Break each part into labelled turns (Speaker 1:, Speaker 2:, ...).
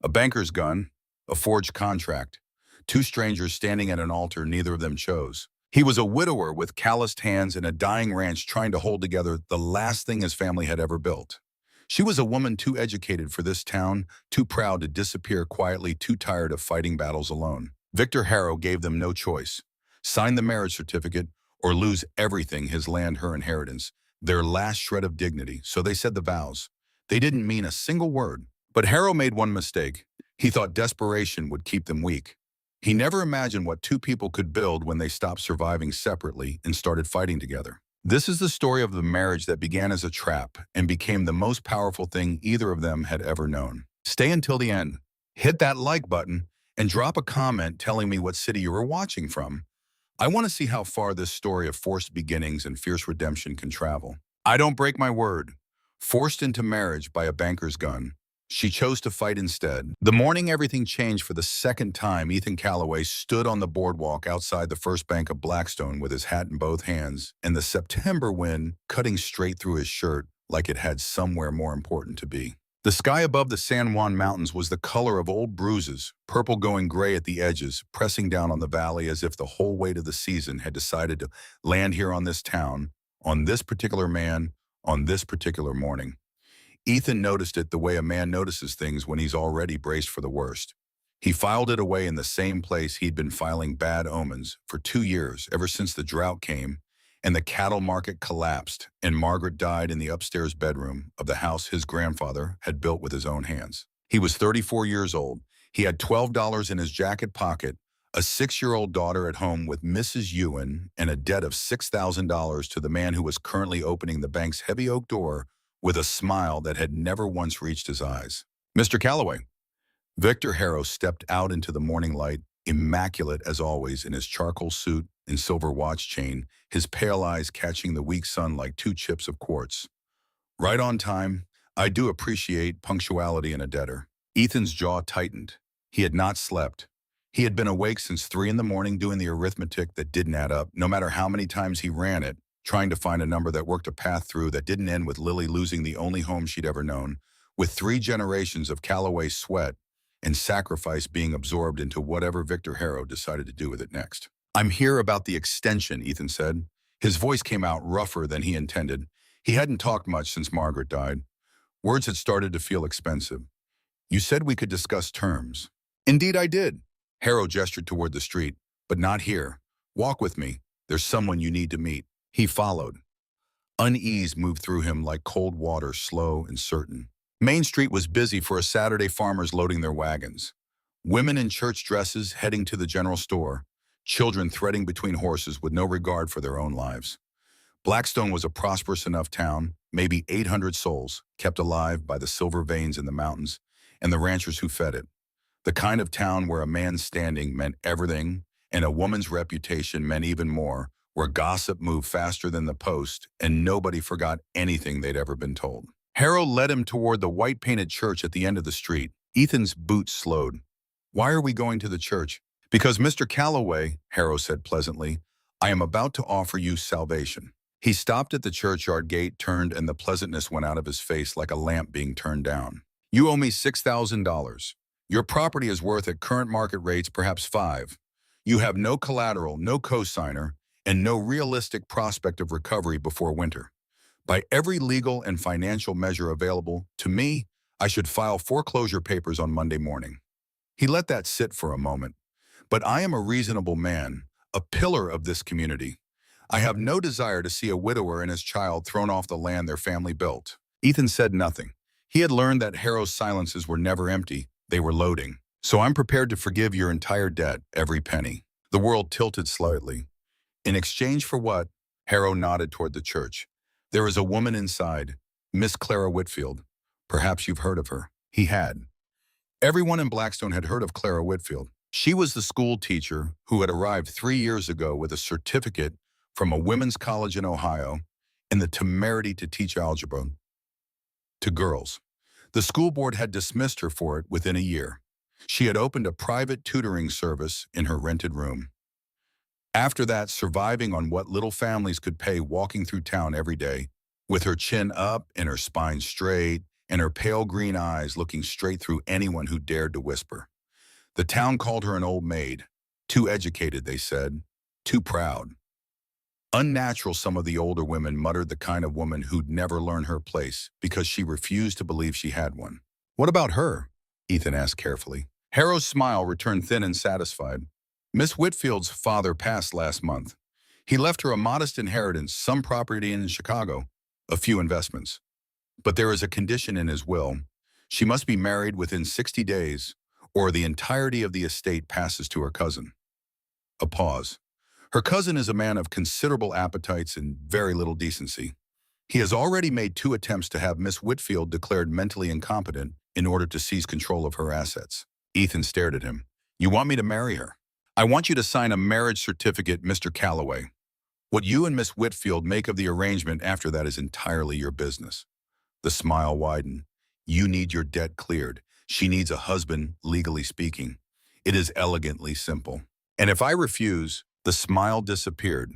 Speaker 1: A banker's gun, a forged contract, two strangers standing at an altar neither of them chose. He was a widower with calloused hands and a dying ranch trying to hold together the last thing his family had ever built. She was a woman too educated for this town, too proud to disappear quietly, too tired of fighting battles alone. Victor Harrow gave them no choice. Sign the marriage certificate or lose everything, his land, her inheritance, their last shred of dignity. So they said the vows. They didn't mean a single word. But Harrow made one mistake. He thought desperation would keep them weak. He never imagined what two people could build when they stopped surviving separately and started fighting together. This is the story of the marriage that began as a trap and became the most powerful thing either of them had ever known. Stay until the end. Hit that like button and drop a comment telling me what city you were watching from. I want to see how far this story of forced beginnings and fierce redemption can travel. I don't break my word. Forced into marriage by a banker's gun, she chose to fight instead. The morning everything changed for the second time, Ethan Calloway stood on the boardwalk outside the First Bank of Blackstone with his hat in both hands and the September wind cutting straight through his shirt like it had somewhere more important to be. The sky above the San Juan Mountains was the color of old bruises, purple going gray at the edges, pressing down on the valley as if the whole weight of the season had decided to land here on this town, on this particular man, on this particular morning. Ethan noticed it the way a man notices things when he's already braced for the worst. He filed it away in the same place he'd been filing bad omens for 2 years, ever since the drought came and the cattle market collapsed and Margaret died in the upstairs bedroom of the house his grandfather had built with his own hands. He was 34 years old. He had $12 in his jacket pocket, a 6-year-old daughter at home with Mrs. Ewan, and a debt of $6,000 to the man who was currently opening the bank's heavy oak door with a smile that had never once reached his eyes. "Mr. Calloway." Victor Harrow stepped out into the morning light, immaculate as always in his charcoal suit and silver watch chain, his pale eyes catching the weak sun like two chips of quartz. "Right on time. I do appreciate punctuality in a debtor." Ethan's jaw tightened. He had not slept. He had been awake since 3 in the morning doing the arithmetic that didn't add up, no matter how many times he ran it, trying to find a number that worked a path through that didn't end with Lily losing the only home she'd ever known, with 3 generations of Calloway sweat and sacrifice being absorbed into whatever Victor Harrow decided to do with it next. "I'm here about the extension," Ethan said. His voice came out rougher than he intended. He hadn't talked much since Margaret died. Words had started to feel expensive. "You said we could discuss terms." "Indeed I did." Harrow gestured toward the street. "But not here. Walk with me. There's someone you need to meet." He followed. Unease moved through him like cold water, slow and certain. Main Street was busy for a Saturday, farmers loading their wagons. Women in church dresses heading to the general store. Children threading between horses with no regard for their own lives. Blackstone was a prosperous enough town, maybe 800 souls, kept alive by the silver veins in the mountains and the ranchers who fed it. The kind of town where a man's standing meant everything and a woman's reputation meant even more, where gossip moved faster than the post and nobody forgot anything they'd ever been told. Harrow led him toward the white-painted church at the end of the street. Ethan's boots slowed. "Why are we going to the church?" "Because, Mr. Calloway," Harrow said pleasantly, "I am about to offer you salvation." He stopped at the churchyard gate, turned, and the pleasantness went out of his face like a lamp being turned down. "You owe me $6,000. Your property is worth at current market rates perhaps 5. You have no collateral, no cosigner, and no realistic prospect of recovery before winter. By every legal and financial measure available to me, I should file foreclosure papers on Monday morning." He let that sit for a moment. "But I am a reasonable man, a pillar of this community. I have no desire to see a widower and his child thrown off the land their family built." Ethan said nothing. He had learned that Harrow's silences were never empty, they were loading. "So I'm prepared to forgive your entire debt, every penny." The world tilted slightly. "In exchange for what?" Harrow nodded toward the church. "There is a woman inside, Miss Clara Whitfield. Perhaps you've heard of her." He had. Everyone in Blackstone had heard of Clara Whitfield. She was the school teacher who had arrived 3 years ago with a certificate from a women's college in Ohio and the temerity to teach algebra to girls. The school board had dismissed her for it within a year. She had opened a private tutoring service in her rented room. After that, surviving on what little families could pay, walking through town every day, with her chin up and her spine straight and her pale green eyes looking straight through anyone who dared to whisper. The town called her an old maid. Too educated, they said. Too proud. Unnatural, some of the older women muttered, the kind of woman who'd never learn her place because she refused to believe she had one. What about her? Ethan asked carefully. Harrow's smile returned thin and satisfied. Miss Whitfield's father passed last month. He left her a modest inheritance, some property in Chicago, a few investments. But there is a condition in his will. She must be married within 60 days, or the entirety of the estate passes to her cousin. A pause. Her cousin is a man of considerable appetites and very little decency. He has already made 2 attempts to have Miss Whitfield declared mentally incompetent in order to seize control of her assets. Ethan stared at him. You want me to marry her? I want you to sign a marriage certificate, Mr. Calloway. What you and Miss Whitfield make of the arrangement after that is entirely your business. The smile widened. You need your debt cleared. She needs a husband, legally speaking. It is elegantly simple. And if I refuse, the smile disappeared.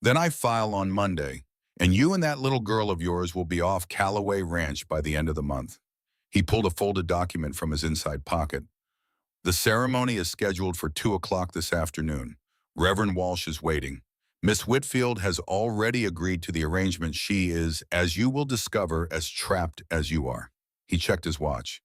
Speaker 1: Then I file on Monday, and you and that little girl of yours will be off Calloway Ranch by the end of the month. He pulled a folded document from his inside pocket. The ceremony is scheduled for 2 o'clock this afternoon. Reverend Walsh is waiting. Miss Whitfield has already agreed to the arrangement. She is, as you will discover, as trapped as you are. He checked his watch.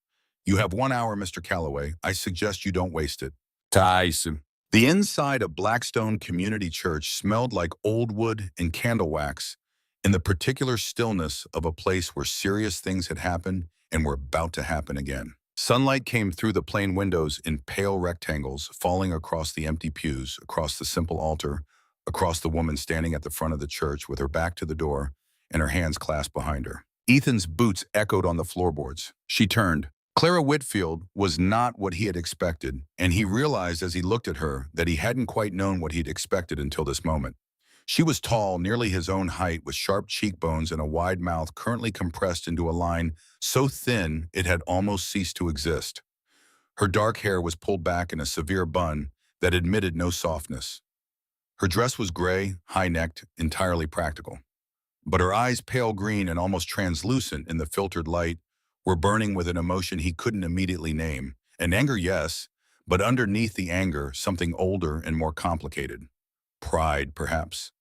Speaker 1: You have 1 hour, Mr. Calloway. I suggest you don't waste it. Tyson. The inside of Blackstone Community Church smelled like old wood and candle wax in the particular stillness of a place where serious things had happened and were about to happen again. Sunlight came through the plain windows in pale rectangles, falling across the empty pews, across the simple altar, across the woman standing at the front of the church with her back to the door and her hands clasped behind her. Ethan's boots echoed on the floorboards. She turned. Clara Whitfield was not what he had expected, and he realized as he looked at her that he hadn't quite known what he'd expected until this moment. She was tall, nearly his own height, with sharp cheekbones and a wide mouth currently compressed into a line so thin it had almost ceased to exist. Her dark hair was pulled back in a severe bun that admitted no softness. Her dress was gray, high-necked, entirely practical. But her eyes, pale green and almost translucent in the filtered light, were burning with an emotion he couldn't immediately name. An anger, yes, but underneath the anger, something older and more complicated. Pride, perhaps,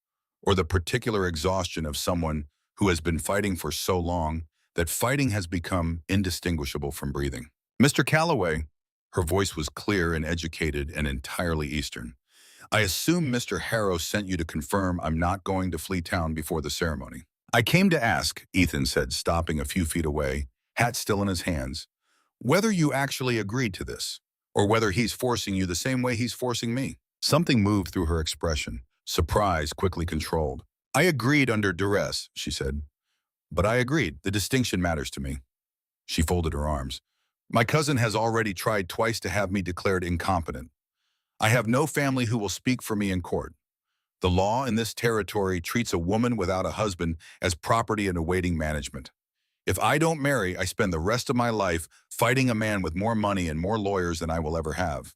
Speaker 1: or the particular exhaustion of someone who has been fighting for so long that fighting has become indistinguishable from breathing. Mr. Calloway, her voice was clear and educated and entirely Eastern. I assume Mr. Harrow sent you to confirm I'm not going to flee town before the ceremony. I came to ask, Ethan said, stopping a few feet away, hat still in his hands, whether you actually agreed to this, or whether he's forcing you the same way he's forcing me. Something moved through her expression, surprise quickly controlled. I agreed under duress, she said. But I agreed. The distinction matters to me. She folded her arms. My cousin has already tried twice to have me declared incompetent. I have no family who will speak for me in court. The law in this territory treats a woman without a husband as property and awaiting management. If I don't marry, I spend the rest of my life fighting a man with more money and more lawyers than I will ever have.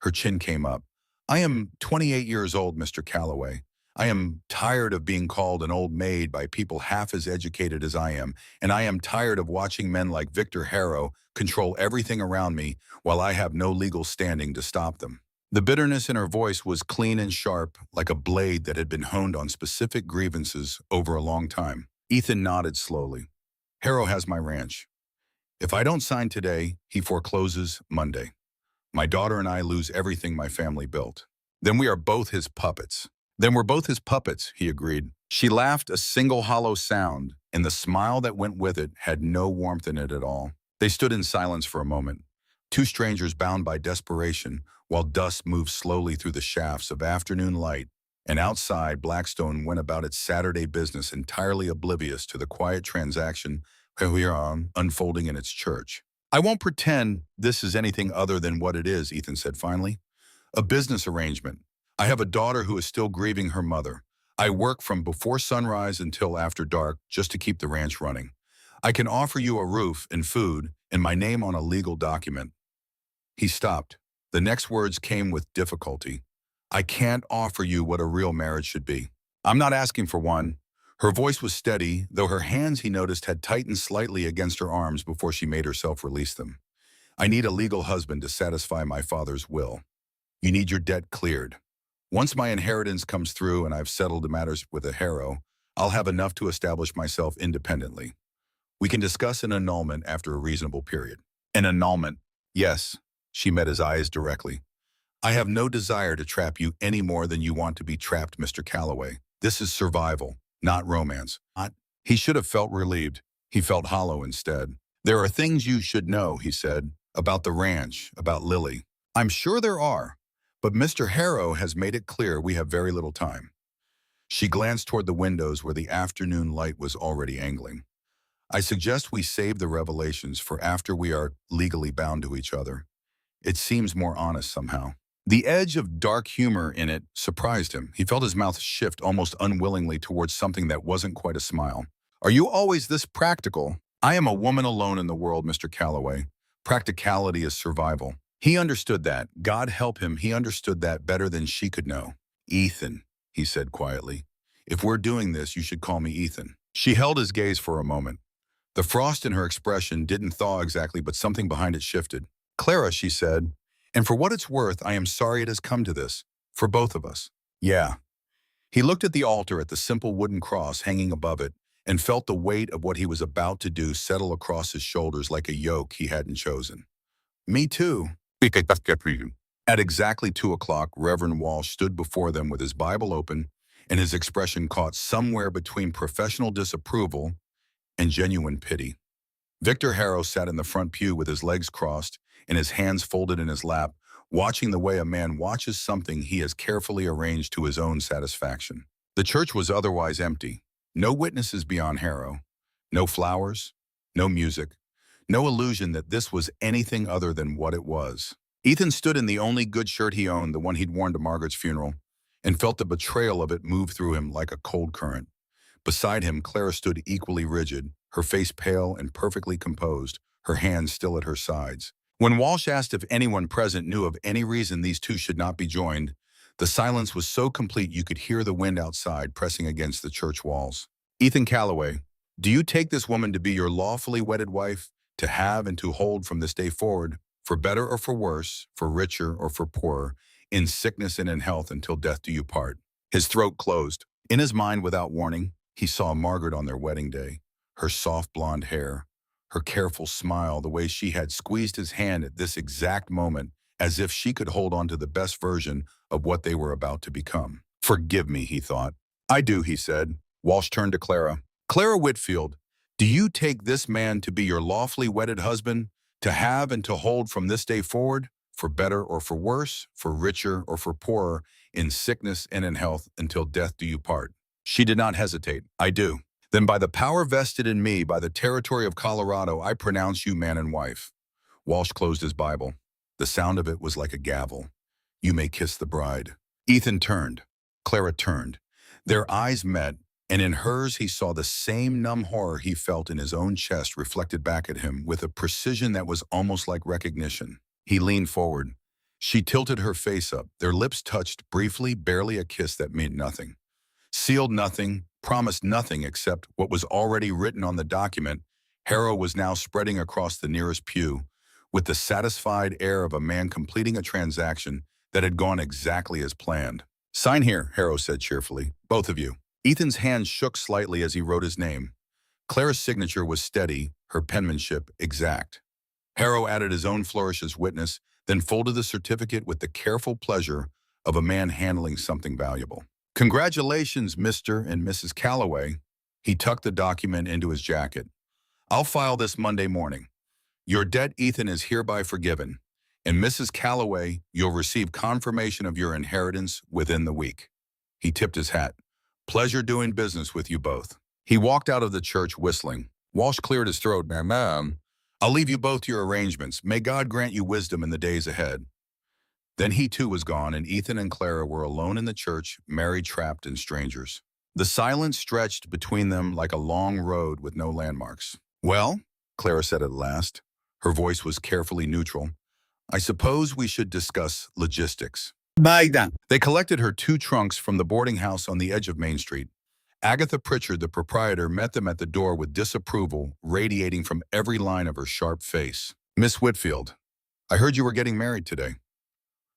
Speaker 1: Her chin came up. I am 28 years old, Mr. Calloway. I am tired of being called an old maid by people half as educated as I am, and I am tired of watching men like Victor Harrow control everything around me while I have no legal standing to stop them. The bitterness in her voice was clean and sharp, like a blade that had been honed on specific grievances over a long time. Ethan nodded slowly. Harrow has my ranch. If I don't sign today, he forecloses Monday. My daughter and I lose everything my family built. Then we are both his puppets. Then we're both his puppets, he agreed. She laughed a single hollow sound, and the smile that went with it had no warmth in it at all. They stood in silence for a moment, 2 strangers bound by desperation, while dust moved slowly through the shafts of afternoon light, and outside Blackstone went about its Saturday business entirely oblivious to the quiet transaction unfolding in its church. I won't pretend this is anything other than what it is, Ethan said finally. A business arrangement. I have a daughter who is still grieving her mother. I work from before sunrise until after dark just to keep the ranch running. I can offer you a roof and food and my name on a legal document. He stopped. The next words came with difficulty. I can't offer you what a real marriage should be. I'm not asking for one. Her voice was steady, though her hands, he noticed, had tightened slightly against her arms before she made herself release them. I need a legal husband to satisfy my father's will. You need your debt cleared. Once my inheritance comes through and I've settled the matters with a Harrow, I'll have enough to establish myself independently. We can discuss an annulment after a reasonable period. An annulment? Yes. She met his eyes directly. I have no desire to trap you any more than you want to be trapped, Mr. Calloway. This is survival, not romance. He should have felt relieved. He felt hollow instead. There are things you should know, he said, about the ranch, about Lily. I'm sure there are, but Mr. Harrow has made it clear we have very little time. She glanced toward the windows where the afternoon light was already angling. I suggest we save the revelations for after we are legally bound to each other. It seems more honest somehow. The edge of dark humor in it surprised him. He felt his mouth shift almost unwillingly towards something that wasn't quite a smile. Are you always this practical? I am a woman alone in the world, Mr. Calloway. Practicality is survival. He understood that. God help him, he understood that better than she could know. Ethan, he said quietly. If we're doing this, you should call me Ethan. She held his gaze for a moment. The frost in her expression didn't thaw exactly, but something behind it shifted. Clara, she said, and for what it's worth, I am sorry it has come to this. For both of us. Yeah. He looked at the altar, at the simple wooden cross hanging above it, and felt the weight of what he was about to do settle across his shoulders like a yoke he hadn't chosen. Me too. At exactly 2 o'clock, Reverend Walsh stood before them with his Bible open and his expression caught somewhere between professional disapproval and genuine pity. Victor Harrow sat in the front pew with his legs crossed and his hands folded in his lap, watching the way a man watches something he has carefully arranged to his own satisfaction. The church was otherwise empty. No witnesses beyond Harrow. No flowers. No music. No illusion that this was anything other than what it was. Ethan stood in the only good shirt he owned, the one he'd worn to Margaret's funeral, and felt the betrayal of it move through him like a cold current. Beside him, Clara stood equally rigid, her face pale and perfectly composed, her hands still at her sides. When Walsh asked if anyone present knew of any reason these two should not be joined, the silence was so complete you could hear the wind outside pressing against the church walls. Ethan Calloway, do you take this woman to be your lawfully wedded wife, to have and to hold from this day forward, for better or for worse, for richer or for poorer, in sickness and in health until death do you part? His throat closed. In his mind, without warning, he saw Margaret on their wedding day, her soft blonde hair, her careful smile, the way she had squeezed his hand at this exact moment, as if she could hold on to the best version of what they were about to become. Forgive me, he thought. I do, he said. Walsh turned to Clara. Clara Whitfield, do you take this man to be your lawfully wedded husband, to have and to hold from this day forward, for better or for worse, for richer or for poorer, in sickness and in health, until death do you part? She did not hesitate. I do. Then by the power vested in me, by the territory of Colorado, I pronounce you man and wife. Walsh closed his Bible. The sound of it was like a gavel. You may kiss the bride. Ethan turned. Clara turned. Their eyes met, and in hers he saw the same numb horror he felt in his own chest reflected back at him with a precision that was almost like recognition. He leaned forward. She tilted her face up. Their lips touched briefly, barely a kiss that meant nothing. Sealed nothing, promised nothing except what was already written on the document. Harrow was now spreading across the nearest pew with the satisfied air of a man completing a transaction that had gone exactly as planned. Sign here, Harrow said cheerfully. Both of you. Ethan's hand shook slightly as he wrote his name. Clara's signature was steady, her penmanship exact. Harrow added his own flourish as witness, then folded the certificate with the careful pleasure of a man handling something valuable. Congratulations, Mr. and Mrs. Calloway. He tucked the document into his jacket. I'll file this Monday morning. Your debt, Ethan, is hereby forgiven. And Mrs. Calloway, you'll receive confirmation of your inheritance within the week. He tipped his hat. Pleasure doing business with you both. He walked out of the church whistling. Walsh cleared his throat. Ma'am, I'll leave you both to your arrangements. May God grant you wisdom in the days ahead. Then he too was gone, and Ethan and Clara were alone in the church, married, trapped, and strangers. The silence stretched between them like a long road with no landmarks. Well, Clara said at last. Her voice was carefully neutral. I suppose we should discuss logistics. They collected her 2 trunks from the boarding house on the edge of Main Street. Agatha Pritchard, the proprietor, met them at the door with disapproval radiating from every line of her sharp face. "Miss Whitfield, I heard you were getting married today."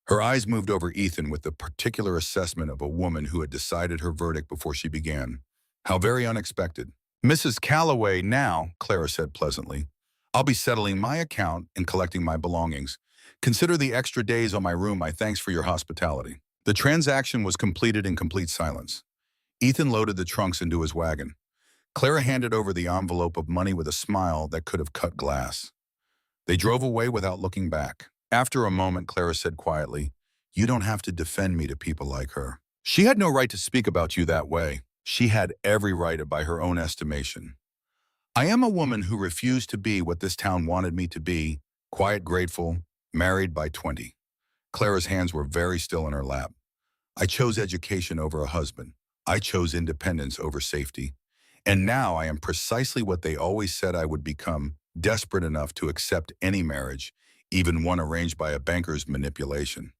Speaker 1: Her eyes moved over Ethan with the particular assessment of a woman who had decided her verdict before she began. "How very unexpected." "Mrs. Calloway now," Clara said pleasantly. "I'll be settling my account and collecting my belongings. Consider the extra days on my room my thanks for your hospitality." The transaction was completed in complete silence. Ethan loaded the trunks into his wagon. Clara handed over the envelope of money with a smile that could have cut glass. They drove away without looking back. After a moment, Clara said quietly, "You don't have to defend me to people like her. She had no right to speak about you that way. She had every right by her own estimation. I am a woman who refused to be what this town wanted me to be, quiet, grateful, married by 20. Clara's hands were very still in her lap. I chose education over a husband. I chose independence over safety. And now I am precisely what they always said I would become, desperate enough to accept any marriage, even one arranged by a banker's manipulation."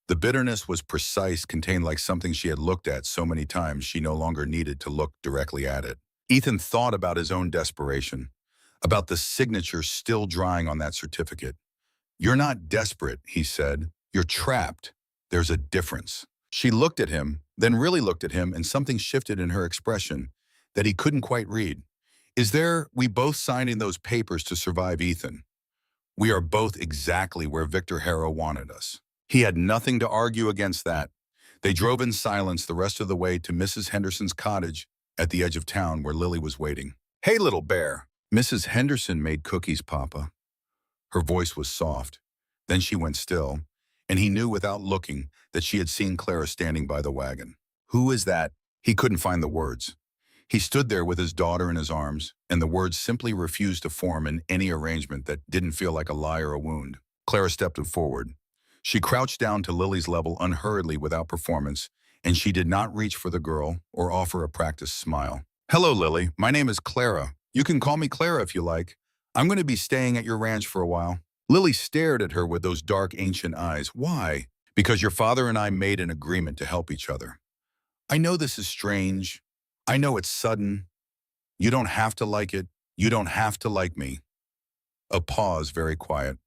Speaker 1: The bitterness was precise, contained like something she had looked at so many times she no longer needed to look directly at it. Ethan thought about his own desperation, about the signature still drying on that certificate. "You're not desperate," he said. "You're trapped. There's a difference." She looked at him, then really looked at him, and something shifted in her expression that he couldn't quite read. We both signing those papers to survive, Ethan. We are both exactly where Victor Harrow wanted us." He had nothing to argue against that. They drove in silence the rest of the way to Mrs. Henderson's cottage at the edge of town where Lily was waiting. "Hey, little bear." "Mrs. Henderson made cookies, Papa." Her voice was soft. Then she went still, and he knew without looking that she had seen Clara standing by the wagon. "Who is that?" He couldn't find the words. He stood there with his daughter in his arms, and the words simply refused to form in any arrangement that didn't feel like a lie or a wound. Clara stepped forward. She crouched down to Lily's level unhurriedly without performance, and she did not reach for the girl or offer a practiced smile. "Hello, Lily. My name is Clara. You can call me Clara if you like. I'm going to be staying at your ranch for a while." Lily stared at her with those dark, ancient eyes. "Why?" "Because your father and I made an agreement to help each other. I know this is strange. I know it's sudden. You don't have to like it. You don't have to like me." A pause, very quiet.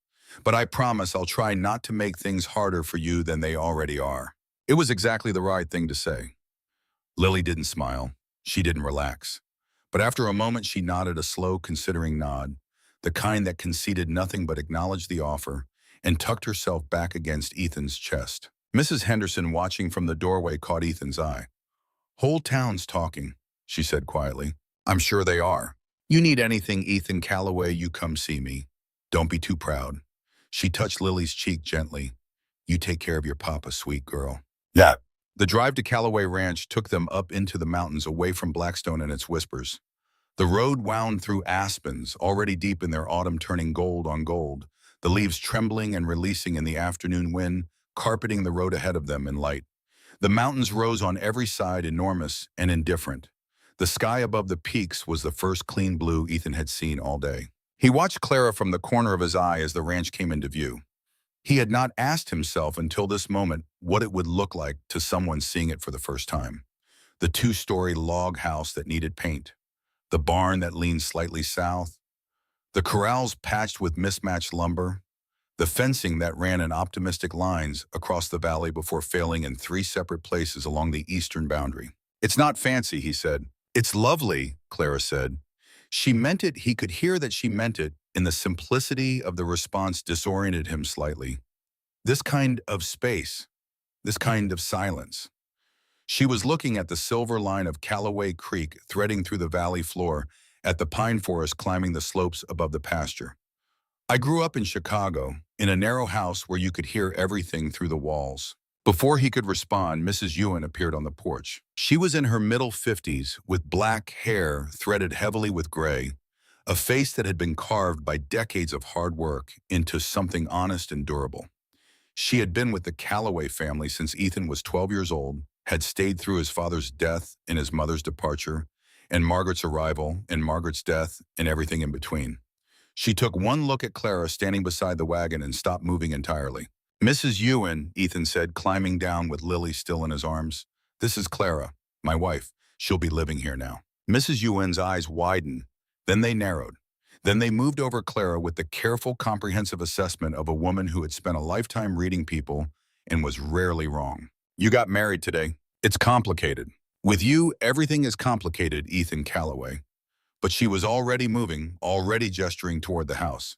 Speaker 1: "But I promise I'll try not to make things harder for you than they already are." It was exactly the right thing to say. Lily didn't smile. She didn't relax. But after a moment, she nodded a slow, considering nod, the kind that conceded nothing but acknowledged the offer, and tucked herself back against Ethan's chest. Mrs. Henderson, watching from the doorway, caught Ethan's eye. "Whole town's talking," she said quietly. "I'm sure they are. You need anything, Ethan Calloway, you come see me. Don't be too proud." She touched Lily's cheek gently. "You take care of your papa, sweet girl." "Yeah." The drive to Calloway Ranch took them up into the mountains away from Blackstone and its whispers. The road wound through aspens, already deep in their autumn, turning gold on gold, the leaves trembling and releasing in the afternoon wind, carpeting the road ahead of them in light. The mountains rose on every side, enormous and indifferent. The sky above the peaks was the first clean blue Ethan had seen all day. He watched Clara from the corner of his eye as the ranch came into view. He had not asked himself until this moment what it would look like to someone seeing it for the first time. The two-story log house that needed paint, the barn that leaned slightly south, the corrals patched with mismatched lumber, the fencing that ran in optimistic lines across the valley before failing in 3 separate places along the eastern boundary. "It's not fancy," he said. "It's lovely," Clara said. She meant it. He could hear that she meant it, and the simplicity of the response disoriented him slightly. This kind of space, this kind of silence. She was looking at the silver line of Calloway Creek threading through the valley floor, at the pine forest climbing the slopes above the pasture. "I grew up in Chicago, in a narrow house where you could hear everything through the walls." Before he could respond, Mrs. Ewan appeared on the porch. She was in her middle 50s, with black hair threaded heavily with gray, a face that had been carved by decades of hard work into something honest and durable. She had been with the Calloway family since Ethan was 12 years old, had stayed through his father's death and his mother's departure, and Margaret's arrival, and Margaret's death, and everything in between. She took one look at Clara standing beside the wagon and stopped moving entirely. "Mrs. Ewan," Ethan said, climbing down with Lily still in his arms. "This is Clara, my wife. She'll be living here now. Mrs. Yuen's eyes widened, then they narrowed. Then they moved over Clara with the careful, comprehensive assessment of a woman who had spent a lifetime reading people and was rarely wrong. You got married today. It's complicated. With you, everything is complicated, Ethan Calloway. But she was already moving, already gesturing toward the house.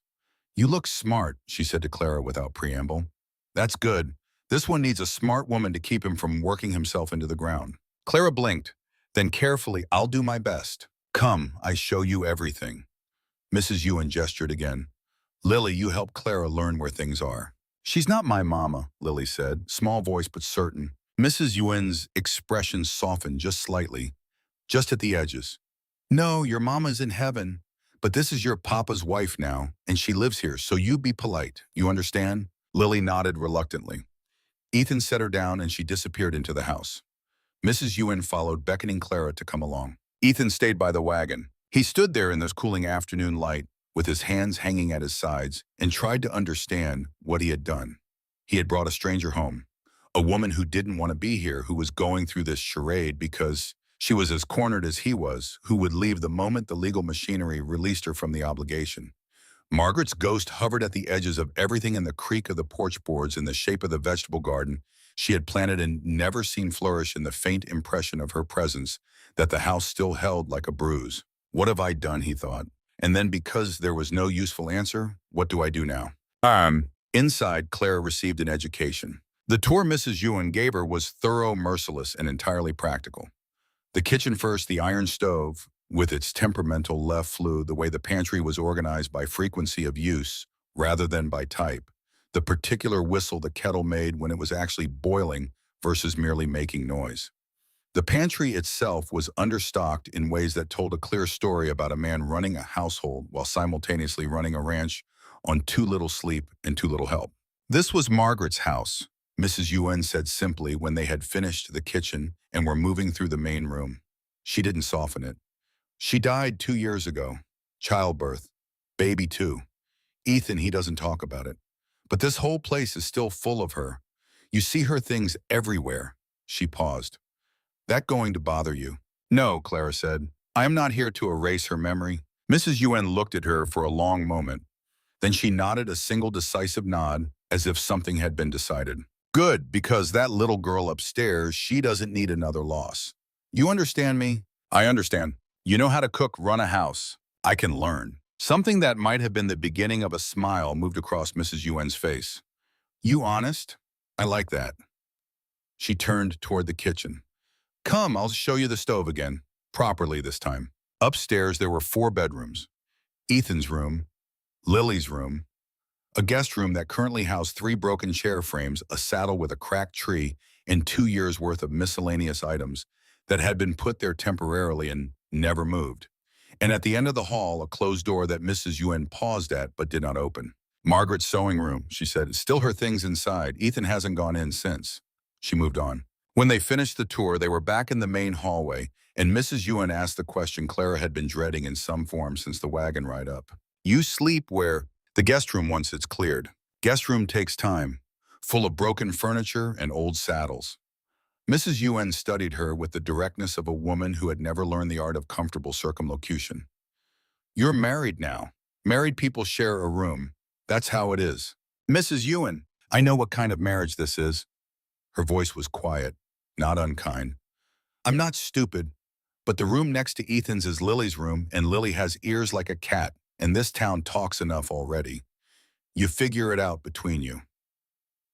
Speaker 1: You look smart, she said to Clara without preamble. That's good. This one needs a smart woman to keep him from working himself into the ground. Clara blinked. Then carefully, I'll do my best. Come, I show you everything. Mrs. Yuen gestured again. Lily, you help Clara learn where things are. She's not my mama, Lily said, small voice but certain. Mrs. Yuen's expression softened just slightly, just at the edges. No, your mama's in heaven, but this is your papa's wife now, and she lives here, so you be polite. You understand? Lily nodded reluctantly. Ethan set her down and she disappeared into the house. Mrs. Yuen followed, beckoning Clara to come along. Ethan stayed by the wagon. He stood there in this cooling afternoon light, with his hands hanging at his sides, and tried to understand what he had done. He had brought a stranger home, a woman who didn't want to be here, who was going through this charade because she was as cornered as he was, who would leave the moment the legal machinery released her from the obligation. Margaret's ghost hovered at the edges of everything in the creak of the porch boards in the shape of the vegetable garden she had planted and never seen flourish in the faint impression of her presence that the house still held like a bruise. What have I done, he thought. And then because there was no useful answer, what do I do now? Inside, Clara received an education. The tour Mrs. Yuen gave her was thorough, merciless, and entirely practical. The kitchen first, the iron stove, with its temperamental left flue, the way the pantry was organized by frequency of use rather than by type, the particular whistle the kettle made when it was actually boiling versus merely making noise. The pantry itself was understocked in ways that told a clear story about a man running a household while simultaneously running a ranch on too little sleep and too little help. This was Margaret's house, Mrs. Yuen said simply when they had finished the kitchen and were moving through the main room. She didn't soften it. She died 2 years ago. Childbirth. Baby too. Ethan, he doesn't talk about it. But this whole place is still full of her. You see her things everywhere. She paused. That going to bother you? No, Clara said. I am not here to erase her memory. Mrs. Yuen looked at her for a long moment. Then she nodded a single decisive nod as if something had been decided. Good, because that little girl upstairs, she doesn't need another loss. You understand me? I understand. You know how to cook, run a house. I can learn. Something that might have been the beginning of a smile moved across Mrs. Yuen's face. You honest? I like that. She turned toward the kitchen. Come, I'll show you the stove again. Properly this time. Upstairs there were 4 bedrooms. Ethan's room, Lily's room, a guest room that currently housed 3 broken chair frames, a saddle with a cracked tree, and 2 years' worth of miscellaneous items that had been put there temporarily and never moved. And at the end of the hall, a closed door that Mrs. Yuen paused at but did not open. Margaret's sewing room, she said. Still her things inside. Ethan hasn't gone in since. She moved on. When they finished the tour, they were back in the main hallway, and Mrs. Yuen asked the question Clara had been dreading in some form since the wagon ride up. You sleep where? The guest room once it's cleared. Guest room takes time, full of broken furniture and old saddles. Mrs. Yuen studied her with the directness of a woman who had never learned the art of comfortable circumlocution. You're married now. Married people share a room. That's how it is. Mrs. Yuen, I know what kind of marriage this is. Her voice was quiet, not unkind. I'm not stupid, but the room next to Ethan's is Lily's room, and Lily has ears like a cat, and this town talks enough already. You figure it out between you.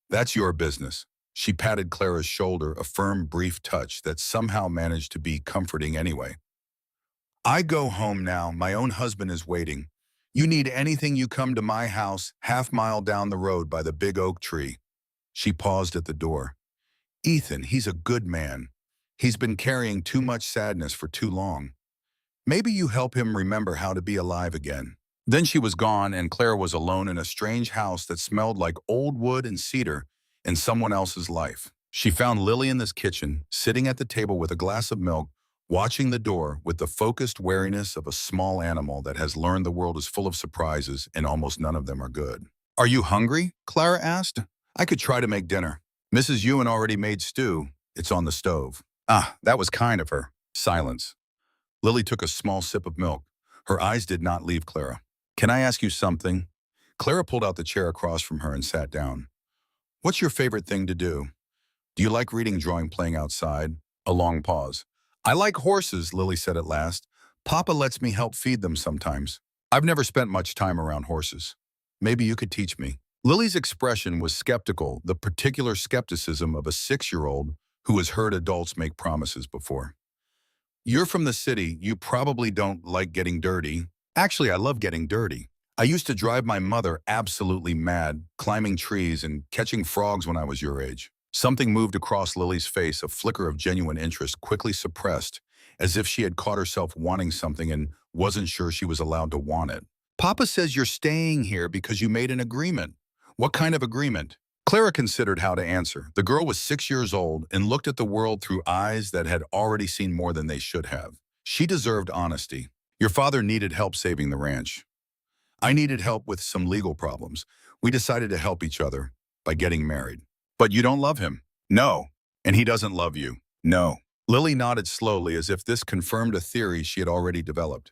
Speaker 1: That's your business. She patted Clara's shoulder, a firm, brief touch that somehow managed to be comforting anyway. I go home now. My own husband is waiting. You need anything, you come to my house, half-mile down the road by the big oak tree. She paused at the door. Ethan, he's a good man. He's been carrying too much sadness for too long. Maybe you help him remember how to be alive again. Then she was gone, and Clara was alone in a strange house that smelled like old wood and cedar in someone else's life. She found Lily in this kitchen, sitting at the table with a glass of milk, watching the door with the focused wariness of a small animal that has learned the world is full of surprises and almost none of them are good. Are you hungry? Clara asked. I could try to make dinner. Mrs. Yuen already made stew. It's on the stove. Ah, that was kind of her. Silence. Lily took a small sip of milk. Her eyes did not leave Clara. Can I ask you something? Clara pulled out the chair across from her and sat down. What's your favorite thing to do? Do you like reading, drawing, playing outside? A long pause. I like horses, Lily said at last. Papa lets me help feed them sometimes. I've never spent much time around horses. Maybe you could teach me. Lily's expression was skeptical, the particular skepticism of a 6-year-old who has heard adults make promises before. You're from the city. You probably don't like getting dirty. Actually, I love getting dirty. I used to drive my mother absolutely mad, climbing trees and catching frogs when I was your age. Something moved across Lily's face, a flicker of genuine interest quickly suppressed, as if she had caught herself wanting something and wasn't sure she was allowed to want it. Papa says you're staying here because you made an agreement. What kind of agreement? Clara considered how to answer. The girl was 6 years old and looked at the world through eyes that had already seen more than they should have. She deserved honesty. Your father needed help saving the ranch. I needed help with some legal problems. We decided to help each other by getting married. But you don't love him? No. And he doesn't love you? No. Lily nodded slowly as if this confirmed a theory she had already developed.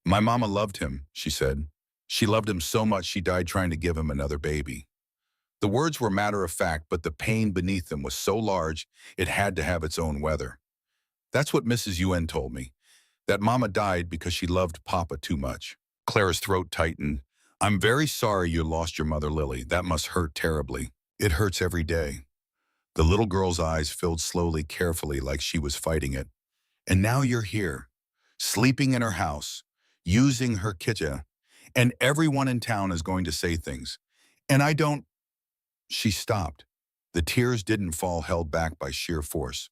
Speaker 1: My mama loved him, she said. She loved him so much she died trying to give him another baby. The words were matter of fact, but the pain beneath them was so large it had to have its own weather. That's what Mrs. UN told me, that Mama died because she loved Papa too much. Clara's throat tightened. I'm very sorry you lost your mother, Lily. That must hurt terribly. It hurts every day. The little girl's eyes filled slowly, carefully, like she was fighting it. And now you're here, sleeping in her house, using her kitchen, and everyone in town is going to say things. And I don't... She stopped. The tears didn't fall, held back by sheer force.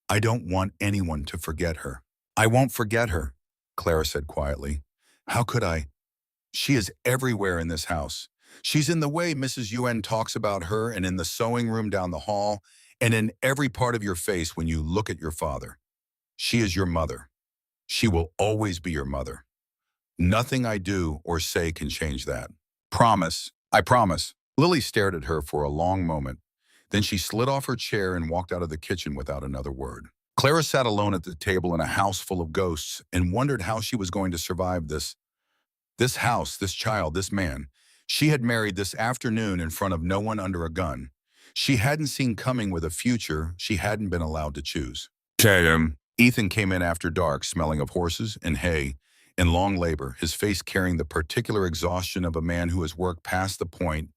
Speaker 1: I don't want anyone to forget her. I won't forget her, Clara said quietly. How could I? She is everywhere in this house. She's in the way Mrs. UN talks about her and in the sewing room down the hall and in every part of your face when you look at your father. She is your mother. She will always be your mother. Nothing I do or say can change that. Promise. I promise. Lily stared at her for a long moment. Then she slid off her chair and walked out of the kitchen without another word. Clara sat alone at the table in a house full of ghosts and wondered how she was going to survive this house, this child, this man. She had married this afternoon in front of no one under a gun. She hadn't seen coming with a future she hadn't been allowed to choose. Ethan came in after dark, smelling of horses and hay and long labor, his face carrying the particular exhaustion of a man who has worked past the point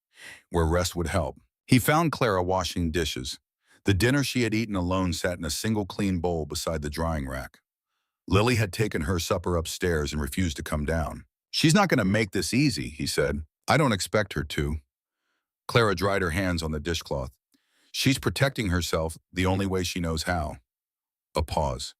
Speaker 1: where rest would help. He found Clara washing dishes. The dinner she had eaten alone sat in a single clean bowl beside the drying rack. Lily had taken her supper upstairs and refused to come down. She's not going to make this easy, he said. I don't expect her to. Clara dried her hands on the dishcloth. She's protecting herself the only way she knows how. A pause.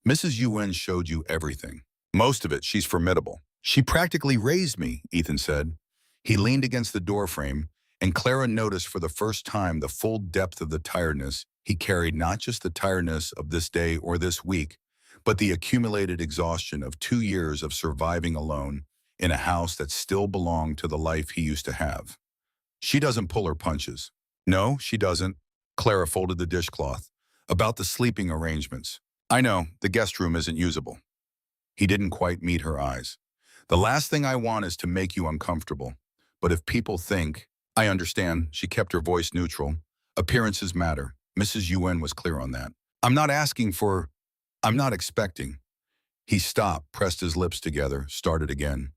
Speaker 1: Mrs. UN showed you everything. Most of it. She's formidable. She practically raised me, Ethan said. He leaned against the doorframe, and Clara noticed for the first time the full depth of the tiredness he carried, not just the tiredness of this day or this week, but the accumulated exhaustion of 2 years of surviving alone in a house that still belonged to the life he used to have. She doesn't pull her punches. No, she doesn't. Clara folded the dishcloth. About the sleeping arrangements. I know, the guest room isn't usable. He didn't quite meet her eyes. The last thing I want is to make you uncomfortable. But if people think... I understand, she kept her voice neutral. Appearances matter. Mrs. UN was clear on that. I'm not asking for... I'm not expecting. He stopped, pressed his lips together, started again.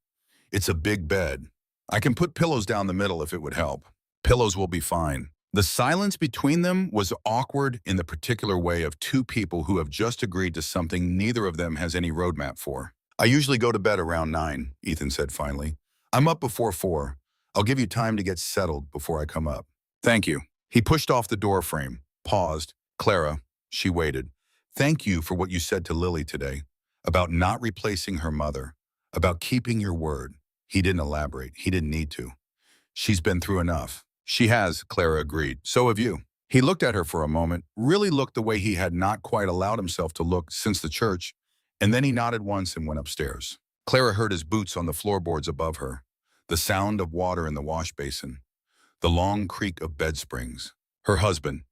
Speaker 1: It's a big bed. I can put pillows down the middle if it would help. Pillows will be fine. The silence between them was awkward in the particular way of two people who have just agreed to something neither of them has any roadmap for. I usually go to bed around 9, Ethan said finally. I'm up before 4. I'll give you time to get settled before I come up. Thank you. He pushed off the door frame, paused. Clara, she waited. Thank you for what you said to Lily today, about not replacing her mother, about keeping your word. He didn't elaborate. He didn't need to. She's been through enough. She has, Clara agreed. So have you. He looked at her for a moment, really looked the way he had not quite allowed himself to look since the church, and then he nodded once and went upstairs. Clara heard his boots on the floorboards above her, the sound of water in the wash basin, the long creak of bed springs. Her husband,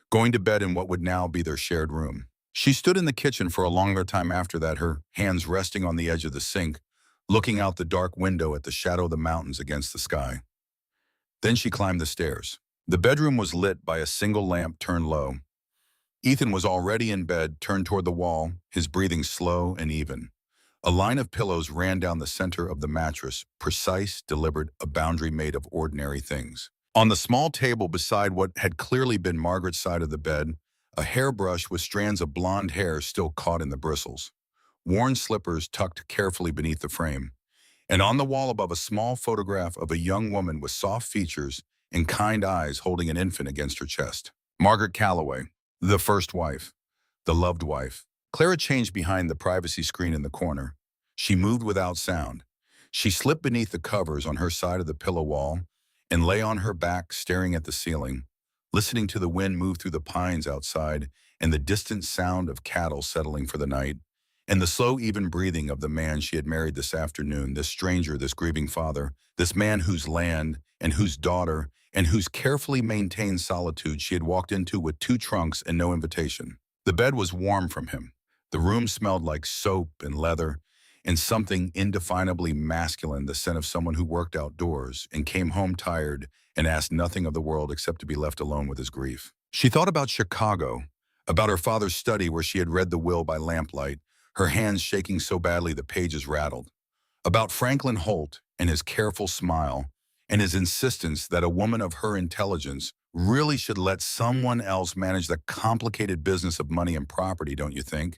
Speaker 1: going to bed in what would now be their shared room. She stood in the kitchen for a longer time after that, her hands resting on the edge of the sink, looking out the dark window at the shadow of the mountains against the sky. Then she climbed the stairs. The bedroom was lit by a single lamp turned low. Ethan was already in bed, turned toward the wall, his breathing slow and even. A line of pillows ran down the center of the mattress, precise, deliberate, a boundary made of ordinary things. On the small table beside what had clearly been Margaret's side of the bed, a hairbrush with strands of blonde hair still caught in the bristles. Worn slippers tucked carefully beneath the frame. And on the wall above, a small photograph of a young woman with soft features and kind eyes holding an infant against her chest. Margaret Calloway, the first wife, the loved wife. Clara changed behind the privacy screen in the corner. She moved without sound. She slipped beneath the covers on her side of the pillow wall and lay on her back staring at the ceiling, listening to the wind move through the pines outside and the distant sound of cattle settling for the night, and the slow, even breathing of the man she had married this afternoon, this stranger, this grieving father, this man whose land and whose daughter and whose carefully maintained solitude she had walked into with 2 trunks and no invitation. The bed was warm from him. The room smelled like soap and leather and something indefinably masculine, the scent of someone who worked outdoors and came home tired and asked nothing of the world except to be left alone with his grief. She thought about Chicago, about her father's study where she had read the will by lamplight, her hands shaking so badly the pages rattled, about Franklin Holt and his careful smile and his insistence that a woman of her intelligence really should let someone else manage the complicated business of money and property, don't you think?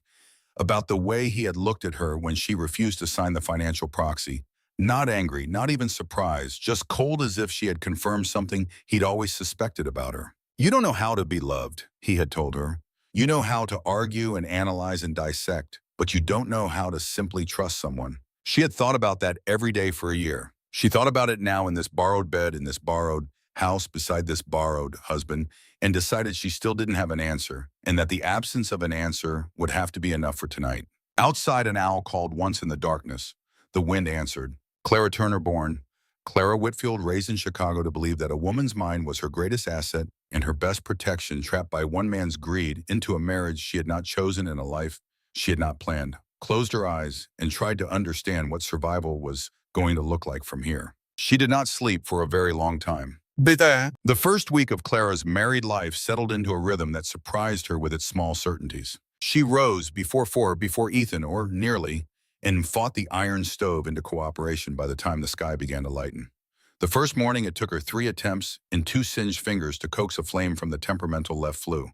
Speaker 1: About the way he had looked at her when she refused to sign the financial proxy. Not angry, not even surprised, just cold as if she had confirmed something he'd always suspected about her. "You don't know how to be loved," he had told her. "You know how to argue and analyze and dissect, but you don't know how to simply trust someone." She had thought about that every day for a year. She thought about it now in this borrowed bed, in this borrowed house beside this borrowed husband, and decided she still didn't have an answer, and that the absence of an answer would have to be enough for tonight. Outside, an owl called once in the darkness. The wind answered. Clara Turner born, Clara Whitfield raised in Chicago to believe that a woman's mind was her greatest asset and her best protection, trapped by one man's greed into a marriage she had not chosen and a life she had not planned. Closed her eyes and tried to understand what survival was going to look like from here. She did not sleep for a very long time. The first week of Clara's married life settled into a rhythm that surprised her with its small certainties. She rose before 4, before Ethan, or nearly, and fought the iron stove into cooperation by the time the sky began to lighten. The first morning, it took her 3 attempts and 2 singed fingers to coax a flame from the temperamental left flue.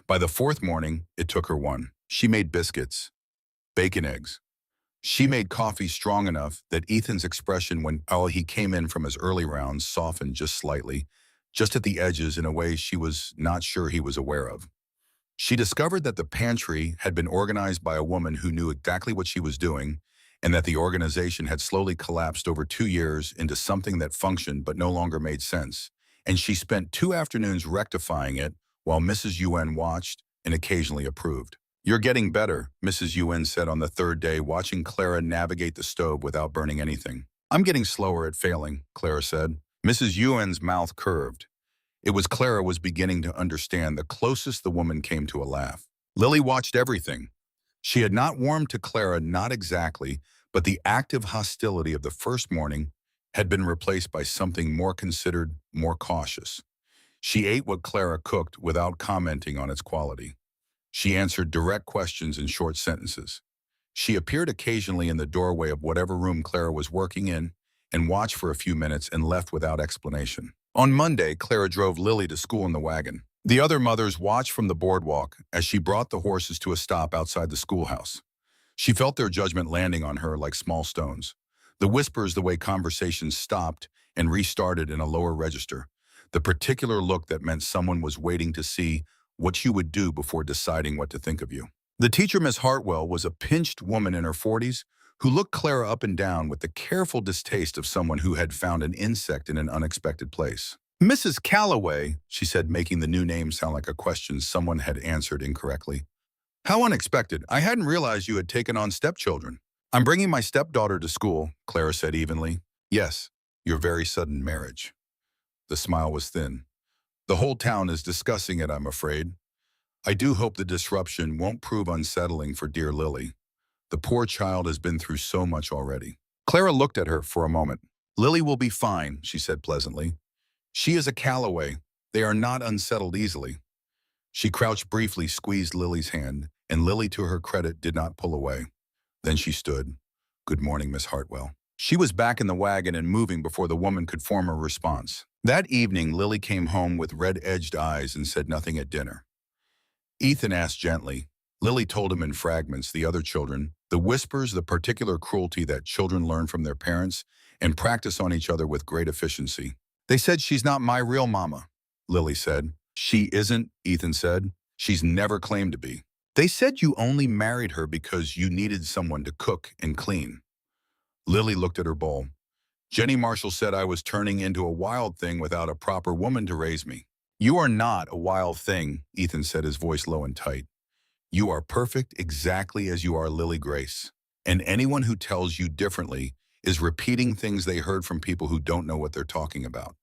Speaker 1: By the 4th morning, it took her 1. She made biscuits, bacon eggs. She made coffee strong enough that Ethan's expression when he came in from his early rounds softened just slightly, just at the edges in a way she was not sure he was aware of. She discovered that the pantry had been organized by a woman who knew exactly what she was doing, and that the organization had slowly collapsed over 2 years into something that functioned but no longer made sense, and she spent 2 afternoons rectifying it while Mrs. UN watched and occasionally approved. "You're getting better," Mrs. UN said on the 3rd day, watching Clara navigate the stove without burning anything. "I'm getting slower at failing," Clara said. Mrs. UN's mouth curved. It was Clara was beginning to understand. The closest the woman came to a laugh. Lily watched everything. She had not warmed to Clara, not exactly, but the active hostility of the first morning had been replaced by something more considered, more cautious. She ate what Clara cooked without commenting on its quality. She answered direct questions in short sentences. She appeared occasionally in the doorway of whatever room Clara was working in and watched for a few minutes and left without explanation. On Monday, Clara drove Lily to school in the wagon. The other mothers watched from the boardwalk as she brought the horses to a stop outside the schoolhouse. She felt their judgment landing on her like small stones. The whispers, the way conversations stopped and restarted in a lower register. The particular look that meant someone was waiting to see what you would do before deciding what to think of you. The teacher, Miss Hartwell, was a pinched woman in her 40s who looked Clara up and down with the careful distaste of someone who had found an insect in an unexpected place. "Mrs. Calloway," she said, making the new name sound like a question someone had answered incorrectly. "How unexpected. I hadn't realized you had taken on stepchildren." "I'm bringing my stepdaughter to school," Clara said evenly. "Yes, your very sudden marriage." The smile was thin. "The whole town is discussing it, I'm afraid." I do hope the disruption won't prove unsettling for dear Lily. The poor child has been through so much already. Clara looked at her for a moment. Lily will be fine, she said pleasantly. She is a Calloway. They are not unsettled easily. She crouched briefly, squeezed Lily's hand, and Lily, to her credit, did not pull away. Then she stood. Good morning, Miss Hartwell. She was back in the wagon and moving before the woman could form a response. That evening, Lily came home with red-edged eyes and said nothing at dinner. Ethan asked gently. Lily told him in fragments, the other children, the whispers, the particular cruelty that children learn from their parents and practice on each other with great efficiency. They said she's not my real mama, Lily said. She isn't, Ethan said. She's never claimed to be. They said you only married her because you needed someone to cook and clean. Lily looked at her bowl. Jenny Marshall said I was turning into a wild thing without a proper woman to raise me. You are not a wild thing, Ethan said, his voice low and tight. You are perfect exactly as you are, Lily Grace. And anyone who tells you differently is repeating things they heard from people who don't know what they're talking about.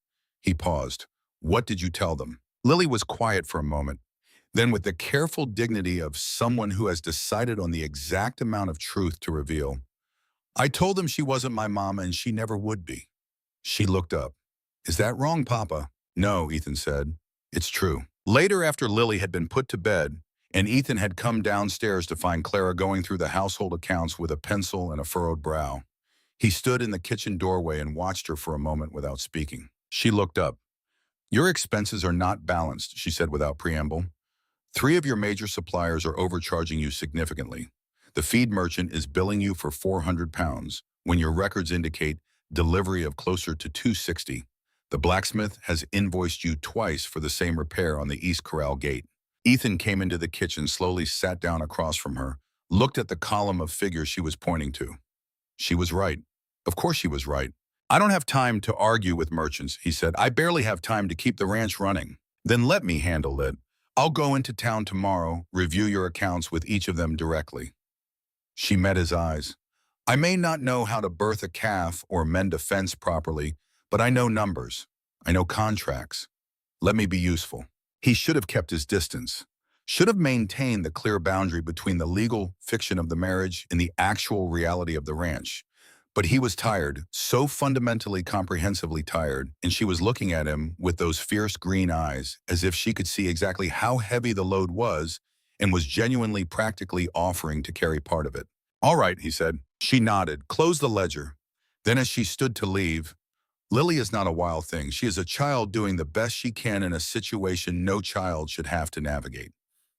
Speaker 1: He paused. What did you tell them? Lily was quiet for a moment. Then, with the careful dignity of someone who has decided on the exact amount of truth to reveal, I told them she wasn't my mama and she never would be. She looked up. Is that wrong, Papa? No, Ethan said. It's true. Later, after Lily had been put to bed, and Ethan had come downstairs to find Clara going through the household accounts with a pencil and a furrowed brow, he stood in the kitchen doorway and watched her for a moment without speaking. She looked up. Your expenses are not balanced, she said without preamble. 3 of your major suppliers are overcharging you significantly. The feed merchant is billing you for £400 when your records indicate delivery of closer to $260. The blacksmith has invoiced you twice for the same repair on the East Corral gate. Ethan came into the kitchen, slowly sat down across from her, looked at the column of figures she was pointing to. She was right. Of course she was right. I don't have time to argue with merchants, he said. I barely have time to keep the ranch running. Then let me handle it. I'll go into town tomorrow, review your accounts with each of them directly. She met his eyes. I may not know how to birth a calf or mend a fence properly, but I know numbers. I know contracts. Let me be useful. He should have kept his distance, should have maintained the clear boundary between the legal fiction of the marriage and the actual reality of the ranch. But he was tired, so fundamentally, comprehensively tired, and she was looking at him with those fierce green eyes, as if she could see exactly how heavy the load was and was genuinely practically offering to carry part of it. All right, he said. She nodded, closed the ledger. Then as she stood to leave, Lily is not a wild thing. She is a child doing the best she can in a situation no child should have to navigate.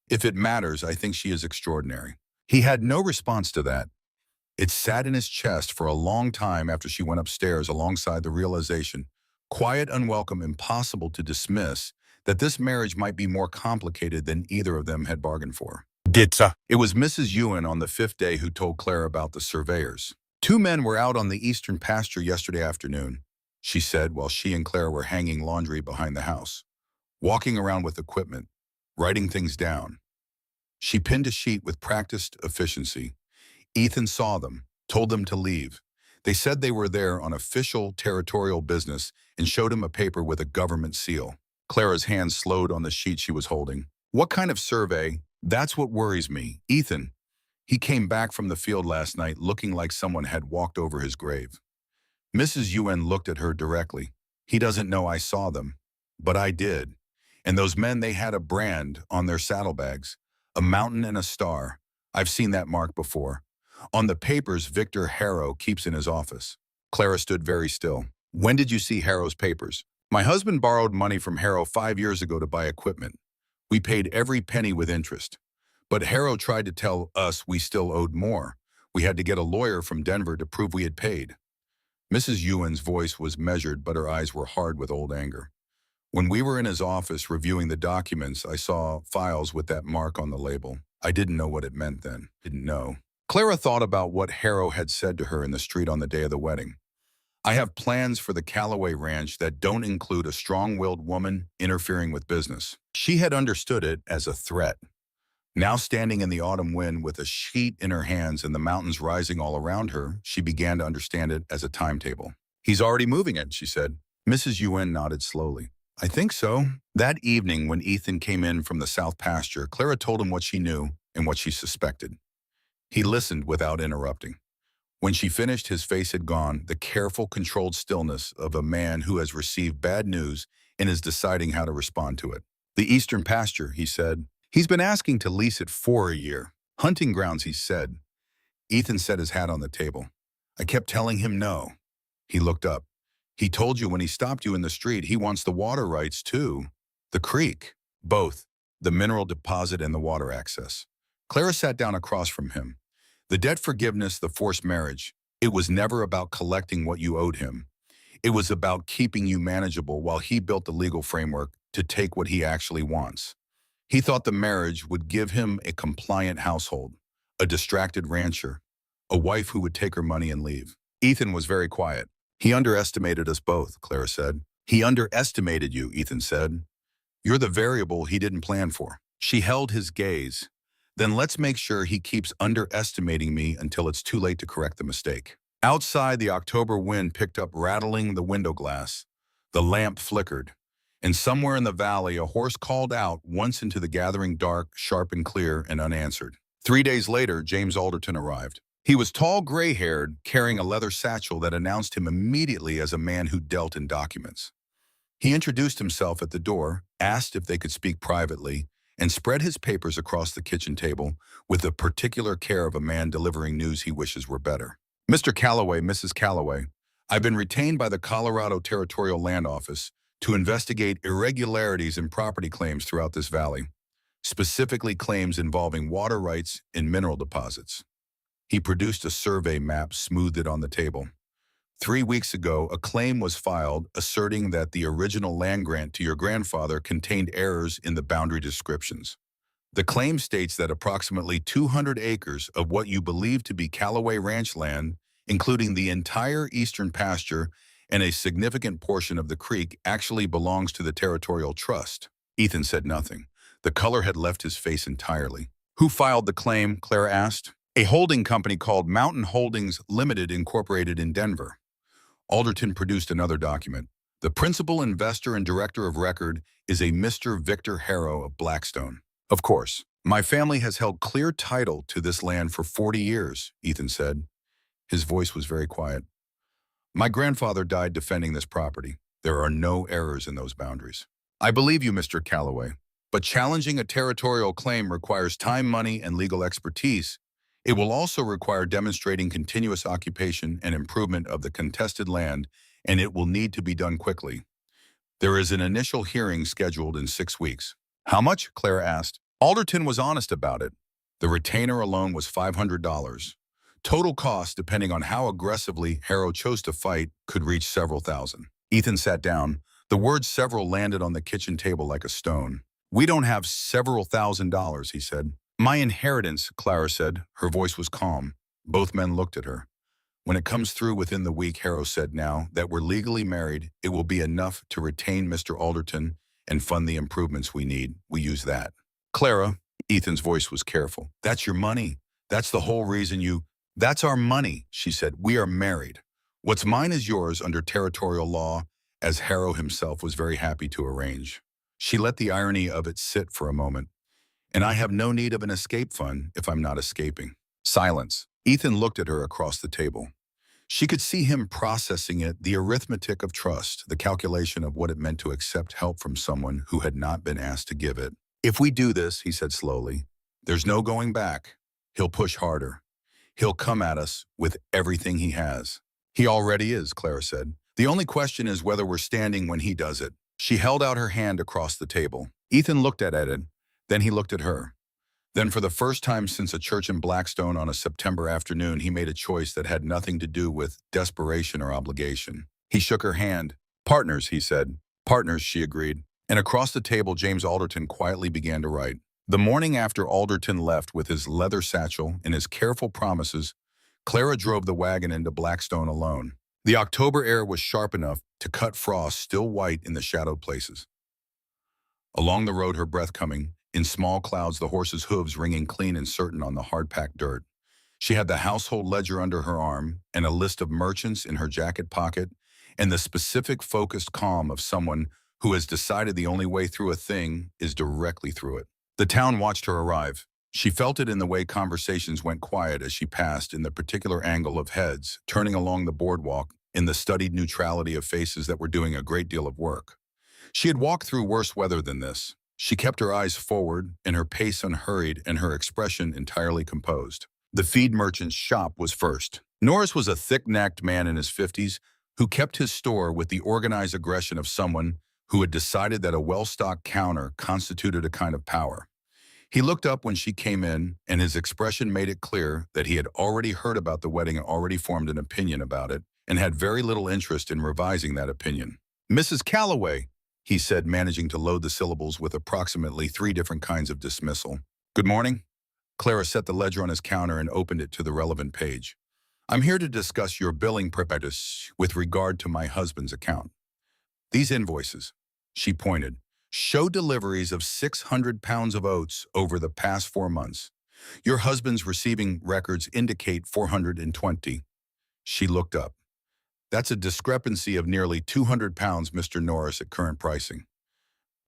Speaker 1: If it matters, I think she is extraordinary. He had no response to that. It sat in his chest for a long time after she went upstairs alongside the realization, quiet, unwelcome, impossible to dismiss, that this marriage might be more complicated than either of them had bargained for. Ditsa. It was Mrs. Ewan on the 5th day who told Clara about the surveyors. 2 men were out on the eastern pasture yesterday afternoon, she said while she and Clara were hanging laundry behind the house, walking around with equipment, writing things down. She pinned a sheet with practiced efficiency. Ethan saw them, told them to leave. They said they were there on official territorial business and showed him a paper with a government seal. Clara's hand slowed on the sheet she was holding. What kind of survey? That's what worries me. Ethan. He came back from the field last night looking like someone had walked over his grave. Mrs. Ewan looked at her directly. He doesn't know I saw them, but I did. And those men, they had a brand on their saddlebags, a mountain and a star. I've seen that mark before. On the papers Victor Harrow keeps in his office. Clara stood very still. When did you see Harrow's papers? My husband borrowed money from Harrow 5 years ago to buy equipment. We paid every penny with interest. But Harrow tried to tell us we still owed more. We had to get a lawyer from Denver to prove we had paid. Mrs. Ewan's voice was measured, but her eyes were hard with old anger. When we were in his office reviewing the documents, I saw files with that mark on the label. I didn't know what it meant then. Didn't know. Clara thought about what Harrow had said to her in the street on the day of the wedding. I have plans for the Calloway Ranch that don't include a strong-willed woman interfering with business. She had understood it as a threat. Now standing in the autumn wind with a sheet in her hands and the mountains rising all around her, she began to understand it as a timetable. He's already moving it, she said. Mrs. Ewan nodded slowly. I think so. That evening, when Ethan came in from the south pasture, Clara told him what she knew and what she suspected. He listened without interrupting. When she finished, his face had gone, the careful, controlled stillness of a man who has received bad news and is deciding how to respond to it. The eastern pasture, he said. He's been asking to lease it for a year. Hunting grounds, he said. Ethan set his hat on the table. I kept telling him no. He looked up. He told you when he stopped you in the street he wants the water rights too. The creek. Both. The mineral deposit and the water access. Clara sat down across from him. The debt forgiveness, the forced marriage. It was never about collecting what you owed him. It was about keeping you manageable while he built the legal framework to take what he actually wants. He thought the marriage would give him a compliant household, a distracted rancher, a wife who would take her money and leave. Ethan was very quiet. He underestimated us both, Clara said. He underestimated you, Ethan said. You're the variable he didn't plan for. She held his gaze. Then let's make sure he keeps underestimating me until it's too late to correct the mistake. Outside, the October wind picked up, rattling the window glass. The lamp flickered. And somewhere in the valley, a horse called out once into the gathering dark, sharp and clear and unanswered. 3 days later, James Alderton arrived. He was tall, gray-haired, carrying a leather satchel that announced him immediately as a man who dealt in documents. He introduced himself at the door, asked if they could speak privately, and spread his papers across the kitchen table with the particular care of a man delivering news he wishes were better. Mr. Calloway, Mrs. Calloway, I've been retained by the Colorado Territorial Land Office to investigate irregularities in property claims throughout this valley, specifically claims involving water rights and mineral deposits. He produced a survey map, smoothed it on the table. 3 weeks ago, a claim was filed asserting that the original land grant to your grandfather contained errors in the boundary descriptions. The claim states that approximately 200 acres of what you believe to be Calloway Ranch land, including the entire eastern pasture and a significant portion of the creek, actually belongs to the Territorial Trust. Ethan said nothing. The color had left his face entirely. Who filed the claim? Clara asked. A holding company called Mountain Holdings Limited, Incorporated in Denver. Alderton produced another document. The principal investor and director of record is a Mr. Victor Harrow of Blackstone. Of course, my family has held clear title to this land for 40 years, Ethan said. His voice was very quiet. My grandfather died defending this property. There are no errors in those boundaries. I believe you, Mr. Calloway, but challenging a territorial claim requires time, money, and legal expertise. It will also require demonstrating continuous occupation and improvement of the contested land, and it will need to be done quickly. There is an initial hearing scheduled in 6 weeks. How much? Clara asked. Alderton was honest about it. The retainer alone was $500. Total cost, depending on how aggressively Harrow chose to fight, could reach several thousand. Ethan sat down. The word several landed on the kitchen table like a stone. We don't have several $1,000s, he said. My inheritance, Clara said. Her voice was calm. Both men looked at her. When it comes through within the week, Harrow said, now that we're legally married, it will be enough to retain Mr. Alderton and fund the improvements we need. We use that. Clara, Ethan's voice was careful. That's your money. That's the whole reason you... That's our money, she said. We are married. What's mine is yours under territorial law, as Harrow himself was very happy to arrange. She let the irony of it sit for a moment. And I have no need of an escape fund if I'm not escaping. Silence. Ethan looked at her across the table. She could see him processing it, the arithmetic of trust, the calculation of what it meant to accept help from someone who had not been asked to give it. If we do this, he said slowly, there's no going back. He'll push harder. He'll come at us with everything he has. He already is, Clara said. The only question is whether we're standing when he does it. She held out her hand across the table. Ethan looked at it, then he looked at her. Then for the first time since a church in Blackstone on a September afternoon, he made a choice that had nothing to do with desperation or obligation. He shook her hand. Partners, he said. Partners, she agreed. And across the table, James Alderton quietly began to write. The morning after Alderton left with his leather satchel and his careful promises, Clara drove the wagon into Blackstone alone. The October air was sharp enough to cut frost still white in the shadowed places. Along the road, her breath coming, in small clouds, the horse's hooves ringing clean and certain on the hard-packed dirt. She had the household ledger under her arm and a list of merchants in her jacket pocket and the specific, focused calm of someone who has decided the only way through a thing is directly through it. The town watched her arrive. She felt it in the way conversations went quiet as she passed in the particular angle of heads, turning along the boardwalk in the studied neutrality of faces that were doing a great deal of work. She had walked through worse weather than this. She kept her eyes forward and her pace unhurried and her expression entirely composed. The feed merchant's shop was first. Norris was a thick-necked man in his 50s who kept his store with the organized aggression of someone who had decided that a well-stocked counter constituted a kind of power. He looked up when she came in, and his expression made it clear that he had already heard about the wedding and already formed an opinion about it, and had very little interest in revising that opinion. "Mrs. Calloway," he said, managing to load the syllables with approximately 3 different kinds of dismissal. "Good morning." Clara set the ledger on his counter and opened it to the relevant page. "I'm here to discuss your billing practice with regard to my husband's account. These invoices," she pointed, "show deliveries of 600 pounds of oats over the past 4 months. Your husband's receiving records indicate 420. She looked up. "That's a discrepancy of nearly 200 pounds, Mr. Norris, at current pricing.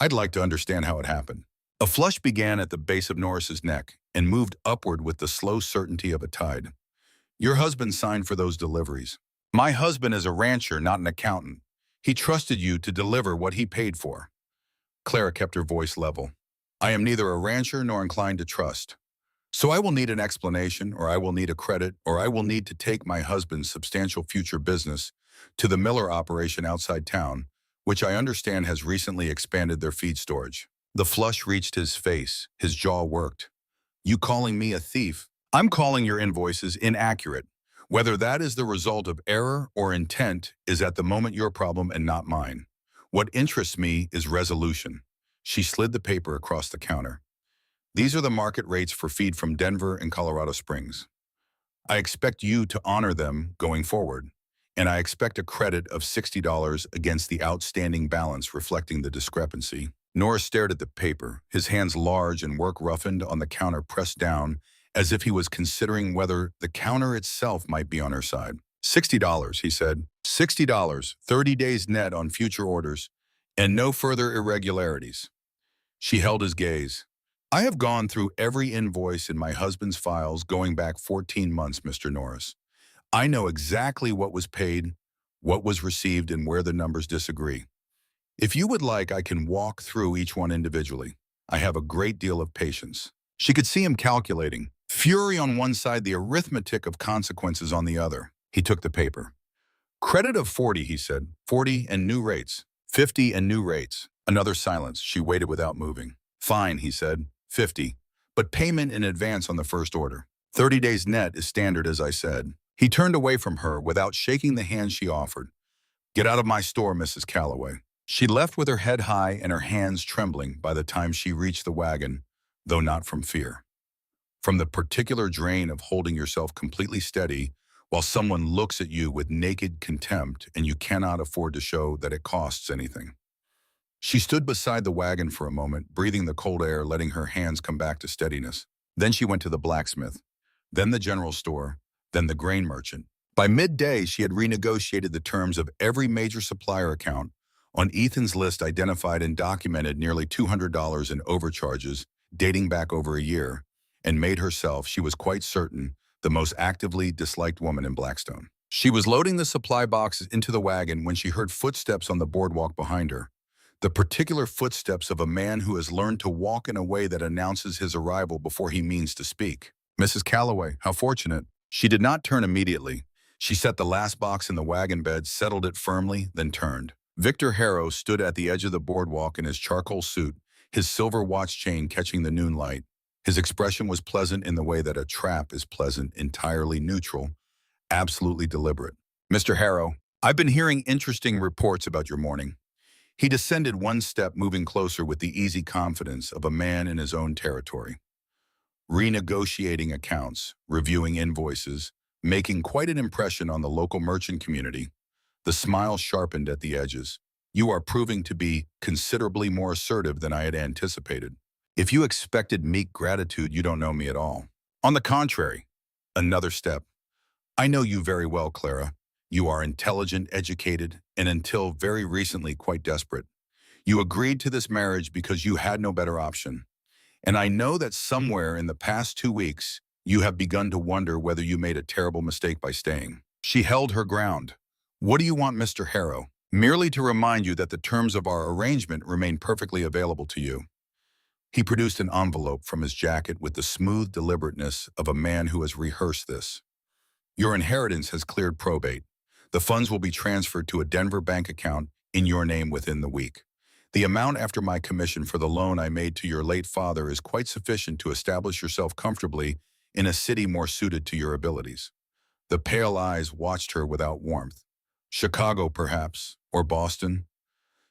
Speaker 1: I'd like to understand how it happened." A flush began at the base of Norris's neck and moved upward with the slow certainty of a tide. "Your husband signed for those deliveries. My husband is a rancher, not an accountant. He trusted you to deliver what he paid for." Clara kept her voice level. "I am neither a rancher nor inclined to trust. So I will need an explanation, or I will need a credit, or I will need to take my husband's substantial future business to the Miller operation outside town, which I understand has recently expanded their feed storage." The flush reached his face. His jaw worked. "You calling me a thief? I'm calling your invoices inaccurate. Whether that is the result of error or intent is at the moment your problem and not mine. What interests me is resolution." She slid the paper across the counter. "These are the market rates for feed from Denver and Colorado Springs. I expect you to honor them going forward, and I expect a credit of $60 against the outstanding balance reflecting the discrepancy." Norris stared at the paper, his hands large and work roughened on the counter pressed down, as if he was considering whether the counter itself might be on her side. $60, he said. $60, 30 days net on future orders, and no further irregularities. She held his gaze. "I have gone through every invoice in my husband's files going back 14 months, Mr. Norris. I know exactly what was paid, what was received, and where the numbers disagree. If you would like, I can walk through each one individually. I have a great deal of patience." She could see him calculating, fury on one side, the arithmetic of consequences on the other. He took the paper. "Credit of 40, he said. 40 and new rates. 50 and new rates." Another silence. She waited without moving. "Fine," he said. 50. But payment in advance on the first order. 30 days net is standard, as I said." He turned away from her without shaking the hand she offered. "Get out of my store, Mrs. Calloway." She left with her head high and her hands trembling by the time she reached the wagon, though not from fear. From the particular drain of holding yourself completely steady while someone looks at you with naked contempt and you cannot afford to show that it costs anything. She stood beside the wagon for a moment, breathing the cold air, letting her hands come back to steadiness. Then she went to the blacksmith, then the general store, then the grain merchant. By midday, she had renegotiated the terms of every major supplier account. On Ethan's list identified and documented nearly $200 in overcharges dating back over a year, and made herself, she was quite certain, the most actively disliked woman in Blackstone. She was loading the supply boxes into the wagon when she heard footsteps on the boardwalk behind her. The particular footsteps of a man who has learned to walk in a way that announces his arrival before he means to speak. "Mrs. Calloway, how fortunate." She did not turn immediately. She set the last box in the wagon bed, settled it firmly, then turned. Victor Harrow stood at the edge of the boardwalk in his charcoal suit, his silver watch chain catching the noon light. His expression was pleasant in the way that a trap is pleasant, entirely neutral, absolutely deliberate. "Mr. Harrow, I've been hearing interesting reports about your morning." He descended one step, moving closer with the easy confidence of a man in his own territory. Renegotiating accounts, reviewing invoices, making quite an impression on the local merchant community. The smile sharpened at the edges. "You are proving to be considerably more assertive than I had anticipated. If you expected meek gratitude, you don't know me at all." "On the contrary." Another step. "I know you very well, Clara. You are intelligent, educated, and until very recently quite desperate. You agreed to this marriage because you had no better option. And I know that somewhere in the past 2 weeks, you have begun to wonder whether you made a terrible mistake by staying. She held her ground. What do you want, Mr. Harrow? Merely to remind you that the terms of our arrangement remain perfectly available to you. He produced an envelope from his jacket with the smooth deliberateness of a man who has rehearsed this. Your inheritance has cleared probate. The funds will be transferred to a Denver bank account in your name within the week. The amount after my commission for the loan I made to your late father is quite sufficient to establish yourself comfortably in a city more suited to your abilities. The pale eyes watched her without warmth. Chicago, perhaps, or Boston?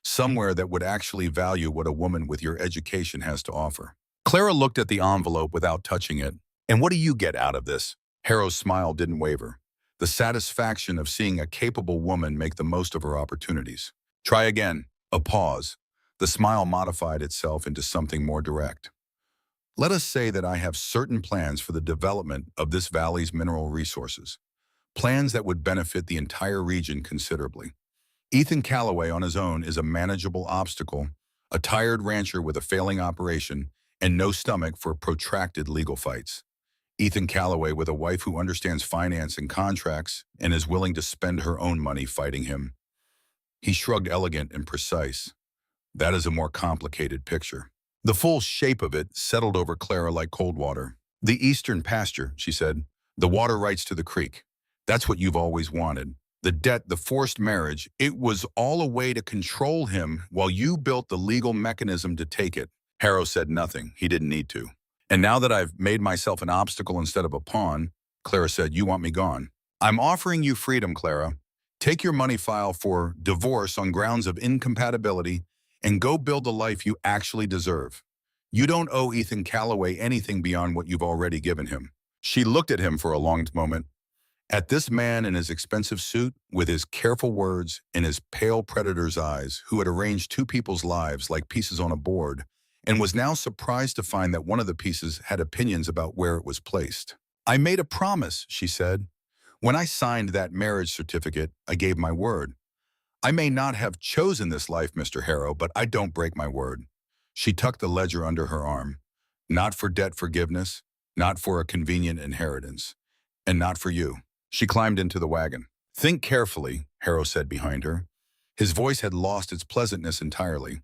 Speaker 1: Somewhere that would actually value what a woman with your education has to offer. Clara looked at the envelope without touching it. And what do you get out of this? Harrow's smile didn't waver. The satisfaction of seeing a capable woman make the most of her opportunities. Try again. A pause. The smile modified itself into something more direct. Let us say that I have certain plans for the development of this valley's mineral resources. Plans that would benefit the entire region considerably. Ethan Calloway on his own is a manageable obstacle, a tired rancher with a failing operation, and no stomach for protracted legal fights. Ethan Calloway with a wife who understands finance and contracts and is willing to spend her own money fighting him. He shrugged, elegant and precise. That is a more complicated picture. The full shape of it settled over Clara like cold water. The eastern pasture, she said. The water rights to the creek. That's what you've always wanted. The debt, the forced marriage, it was all a way to control him while you built the legal mechanism to take it. Harrow said nothing. He didn't need to. And now that I've made myself an obstacle instead of a pawn, Clara said, you want me gone. I'm offering you freedom, Clara. Take your money file for divorce on grounds of incompatibility and go build the life you actually deserve. You don't owe Ethan Calloway anything beyond what you've already given him. She looked at him for a long moment. At this man in his expensive suit, with his careful words and his pale predator's eyes, who had arranged two people's lives like pieces on a board, and was now surprised to find that one of the pieces had opinions about where it was placed. I made a promise, she said. When I signed that marriage certificate, I gave my word. I may not have chosen this life, Mr. Harrow, but I don't break my word. She tucked the ledger under her arm. Not for debt forgiveness, not for a convenient inheritance, and not for you. She climbed into the wagon. Think carefully, Harrow said behind her. His voice had lost its pleasantness entirely.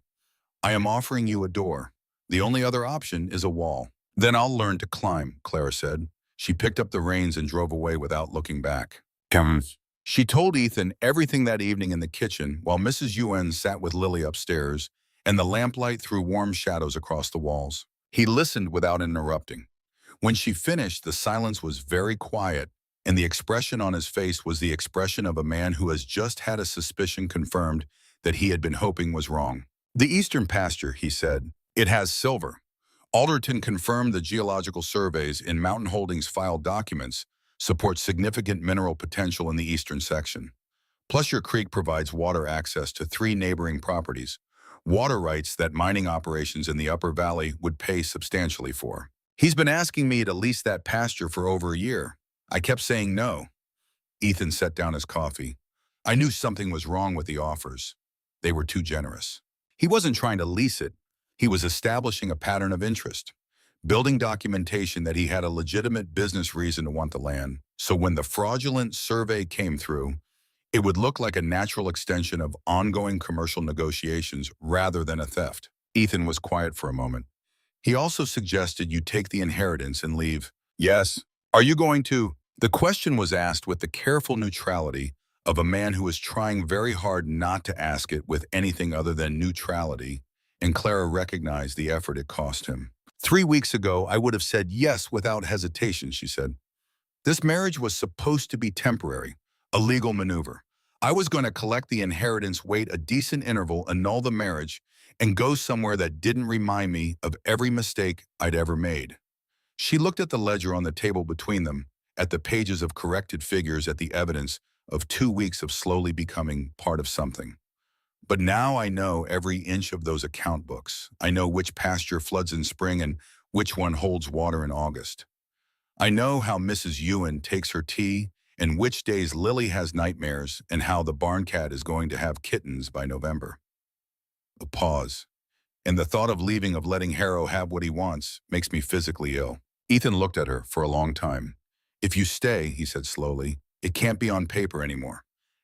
Speaker 1: I am offering you a door. The only other option is a wall. Then I'll learn to climb, Clara said. She picked up the reins and drove away without looking back. She told Ethan everything that evening in the kitchen while Mrs. Yuen sat with Lily upstairs and the lamplight threw warm shadows across the walls. He listened without interrupting. When she finished, the silence was very quiet, and the expression on his face was the expression of a man who has just had a suspicion confirmed that he had been hoping was wrong. The eastern pasture, he said. It has silver. Alderton confirmed the geological surveys in Mountain Holdings filed documents support significant mineral potential in the eastern section. Plus your creek provides water access to 3 neighboring properties, water rights that mining operations in the upper valley would pay substantially for. He's been asking me to lease that pasture for over a year. I kept saying no. Ethan set down his coffee. I knew something was wrong with the offers. They were too generous. He wasn't trying to lease it. He was establishing a pattern of interest, building documentation that he had a legitimate business reason to want the land. So when the fraudulent survey came through, it would look like a natural extension of ongoing commercial negotiations rather than a theft. Ethan was quiet for a moment. He also suggested you take the inheritance and leave. Yes. Are you going to? The question was asked with the careful neutrality of a man who is trying very hard not to ask it with anything other than neutrality, and Clara recognized the effort it cost him. 3 weeks ago, I would have said yes without hesitation, she said. This marriage was supposed to be temporary, a legal maneuver. I was going to collect the inheritance, wait a decent interval, annul the marriage, and go somewhere that didn't remind me of every mistake I'd ever made. She looked at the ledger on the table between them, at the pages of corrected figures, at the evidence of 2 weeks of slowly becoming part of something. But now I know every inch of those account books. I know which pasture floods in spring and which one holds water in August. I know how Mrs. Yuen takes her tea and which days Lily has nightmares and how the barn cat is going to have kittens by November. A pause. And the thought of leaving, of letting Harrow have what he wants, makes me physically ill. Ethan looked at her for a long time. If you stay, he said slowly, it can't be on paper anymore.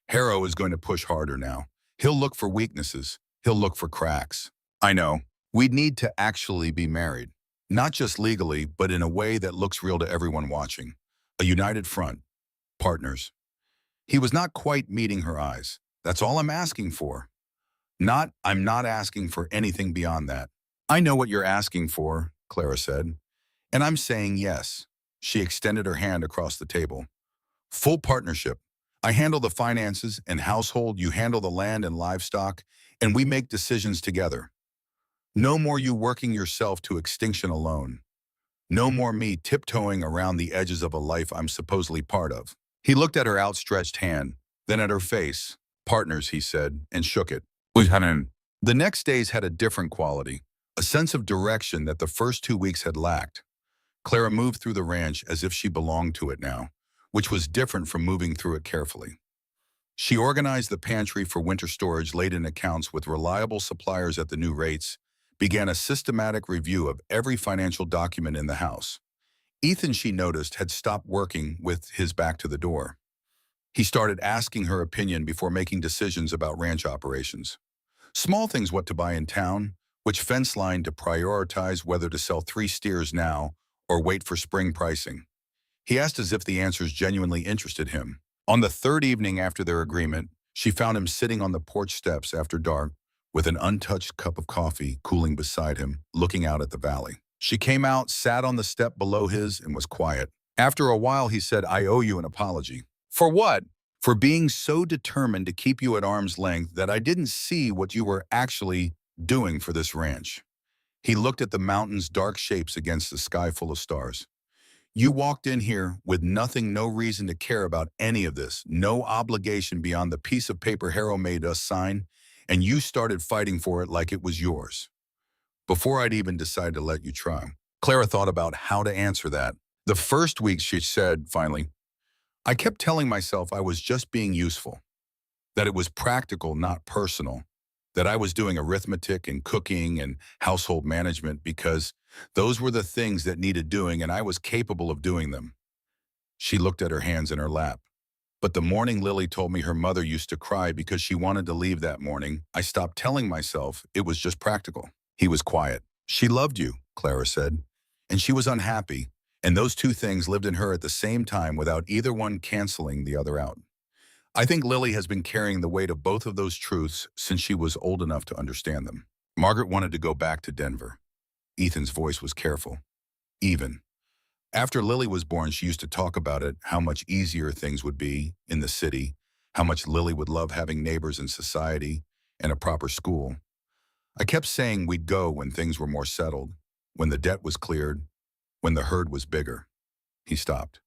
Speaker 1: Harrow is going to push harder now. He'll look for weaknesses. He'll look for cracks. I know. We'd need to actually be married. Not just legally, but in a way that looks real to everyone watching. A united front. Partners. He was not quite meeting her eyes. That's all I'm asking for. I'm not asking for anything beyond that. I know what you're asking for, Clara said. And I'm saying yes. She extended her hand across the table. Full partnership. I handle the finances and household, you handle the land and livestock, and we make decisions together. No more you working yourself to extinction alone. No more me tiptoeing around the edges of a life I'm supposedly part of. He looked at her outstretched hand, then at her face. Partners, he said, and shook it. The next days had a different quality, a sense of direction that the first 2 weeks had lacked. Clara moved through the ranch as if she belonged to it now, which was different from moving through it carefully. She organized the pantry for winter storage, laid in accounts with reliable suppliers at the new rates, began a systematic review of every financial document in the house. Ethan, she noticed, had stopped working with his back to the door. He started asking her opinion before making decisions about ranch operations. Small things, what to buy in town, which fence line to prioritize, whether to sell 3 steers now or wait for spring pricing. He asked as if the answers genuinely interested him. On the 3rd evening after their agreement, she found him sitting on the porch steps after dark with an untouched cup of coffee cooling beside him, looking out at the valley. She came out, sat on the step below his, and was quiet. After a while, he said, I owe you an apology. For what? For being so determined to keep you at arm's length that I didn't see what you were actually doing for this ranch. He looked at the mountain's dark shapes against the sky full of stars. You walked in here with nothing, no reason to care about any of this, no obligation beyond the piece of paper Harrow made us sign, and you started fighting for it like it was yours. Before I'd even decided to let you try. Clara thought about how to answer that. The first week, she said, finally, I kept telling myself I was just being useful, that it was practical, not personal, that I was doing arithmetic and cooking and household management because those were the things that needed doing and I was capable of doing them. She looked at her hands in her lap. But the morning Lily told me her mother used to cry because she wanted to leave that morning, I stopped telling myself it was just practical. He was quiet. She loved you, Clara said, and she was unhappy, and those 2 things lived in her at the same time without either one canceling the other out. I think Lily has been carrying the weight of both of those truths since she was old enough to understand them. Margaret wanted to go back to Denver. Ethan's voice was careful. Even. After Lily was born, she used to talk about it, how much easier things would be in the city, how much Lily would love having neighbors in society and a proper school. I kept saying we'd go when things were more settled, when the debt was cleared, when the herd was bigger. He stopped.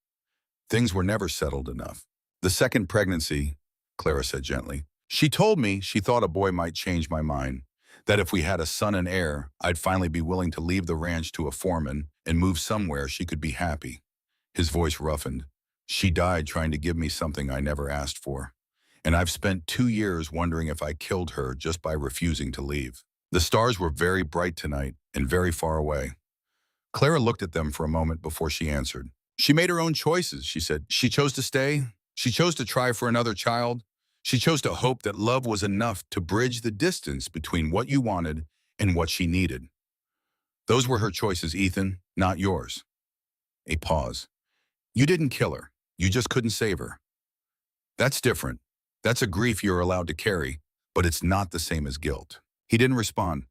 Speaker 1: Things were never settled enough. The second pregnancy, Clara said gently, she told me she thought a boy might change my mind, that if we had a son and heir, I'd finally be willing to leave the ranch to a foreman and move somewhere she could be happy. His voice roughened. She died trying to give me something I never asked for. And I've spent 2 years wondering if I killed her just by refusing to leave. The stars were very bright tonight and very far away. Clara looked at them for a moment before she answered. She made her own choices, she said. She chose to stay. She chose to try for another child. She chose to hope that love was enough to bridge the distance between what you wanted and what she needed. Those were her choices, Ethan, not yours. A pause. You didn't kill her. You just couldn't save her. That's different. That's a grief you're allowed to carry, but it's not the same as guilt. He didn't respond,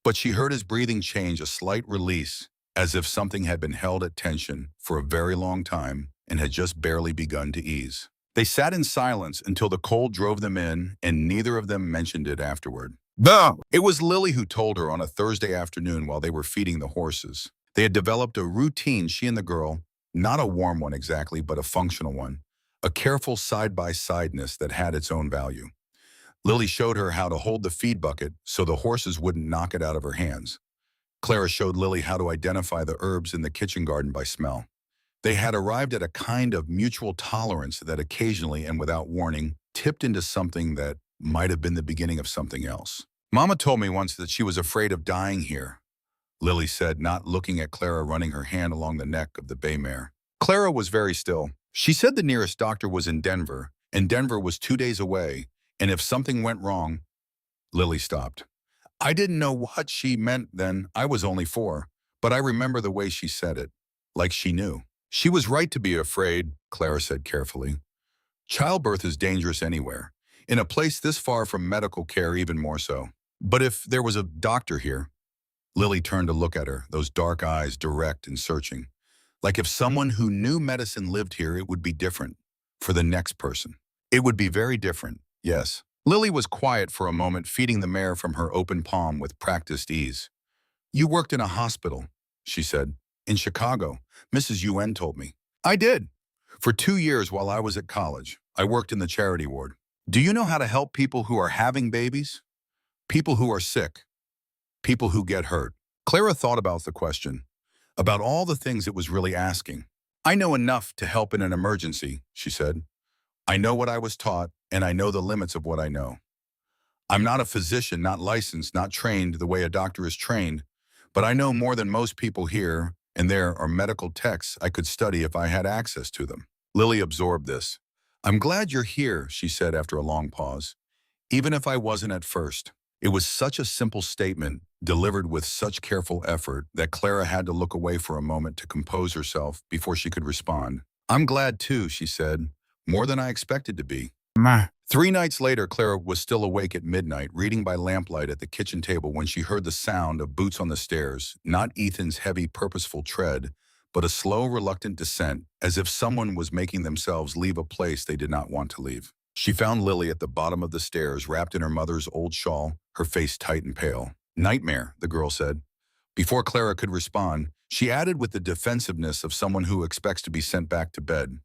Speaker 1: but she heard his breathing change, a slight release, as if something had been held at tension for a very long time and had just barely begun to ease. They sat in silence until the cold drove them in, and neither of them mentioned it afterward. No! It was Lily who told her on a Thursday afternoon while they were feeding the horses. They had developed a routine, she and the girl, not a warm one exactly, but a functional one, a careful side-by-sideness that had its own value. Lily showed her how to hold the feed bucket so the horses wouldn't knock it out of her hands. Clara showed Lily how to identify the herbs in the kitchen garden by smell. They had arrived at a kind of mutual tolerance that occasionally and without warning tipped into something that might have been the beginning of something else. Mama told me once that she was afraid of dying here, Lily said, not looking at Clara, running her hand along the neck of the bay mare. Clara was very still. She said the nearest doctor was in Denver, and Denver was 2 days away, and if something went wrong, Lily stopped. I didn't know what she meant then. I was only 4, but I remember the way she said it, like she knew. She was right to be afraid, Clara said carefully. Childbirth is dangerous anywhere. In a place this far from medical care, even more so. But if there was a doctor here, Lily turned to look at her, those dark eyes direct and searching. Like if someone who knew medicine lived here, it would be different. For the next person. It would be very different, yes. Lily was quiet for a moment, feeding the mare from her open palm with practiced ease. You worked in a hospital, she said. In Chicago, Mrs. UN told me. I did. For 2 years while I was at college, I worked in the charity ward. Do you know how to help people who are having babies? People who are sick. People who get hurt. Clara thought about the question, about all the things it was really asking. I know enough to help in an emergency, she said. I know what I was taught, and I know the limits of what I know. I'm not a physician, not licensed, not trained the way a doctor is trained, but I know more than most people here, and there are medical texts I could study if I had access to them. Lily absorbed this. I'm glad you're here, she said after a long pause, even if I wasn't at first. It was such a simple statement, delivered with such careful effort, that Clara had to look away for a moment to compose herself before she could respond. I'm glad too, she said, more than I expected to be. Ma. 3 nights later, Clara was still awake at midnight, reading by lamplight at the kitchen table when she heard the sound of boots on the stairs, not Ethan's heavy, purposeful tread, but a slow, reluctant descent, as if someone was making themselves leave a place they did not want to leave. She found Lily at the bottom of the stairs, wrapped in her mother's old shawl, her face tight and pale. Nightmare, the girl said. Before Clara could respond, she added with the defensiveness of someone who expects to be sent back to bed.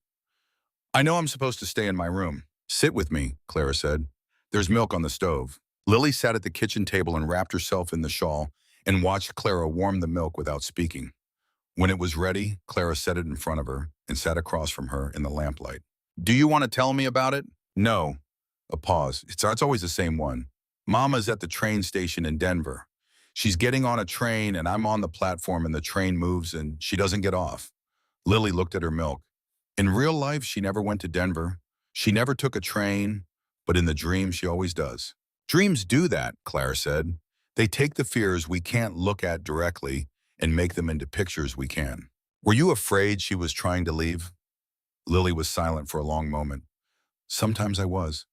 Speaker 1: I know I'm supposed to stay in my room. Sit with me, Clara said. There's milk on the stove. Lily sat at the kitchen table and wrapped herself in the shawl and watched Clara warm the milk without speaking. When it was ready, Clara set it in front of her and sat across from her in the lamplight. Do you want to tell me about it? No. A pause. It's always the same one. Mama's at the train station in Denver. She's getting on a train and I'm on the platform and the train moves and she doesn't get off. Lily looked at her milk. In real life, she never went to Denver. She never took a train, but in the dream, she always does. Dreams do that, Clara said. They take the fears we can't look at directly and make them into pictures we can. Were you afraid she was trying to leave? Lily was silent for a long moment. Sometimes I was.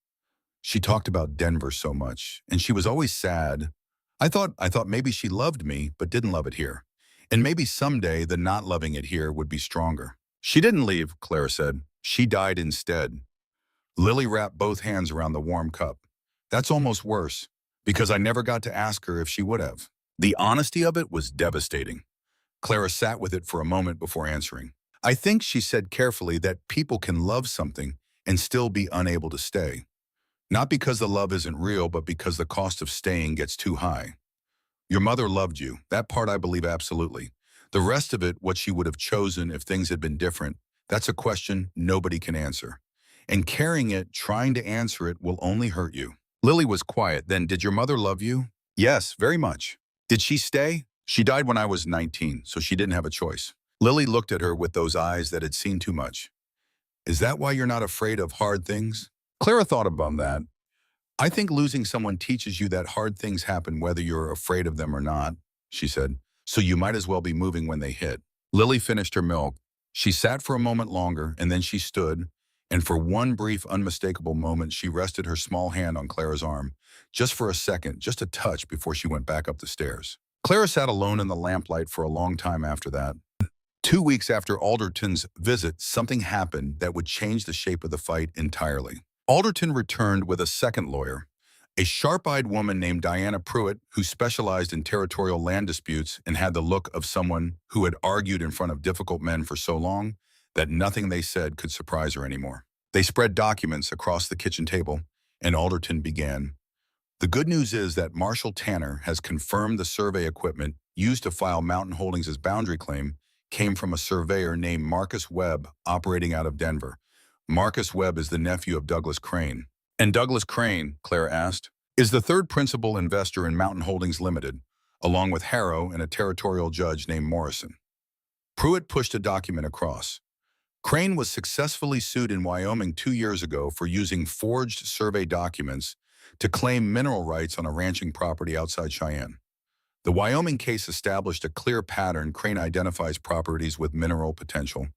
Speaker 1: She talked about Denver so much, and she was always sad. I thought maybe she loved me, but didn't love it here. And maybe someday the not loving it here would be stronger. She didn't leave, Clara said. She died instead. Lily wrapped both hands around the warm cup. That's almost worse, because I never got to ask her if she would have. The honesty of it was devastating. Clara sat with it for a moment before answering. I think, she said carefully, that people can love something and still be unable to stay. Not because the love isn't real, but because the cost of staying gets too high. Your mother loved you. That part I believe absolutely. The rest of it, what she would have chosen if things had been different, that's a question nobody can answer. And carrying it, trying to answer it, will only hurt you. Lily was quiet. Then, did your mother love you? Yes, very much. Did she stay? She died when I was 19, so she didn't have a choice. Lily looked at her with those eyes that had seen too much. Is that why you're not afraid of hard things? Clara thought about that. I think losing someone teaches you that hard things happen whether you're afraid of them or not, she said, so you might as well be moving when they hit. Lily finished her milk. She sat for a moment longer, and then she stood, and for one brief, unmistakable moment, she rested her small hand on Clara's arm, just for a second, just a touch before she went back up the stairs. Clara sat alone in the lamplight for a long time after that. 2 weeks after Alderton's visit, something happened that would change the shape of the fight entirely. Alderton returned with a second lawyer, a sharp-eyed woman named Diana Pruitt, who specialized in territorial land disputes and had the look of someone who had argued in front of difficult men for so long that nothing they said could surprise her anymore. They spread documents across the kitchen table, and Alderton began. The good news is that Marshall Tanner has confirmed the survey equipment used to file Mountain Holdings' boundary claim came from a surveyor named Marcus Webb operating out of Denver. Marcus Webb is the nephew of Douglas Crane. And Douglas Crane, Claire asked. is the third principal investor in Mountain Holdings Limited, along with Harrow and a territorial judge named Morrison. Pruitt pushed a document across. Crane was successfully sued in Wyoming 2 years ago for using forged survey documents to claim mineral rights on a ranching property outside Cheyenne. The Wyoming case established a clear pattern. Crane identifies properties with mineral potential.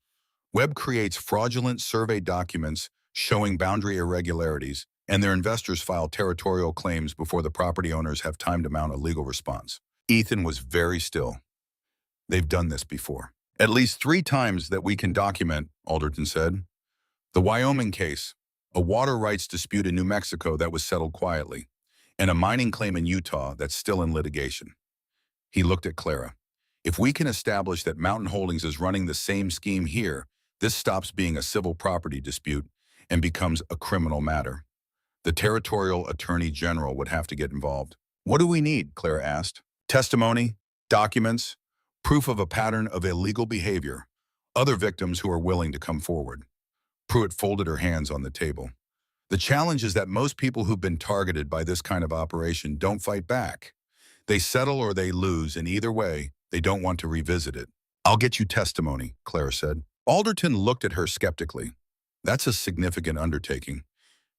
Speaker 1: Webb creates fraudulent survey documents showing boundary irregularities, and their investors file territorial claims before the property owners have time to mount a legal response. Ethan was very still. They've done this before. At least 3 times that we can document, Alderton said. The Wyoming case, a water rights dispute in New Mexico that was settled quietly, and a mining claim in Utah that's still in litigation. He looked at Clara. If we can establish that Mountain Holdings is running the same scheme here, this stops being a civil property dispute and becomes a criminal matter. The territorial attorney general would have to get involved. What do we need? Clara asked. Testimony, documents, proof of a pattern of illegal behavior, other victims who are willing to come forward. Pruitt folded her hands on the table. The challenge is that most people who've been targeted by this kind of operation don't fight back. They settle or they lose, and either way, they don't want to revisit it. I'll get you testimony, Clara said. Alderton looked at her skeptically. That's a significant undertaking.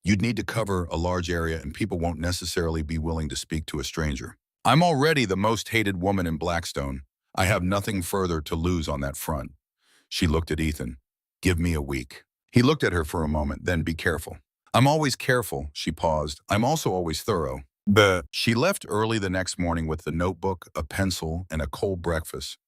Speaker 1: You'd need to cover a large area, and people won't necessarily be willing to speak to a stranger. I'm already the most hated woman in Blackstone. I have nothing further to lose on that front. She looked at Ethan. Give me a week. He looked at her for a moment, then be careful. I'm always careful, she paused. I'm also always thorough. She left early the next morning with the notebook, a pencil, and a cold breakfast.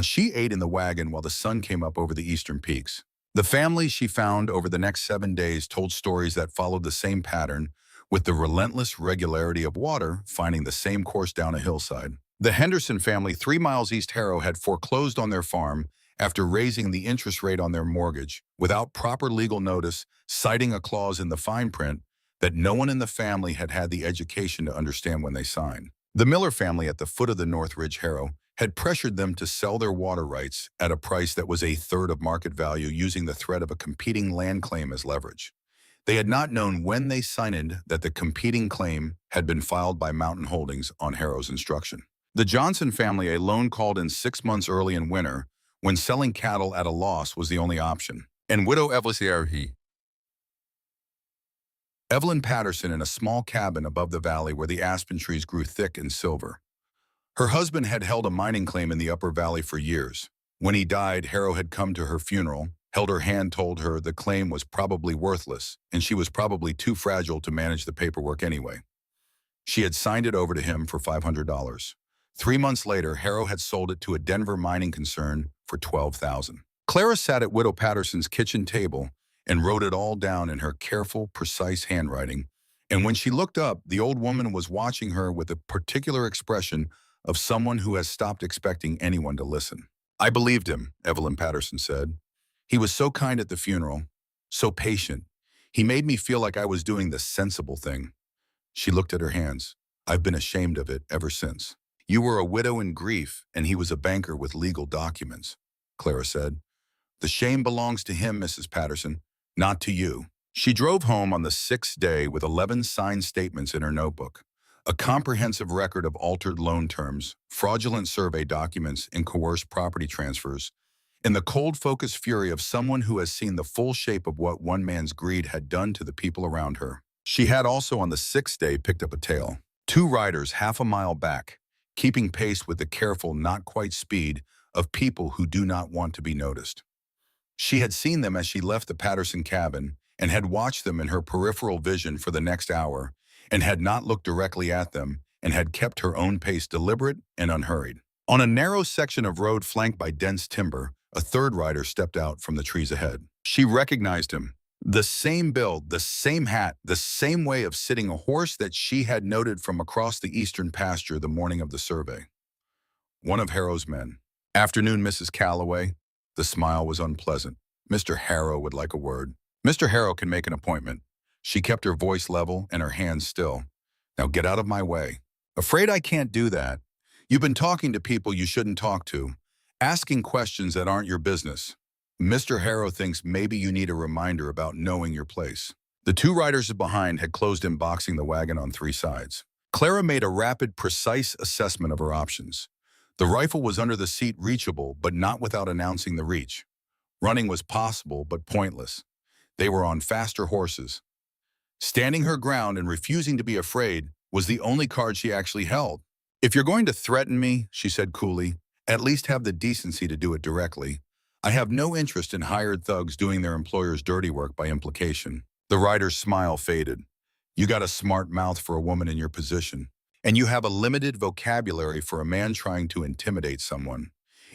Speaker 1: She ate in the wagon while the sun came up over the eastern peaks. The families she found over the next 7 days told stories that followed the same pattern, with the relentless regularity of water finding the same course down a hillside. The Henderson family, 3 miles east Harrow, had foreclosed on their farm after raising the interest rate on their mortgage without proper legal notice, citing a clause in the fine print that no one in the family had had the education to understand when they signed. The Miller family at the foot of the Northridge Harrow had pressured them to sell their water rights at a price that was a third of market value, using the threat of a competing land claim as leverage. They had not known when they signed that the competing claim had been filed by Mountain Holdings on Harrow's instruction. The Johnson family alone called in 6 months early in winter, when selling cattle at a loss was the only option. And widow Evelyn Patterson in a small cabin above the valley where the aspen trees grew thick and silver. Her husband had held a mining claim in the upper valley for years. When he died, Harrow had come to her funeral, held her hand, told her the claim was probably worthless, and she was probably too fragile to manage the paperwork anyway. She had signed it over to him for $500. 3 months later, Harrow had sold it to a Denver mining concern for $12,000. Clara sat at Widow Patterson's kitchen table and wrote it all down in her careful, precise handwriting, and when she looked up, the old woman was watching her with a particular expression of someone who has stopped expecting anyone to listen. I believed him, Evelyn Patterson said. He was so kind at the funeral, so patient. He made me feel like I was doing the sensible thing. She looked at her hands. I've been ashamed of it ever since. You were a widow in grief, and he was a banker with legal documents, Clara said. The shame belongs to him, Mrs. Patterson, not to you. She drove home on the 6th day with 11 signed statements in her notebook, a comprehensive record of altered loan terms, fraudulent survey documents, and coerced property transfers, in the cold, focused fury of someone who has seen the full shape of what one man's greed had done to the people around her. She had also on the 6th day picked up a tail. 2 riders half a mile back, keeping pace with the careful, not quite speed of people who do not want to be noticed. She had seen them as she left the Patterson cabin and had watched them in her peripheral vision for the next hour and had not looked directly at them and had kept her own pace deliberate and unhurried. On a narrow section of road flanked by dense timber, a 3rd rider stepped out from the trees ahead. She recognized him. The same build, the same hat, the same way of sitting a horse that she had noted from across the eastern pasture the morning of the survey. One of Harrow's men. Afternoon, Mrs. Calloway. The smile was unpleasant. Mr. Harrow would like a word. Mr. Harrow can make an appointment. She kept her voice level and her hands still. Now get out of my way. Afraid I can't do that. You've been talking to people you shouldn't talk to, asking questions that aren't your business. Mr. Harrow thinks maybe you need a reminder about knowing your place. The two riders behind had closed in, boxing the wagon on three sides. Clara made a rapid, precise assessment of her options. The rifle was under the seat, reachable, but not without announcing the reach. Running was possible, but pointless. They were on faster horses. Standing her ground and refusing to be afraid was the only card she actually held. "If you're going to threaten me," she said coolly, "at least have the decency to do it directly. I have no interest in hired thugs doing their employer's dirty work by implication." The rider's smile faded. "You got a smart mouth for a woman in your position, and you have a limited vocabulary for a man trying to intimidate someone.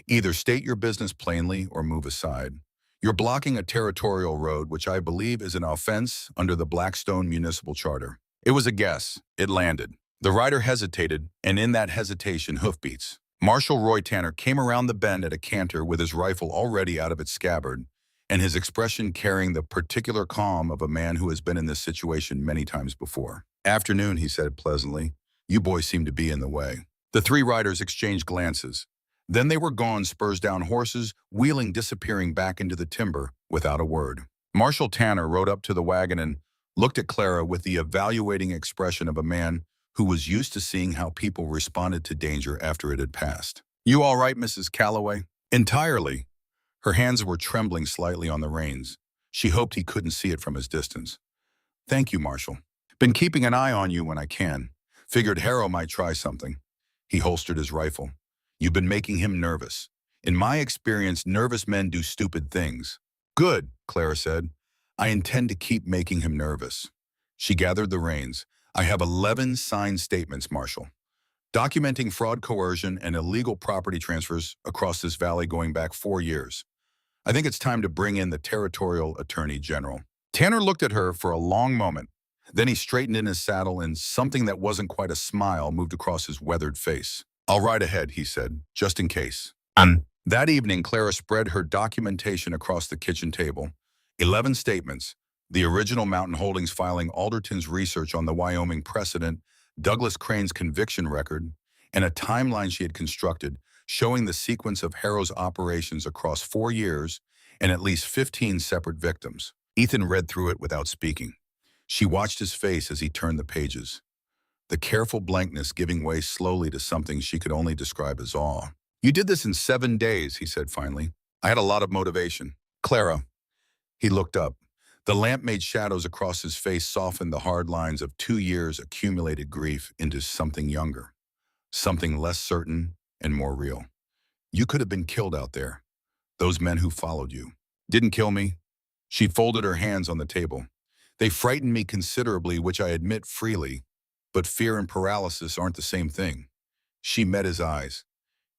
Speaker 1: Either state your business plainly or move aside. You're blocking a territorial road, which I believe is an offense under the Blackstone Municipal Charter." It was a guess. It landed. The rider hesitated, and in that hesitation, hoofbeats. Marshal Roy Tanner came around the bend at a canter with his rifle already out of its scabbard, and his expression carrying the particular calm of a man who has been in this situation many times before. "Afternoon," he said pleasantly. "You boys seem to be in the way." The three riders exchanged glances. Then they were gone, spurs down horses, wheeling, disappearing back into the timber without a word. Marshal Tanner rode up to the wagon and looked at Clara with the evaluating expression of a man who was used to seeing how people responded to danger after it had passed. "You all right, Mrs. Calloway?" "Entirely." Her hands were trembling slightly on the reins. She hoped he couldn't see it from his distance. "Thank you, Marshal. Been keeping an eye on you when I can. Figured Harrow might try something." He holstered his rifle. "You've been making him nervous. In my experience, nervous men do stupid things." "Good," Clara said. "I intend to keep making him nervous." She gathered the reins. "I have 11 signed statements, Marshal, documenting fraud, coercion, and illegal property transfers across this valley going back 4 years. I think it's time to bring in the Territorial Attorney General." Tanner looked at her for a long moment. Then he straightened in his saddle, and something that wasn't quite a smile moved across his weathered face. "I'll ride ahead," he said, "just in case." That evening, Clara spread her documentation across the kitchen table. 11 statements, the original Mountain Holdings filing Alderton's research on the Wyoming precedent, Douglas Crane's conviction record, and a timeline she had constructed showing the sequence of Harrow's operations across 4 years and at least 15 separate victims. Ethan read through it without speaking. She watched his face as he turned the pages, the careful blankness giving way slowly to something she could only describe as awe. "You did this in 7 days, he said finally. "I had a lot of motivation." "Clara." He looked up. The lamp made shadows across his face softened the hard lines of 2 years' accumulated grief into something younger, something less certain and more real. "You could have been killed out there. Those men who followed you didn't kill me." She folded her hands on the table. "They frightened me considerably, which I admit freely, but fear and paralysis aren't the same thing." She met his eyes.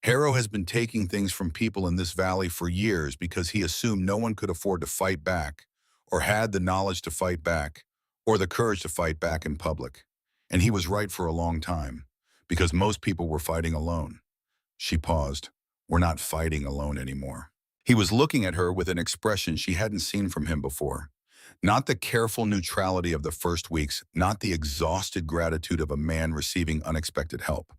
Speaker 1: "Harrow has been taking things from people in this valley for years because he assumed no one could afford to fight back, or had the knowledge to fight back, or the courage to fight back in public. And he was right for a long time, because most people were fighting alone." She paused. "We're not fighting alone anymore." He was looking at her with an expression she hadn't seen from him before. Not the careful neutrality of the first weeks, not the exhausted gratitude of a man receiving unexpected help.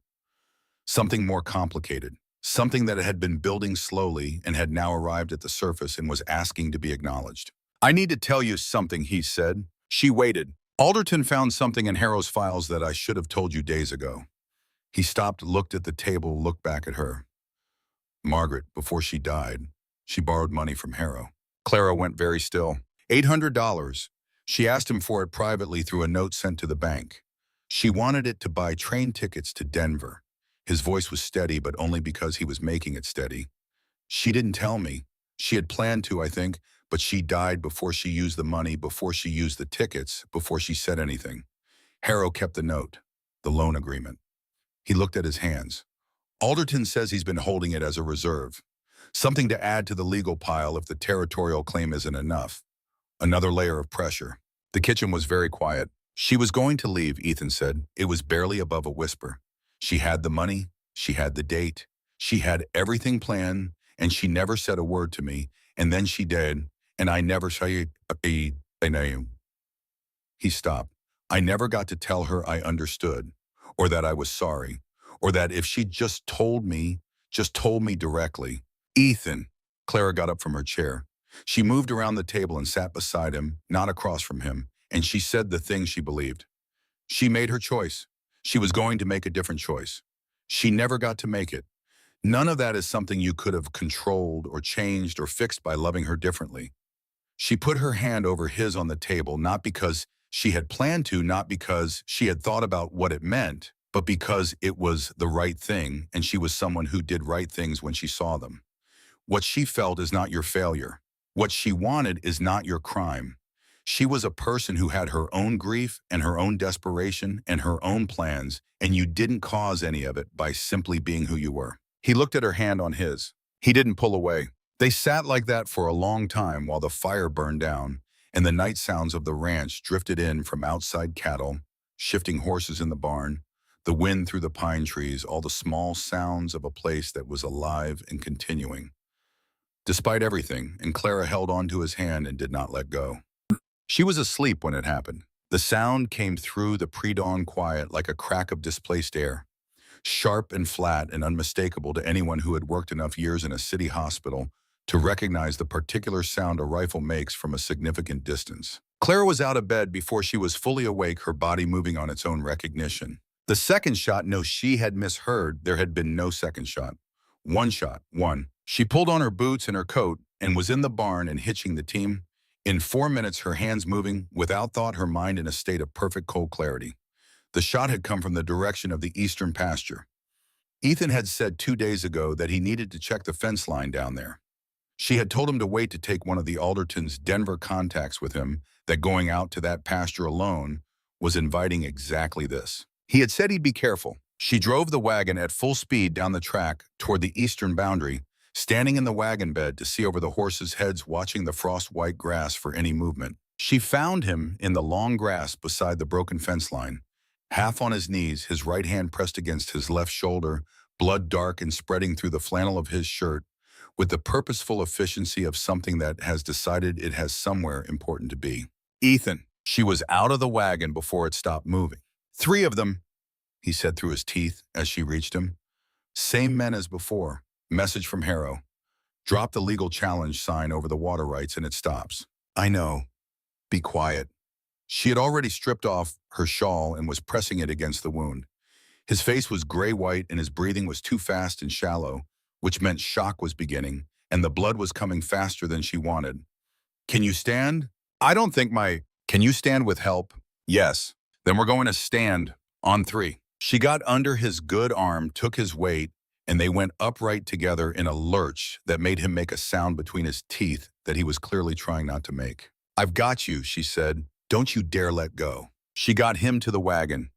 Speaker 1: Something more complicated, something that had been building slowly and had now arrived at the surface and was asking to be acknowledged. "I need to tell you something," he said. She waited. "Alderton found something in Harrow's files that I should have told you days ago." He stopped, looked at the table, looked back at her. "Margaret, before she died, she borrowed money from Harrow." Clara went very still. $800. She asked him for it privately through a note sent to the bank. She wanted it to buy train tickets to Denver. His voice was steady, but only because he was making it steady. "She didn't tell me. She had planned to, I think, but she died before she used the money, before she used the tickets, before she said anything. Harrow kept the note, the loan agreement." He looked at his hands. "Alderton says he's been holding it as a reserve. Something to add to the legal pile if the territorial claim isn't enough." Another layer of pressure. The kitchen was very quiet. "She was going to leave," Ethan said. It was barely above a whisper. "She had the money. She had the date. She had everything planned, and she never said a word to me. And then she did, and I never saw a name." He stopped. "I never got to tell her I understood, or that I was sorry, or that if she just told me directly." "Ethan." Clara got up from her chair. She moved around the table and sat beside him, not across from him, and she said the thing she believed. She made her choice. She was going to make a different choice. She never got to make it. None of that is something you could have controlled or changed or fixed by loving her differently. She put her hand over his on the table, not because she had planned to, not because she had thought about what it meant, but because it was the right thing, and she was someone who did right things when she saw them. What she felt is not your failure. What she wanted is not your crime. She was a person who had her own grief and her own desperation and her own plans, and you didn't cause any of it by simply being who you were. He looked at her hand on his. He didn't pull away. They sat like that for a long time while the fire burned down and the night sounds of the ranch drifted in from outside cattle, shifting horses in the barn, the wind through the pine trees, all the small sounds of a place that was alive and continuing. Despite everything, and Clara held onto his hand and did not let go. She was asleep when it happened. The sound came through the pre-dawn quiet like a crack of displaced air, sharp and flat and unmistakable to anyone who had worked enough years in a city hospital to recognize the particular sound a rifle makes from a significant distance. Clara was out of bed before she was fully awake, her body moving on its own recognition. The second shot, no, she had misheard. There had been no second shot. One shot, one. She pulled on her boots and her coat and was in the barn and hitching the team. In 4 minutes, her hands moving, without thought, her mind in a state of perfect cold clarity. The shot had come from the direction of the eastern pasture. Ethan had said 2 days ago that he needed to check the fence line down there. She had told him to wait to take one of the Alderton's Denver contacts with him, that going out to that pasture alone was inviting exactly this. He had said he'd be careful. She drove the wagon at full speed down the track toward the eastern boundary, standing in the wagon bed to see over the horses' heads, watching the frost-white grass for any movement. She found him in the long grass beside the broken fence line, half on his knees, his right hand pressed against his left shoulder, blood dark and spreading through the flannel of his shirt, with the purposeful efficiency of something that has decided it has somewhere important to be. Ethan. She was out of the wagon before it stopped moving. 3 of them, he said through his teeth as she reached him. Same men as before. Message from Harrow. Drop the legal challenge sign over the water rights and it stops. I know. Be quiet. She had already stripped off her shawl and was pressing it against the wound. His face was gray-white and his breathing was too fast and shallow, which meant shock was beginning, and the blood was coming faster than she wanted. Can you stand? I don't think Can you stand with help? Yes. Then we're going to stand on 3. She got under his good arm, took his weight, and they went upright together in a lurch that made him make a sound between his teeth that he was clearly trying not to make. I've got you, she said. Don't you dare let go. She got him to the wagon,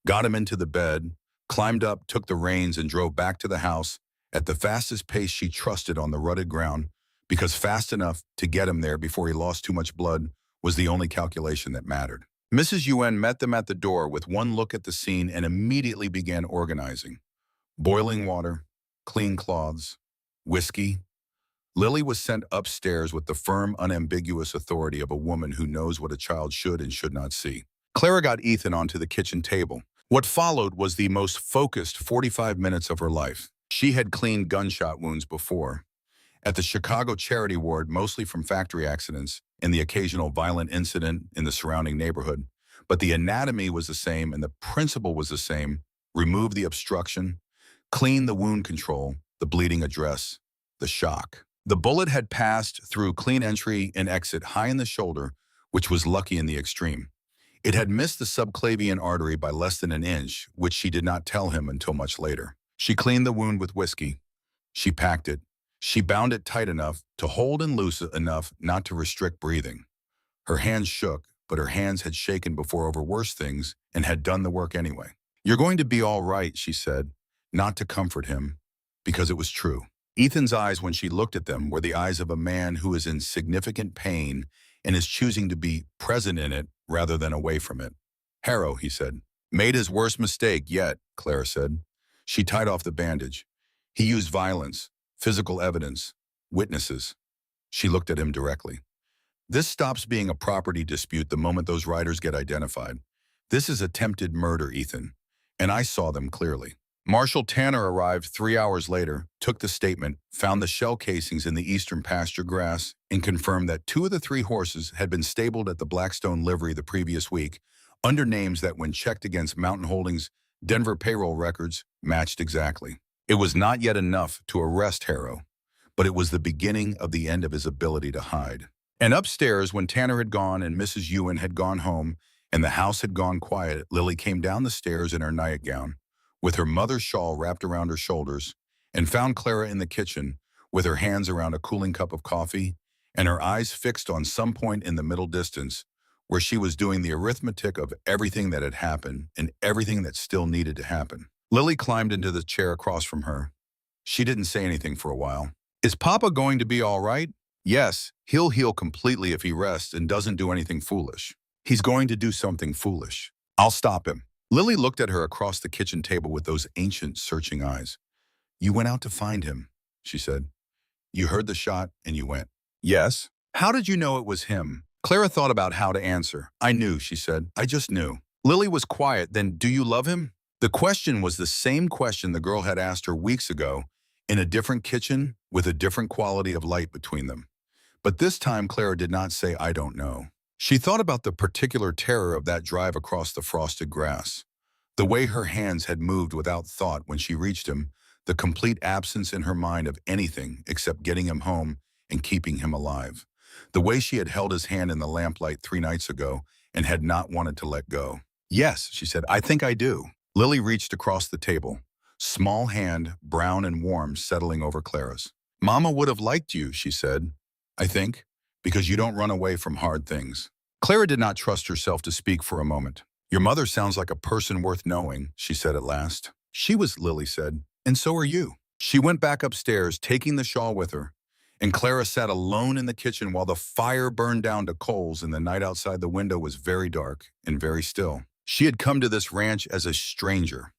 Speaker 1: got him into the bed, climbed up, took the reins, and drove back to the house at the fastest pace she trusted on the rutted ground, because fast enough to get him there before he lost too much blood was the only calculation that mattered. Mrs. Yuen met them at the door with one look at the scene and immediately began organizing. Boiling water, clean cloths, whiskey. Lily was sent upstairs with the firm, unambiguous authority of a woman who knows what a child should and should not see. Clara got Ethan onto the kitchen table. What followed was the most focused 45 minutes of her life. She had cleaned gunshot wounds before, at the Chicago Charity Ward, mostly from factory accidents and the occasional violent incident in the surrounding neighborhood. But the anatomy was the same and the principle was the same. Remove the obstruction, clean the wound control, the bleeding address, the shock. The bullet had passed through clean entry and exit high in the shoulder, which was lucky in the extreme. It had missed the subclavian artery by less than an inch, which she did not tell him until much later. She cleaned the wound with whiskey. She packed it. She bound it tight enough to hold and loose enough not to restrict breathing. Her hands shook, but her hands had shaken before over worse things and had done the work anyway. You're going to be all right, she said, not to comfort him, because it was true. Ethan's eyes, when she looked at them, were the eyes of a man who is in significant pain and is choosing to be present in it rather than away from it. Harrow, he said. Made his worst mistake yet, Clara said. She tied off the bandage. He used violence, physical evidence, witnesses. She looked at him directly. This stops being a property dispute the moment those riders get identified. This is attempted murder, Ethan, and I saw them clearly. Marshal Tanner arrived 3 hours later, took the statement, found the shell casings in the eastern pasture grass, and confirmed that 2 of the 3 horses had been stabled at the Blackstone livery the previous week, under names that, when checked against Mountain Holdings' Denver payroll records, matched exactly. It was not yet enough to arrest Harrow, but it was the beginning of the end of his ability to hide. And upstairs, when Tanner had gone and Mrs. Ewan had gone home and the house had gone quiet, Lily came down the stairs in her nightgown, with her mother's shawl wrapped around her shoulders, and found Clara in the kitchen with her hands around a cooling cup of coffee and her eyes fixed on some point in the middle distance where she was doing the arithmetic of everything that had happened and everything that still needed to happen. Lily climbed into the chair across from her. She didn't say anything for a while. "Is Papa going to be all right?" "Yes, he'll heal completely if he rests and doesn't do anything foolish." "He's going to do something foolish. I'll stop him." Lily looked at her across the kitchen table with those ancient, searching eyes. "You went out to find him," she said. "You heard the shot and you went." "Yes." "How did you know it was him?" Clara thought about how to answer. "I knew," she said. "I just knew." Lily was quiet. "Then do you love him?" The question was the same question the girl had asked her weeks ago, in a different kitchen with a different quality of light between them. But this time Clara did not say, "I don't know." She thought about the particular terror of that drive across the frosted grass, the way her hands had moved without thought when she reached him, the complete absence in her mind of anything except getting him home and keeping him alive, the way she had held his hand in the lamplight 3 nights ago and had not wanted to let go. "Yes," she said, "I think I do." Lily reached across the table, small hand, brown and warm, settling over Clara's. "Mama would have liked you," she said, "I think, because you don't run away from hard things." Clara did not trust herself to speak for a moment. "Your mother sounds like a person worth knowing," she said at last. "She was," Lily said, "and so are you." She went back upstairs, taking the shawl with her, and Clara sat alone in the kitchen while the fire burned down to coals and the night outside the window was very dark and very still. She had come to this ranch as a stranger,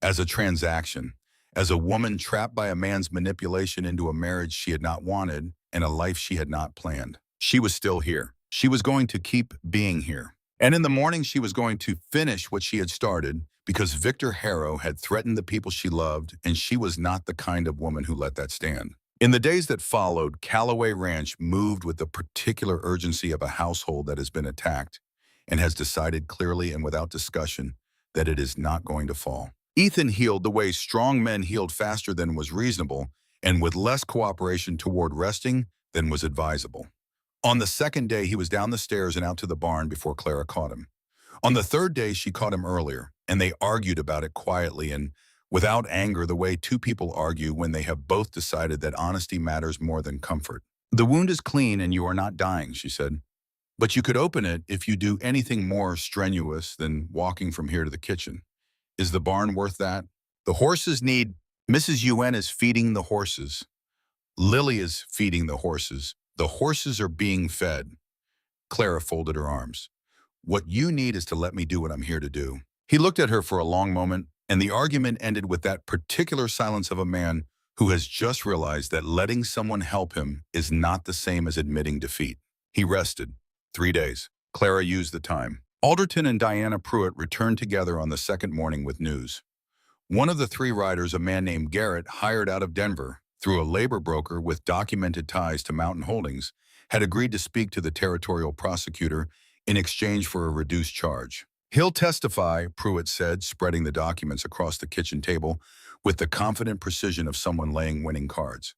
Speaker 1: as a transaction, as a woman trapped by a man's manipulation into a marriage she had not wanted and a life she had not planned. She was still here. She was going to keep being here. And in the morning she was going to finish what she had started, because Victor Harrow had threatened the people she loved, and she was not the kind of woman who let that stand. In the days that followed, Calloway Ranch moved with the particular urgency of a household that has been attacked and has decided clearly and without discussion that it is not going to fall. Ethan healed the way strong men healed, faster than was reasonable and with less cooperation toward resting than was advisable. On the second day, he was down the stairs and out to the barn before Clara caught him. On the third day, she caught him earlier, and they argued about it quietly and without anger, the way 2 people argue when they have both decided that honesty matters more than comfort. "The wound is clean and you are not dying," she said. "But you could open it if you do anything more strenuous than walking from here to the kitchen. Is the barn worth that? The horses need—" "Mrs. Ewan is feeding the horses. Lily is feeding the horses. The horses are being fed." Clara folded her arms. "What you need is to let me do what I'm here to do." He looked at her for a long moment, and the argument ended with that particular silence of a man who has just realized that letting someone help him is not the same as admitting defeat. He rested. 3 days. Clara used the time. Alderton and Diana Pruitt returned together on the second morning with news. One of the 3 riders, a man named Garrett, hired out of Denver through a labor broker with documented ties to Mountain Holdings, had agreed to speak to the territorial prosecutor in exchange for a reduced charge. "He'll testify," Pruitt said, spreading the documents across the kitchen table with the confident precision of someone laying winning cards.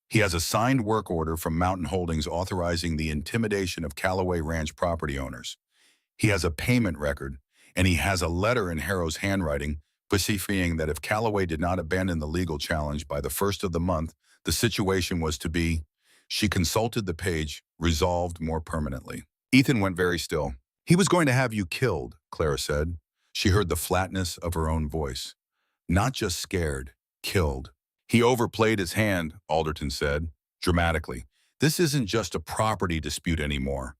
Speaker 1: "He has a signed work order from Mountain Holdings authorizing the intimidation of Calloway Ranch property owners. He has a payment record, and he has a letter in Harrow's handwriting specifying that if Calloway did not abandon the legal challenge by the 1st of the month, the situation was to be—" She consulted the page, resolved more permanently. Ethan went very still. "He was going to have you killed," Clara said. She heard the flatness of her own voice. "Not just scared, killed." "He overplayed his hand," Alderton said, dramatically. "This isn't just a property dispute anymore.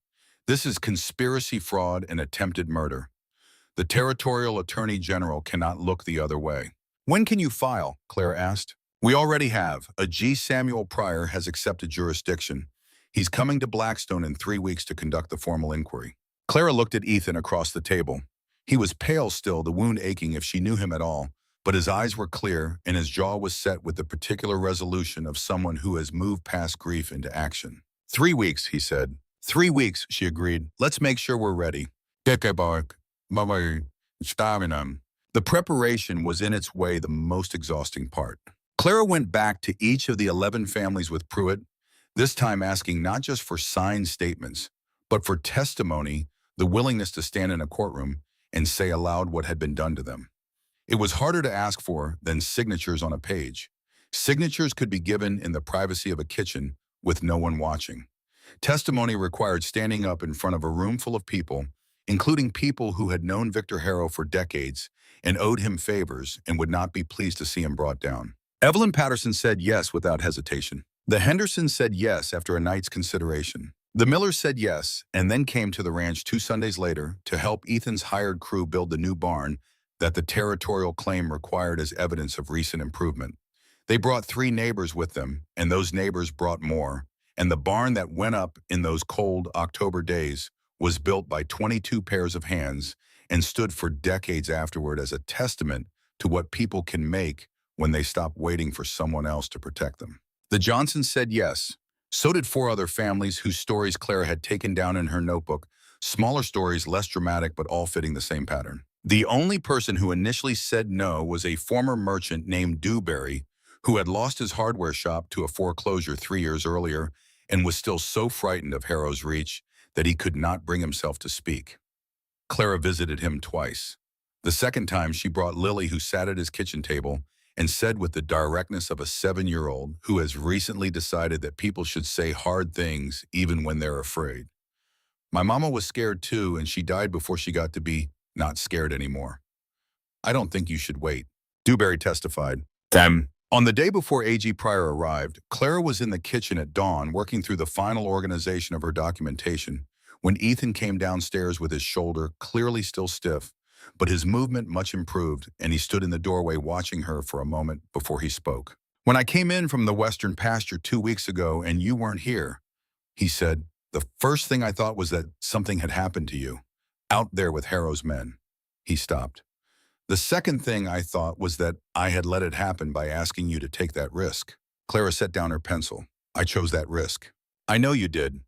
Speaker 1: This is conspiracy, fraud, and attempted murder. The Territorial Attorney General cannot look the other way." "When can you file?" Claire asked. "We already have. A G. Samuel Pryor has accepted jurisdiction. He's coming to Blackstone in 3 weeks to conduct the formal inquiry." Clara looked at Ethan across the table. He was pale still, the wound aching if she knew him at all, but his eyes were clear and his jaw was set with the particular resolution of someone who has moved past grief into action. 3 weeks, he said. 3 weeks, she agreed. Let's make sure we're ready. The preparation was in its way the most exhausting part. Clara went back to each of the 11 families with Pruitt, this time asking not just for signed statements, but for testimony, the willingness to stand in a courtroom and say aloud what had been done to them. It was harder to ask for than signatures on a page. Signatures could be given in the privacy of a kitchen with no one watching. Testimony required standing up in front of a room full of people, including people who had known Victor Harrow for decades and owed him favors and would not be pleased to see him brought down. Evelyn Patterson said yes without hesitation. The Hendersons said yes after a night's consideration. The Millers said yes and then came to the ranch 2 Sundays later to help Ethan's hired crew build the new barn that the territorial claim required as evidence of recent improvement. They brought 3 neighbors with them, and those neighbors brought more, and the barn that went up in those cold October days was built by 22 pairs of hands and stood for decades afterward as a testament to what people can make when they stop waiting for someone else to protect them. The Johnsons said yes. So did 4 other families whose stories Clara had taken down in her notebook, smaller stories, less dramatic, but all fitting the same pattern. The only person who initially said no was a former merchant named Dewberry, who had lost his hardware shop to a foreclosure 3 years earlier and was still so frightened of Harrow's reach that he could not bring himself to speak. Clara visited him twice. The second time, she brought Lily, who sat at his kitchen table, and said with the directness of a 7-year-old who has recently decided that people should say hard things even when they're afraid. My mama was scared too, and she died before she got to be not scared anymore. I don't think you should wait, Dewberry testified. On the day before A.G. Pryor arrived, Clara was in the kitchen at dawn working through the final organization of her documentation when Ethan came downstairs with his shoulder clearly still stiff, but his movement much improved, and he stood in the doorway watching her for a moment before he spoke. When I came in from the western pasture 2 weeks ago and you weren't here, he said, the first thing I thought was that something had happened to you, out there with Harrow's men. He stopped. The second thing I thought was that I had let it happen by asking you to take that risk. Clara set down her pencil. I chose that risk. I know you did.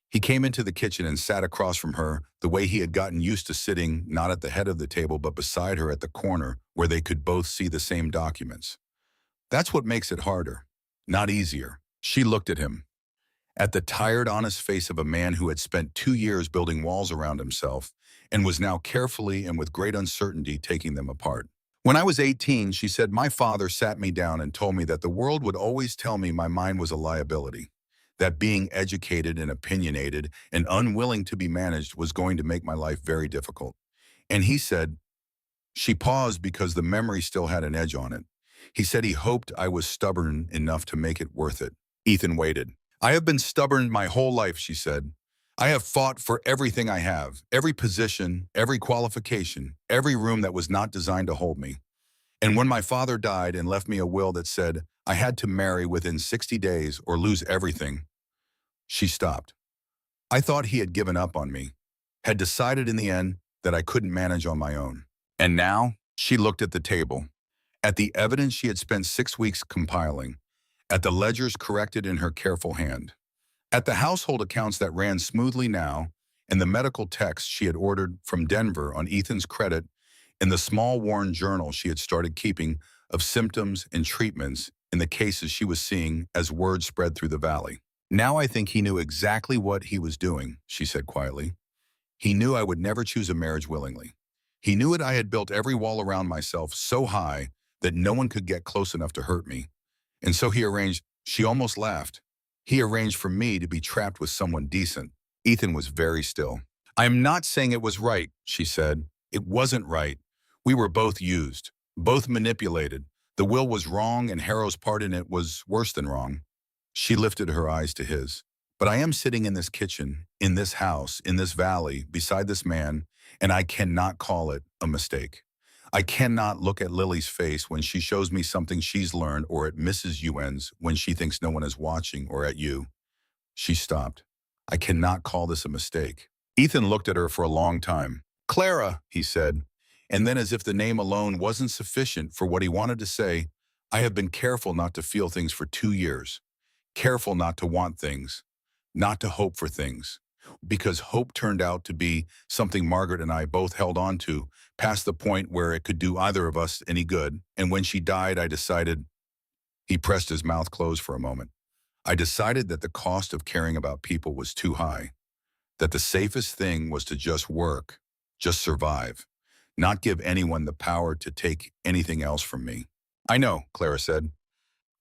Speaker 1: He came into the kitchen and sat across from her the way he had gotten used to sitting not at the head of the table but beside her at the corner where they could both see the same documents. That's what makes it harder, not easier. She looked at him. At the tired, honest face of a man who had spent 2 years building walls around himself and was now carefully and with great uncertainty taking them apart. When I was 18, she said, my father sat me down and told me that the world would always tell me my mind was a liability, that being educated and opinionated and unwilling to be managed was going to make my life very difficult. And he said, she paused because the memory still had an edge on it. He said he hoped I was stubborn enough to make it worth it. Ethan waited. I have been stubborn my whole life, she said. I have fought for everything I have, every position, every qualification, every room that was not designed to hold me. And when my father died and left me a will that said I had to marry within 60 days or lose everything, she stopped. I thought he had given up on me, had decided in the end that I couldn't manage on my own. And now she looked at the table, at the evidence she had spent 6 weeks compiling, at the ledgers corrected in her careful hand, at the household accounts that ran smoothly now, and the medical texts she had ordered from Denver on Ethan's credit, and the small worn journal she had started keeping of symptoms and treatments in the cases she was seeing as word spread through the valley. Now I think he knew exactly what he was doing, she said quietly. He knew I would never choose a marriage willingly. He knew it. I had built every wall around myself so high that no one could get close enough to hurt me. And so he arranged, she almost laughed. He arranged for me to be trapped with someone decent. Ethan was very still. I am not saying it was right, she said. It wasn't right. We were both used, both manipulated. The will was wrong and Harrow's part in it was worse than wrong. She lifted her eyes to his. But I am sitting in this kitchen, in this house, in this valley, beside this man, and I cannot call it a mistake. I cannot look at Lily's face when she shows me something she's learned or at Mrs. Yuen's when she thinks no one is watching or at you. She stopped. I cannot call this a mistake. Ethan looked at her for a long time. Clara, he said, And then, as if the name alone wasn't sufficient for what he wanted to say, I have been careful not to feel things for 2 years. Careful not to want things, not to hope for things. Because hope turned out to be something Margaret and I both held on to, past the point where it could do either of us any good. And when she died, I decided, he pressed his mouth closed for a moment. I decided that the cost of caring about people was too high, that the safest thing was to just work, just survive, not give anyone the power to take anything else from me. I know, Clara said.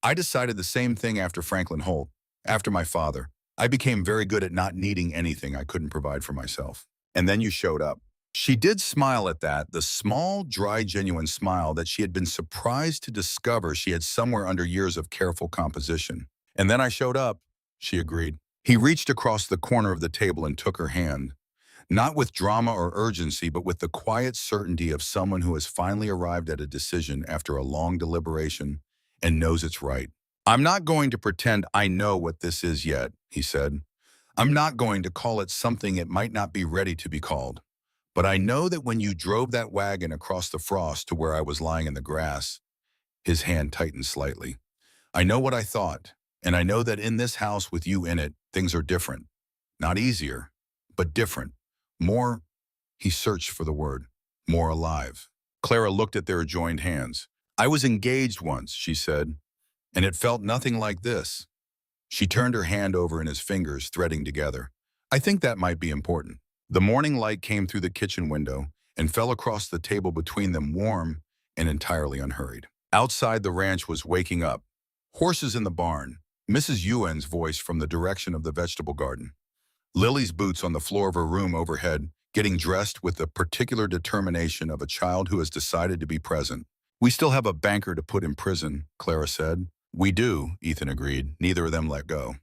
Speaker 1: I decided the same thing after Franklin Holt, after my father. I became very good at not needing anything I couldn't provide for myself. And then you showed up. She did smile at that, the small, dry, genuine smile that she had been surprised to discover she had somewhere under years of careful composition. And then I showed up, she agreed. He reached across the corner of the table and took her hand, not with drama or urgency, but with the quiet certainty of someone who has finally arrived at a decision after a long deliberation and knows it's right. I'm not going to pretend I know what this is yet, he said. I'm not going to call it something it might not be ready to be called. But I know that when you drove that wagon across the frost to where I was lying in the grass, his hand tightened slightly. I know what I thought, and I know that in this house with you in it, things are different. Not easier, but different. More, he searched for the word, more alive. Clara looked at their joined hands. I was engaged once, she said, and it felt nothing like this. She turned her hand over in his fingers, threading together. I think that might be important. The morning light came through the kitchen window and fell across the table between them, warm and entirely unhurried. Outside, the ranch was waking up. Horses in the barn, Mrs. Ewan's voice from the direction of the vegetable garden. Lily's boots on the floor of her room overhead, getting dressed with the particular determination of a child who has decided to be present. We still have a banker to put in prison, Clara said. We do, Ethan agreed. Neither of them let go.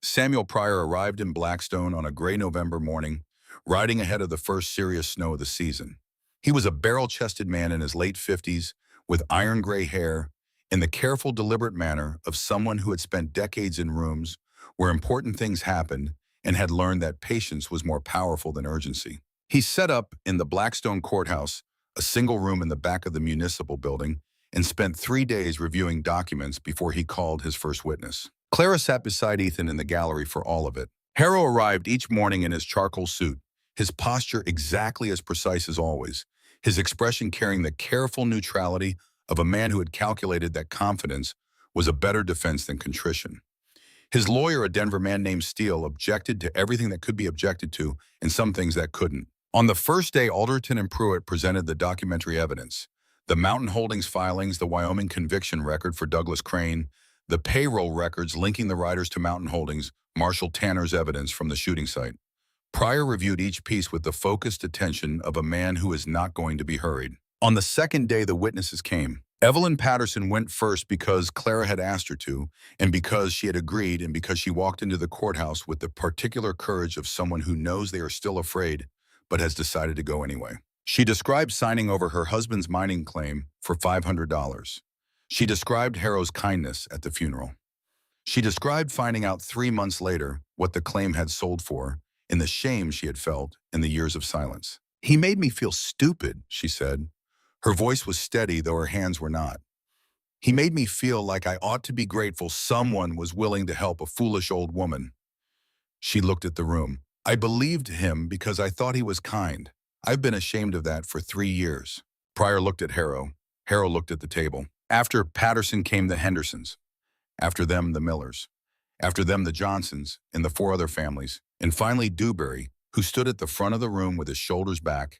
Speaker 1: Samuel Pryor arrived in Blackstone on a gray November morning, riding ahead of the first serious snow of the season. He was a barrel-chested man in his late 50s, with iron gray hair, in the careful, deliberate manner of someone who had spent decades in rooms where important things happened and had learned that patience was more powerful than urgency. He set up in the Blackstone courthouse, a single room in the back of the municipal building, and spent 3 days reviewing documents before he called his first witness. Clara sat beside Ethan in the gallery for all of it. Harrow arrived each morning in his charcoal suit, his posture exactly as precise as always, his expression carrying the careful neutrality of a man who had calculated that confidence was a better defense than contrition. His lawyer, a Denver man named Steele, objected to everything that could be objected to and some things that couldn't. On the first day, Alderton and Pruitt presented the documentary evidence, the Mountain Holdings filings, the Wyoming conviction record for Douglas Crane, the payroll records linking the riders to Mountain Holdings, Marshall Tanner's evidence from the shooting site. Pryor reviewed each piece with the focused attention of a man who is not going to be hurried. On the second day, the witnesses came. Evelyn Patterson went first because Clara had asked her to, and because she had agreed, and because she walked into the courthouse with the particular courage of someone who knows they are still afraid, but has decided to go anyway. She described signing over her husband's mining claim for $500. She described Harrow's kindness at the funeral. She described finding out 3 months later what the claim had sold for and the shame she had felt in the years of silence. He made me feel stupid, she said. Her voice was steady, though her hands were not. He made me feel like I ought to be grateful someone was willing to help a foolish old woman. She looked at the room. I believed him because I thought he was kind. I've been ashamed of that for 3 years. Pryor looked at Harrow. Harrow looked at the table. After Patterson came the Hendersons. After them, the Millers. After them, the Johnsons and the 4 other families. And finally, Dewberry, who stood at the front of the room with his shoulders back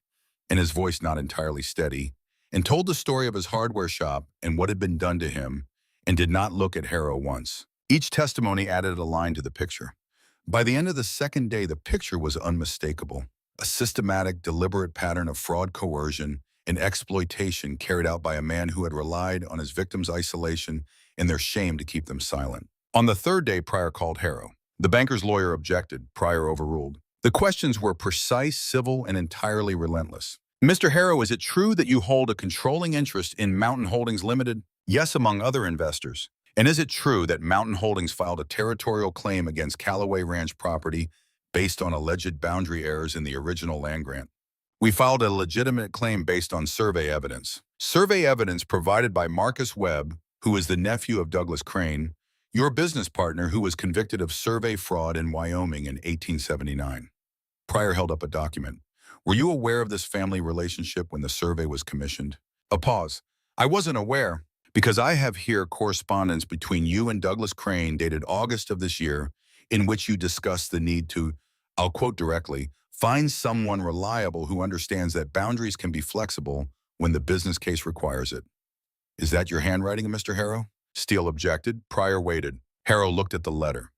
Speaker 1: and his voice not entirely steady, and told the story of his hardware shop and what had been done to him, and did not look at Harrow once. Each testimony added a line to the picture. By the end of the second day, the picture was unmistakable. A systematic, deliberate pattern of fraud, coercion, and exploitation carried out by a man who had relied on his victims' isolation and their shame to keep them silent. On the third day, Pryor called Harrow. The banker's lawyer objected. Pryor overruled. The questions were precise, civil, and entirely relentless. Mr. Harrow, is it true that you hold a controlling interest in Mountain Holdings Limited? Yes, among other investors. And is it true that Mountain Holdings filed a territorial claim against Calloway Ranch property based on alleged boundary errors in the original land grant? We filed a legitimate claim based on survey evidence. Survey evidence provided by Marcus Webb, who is the nephew of Douglas Crane, your business partner who was convicted of survey fraud in Wyoming in 1879. Pryor held up a document. Were you aware of this family relationship when the survey was commissioned? A pause. I wasn't aware, because I have here correspondence between you and Douglas Crane dated August of this year, in which you discussed the need to, I'll quote directly, find someone reliable who understands that boundaries can be flexible when the business case requires it. Is that your handwriting, Mr. Harrow? Steele objected. Pryor waited. Harrow looked at the letter,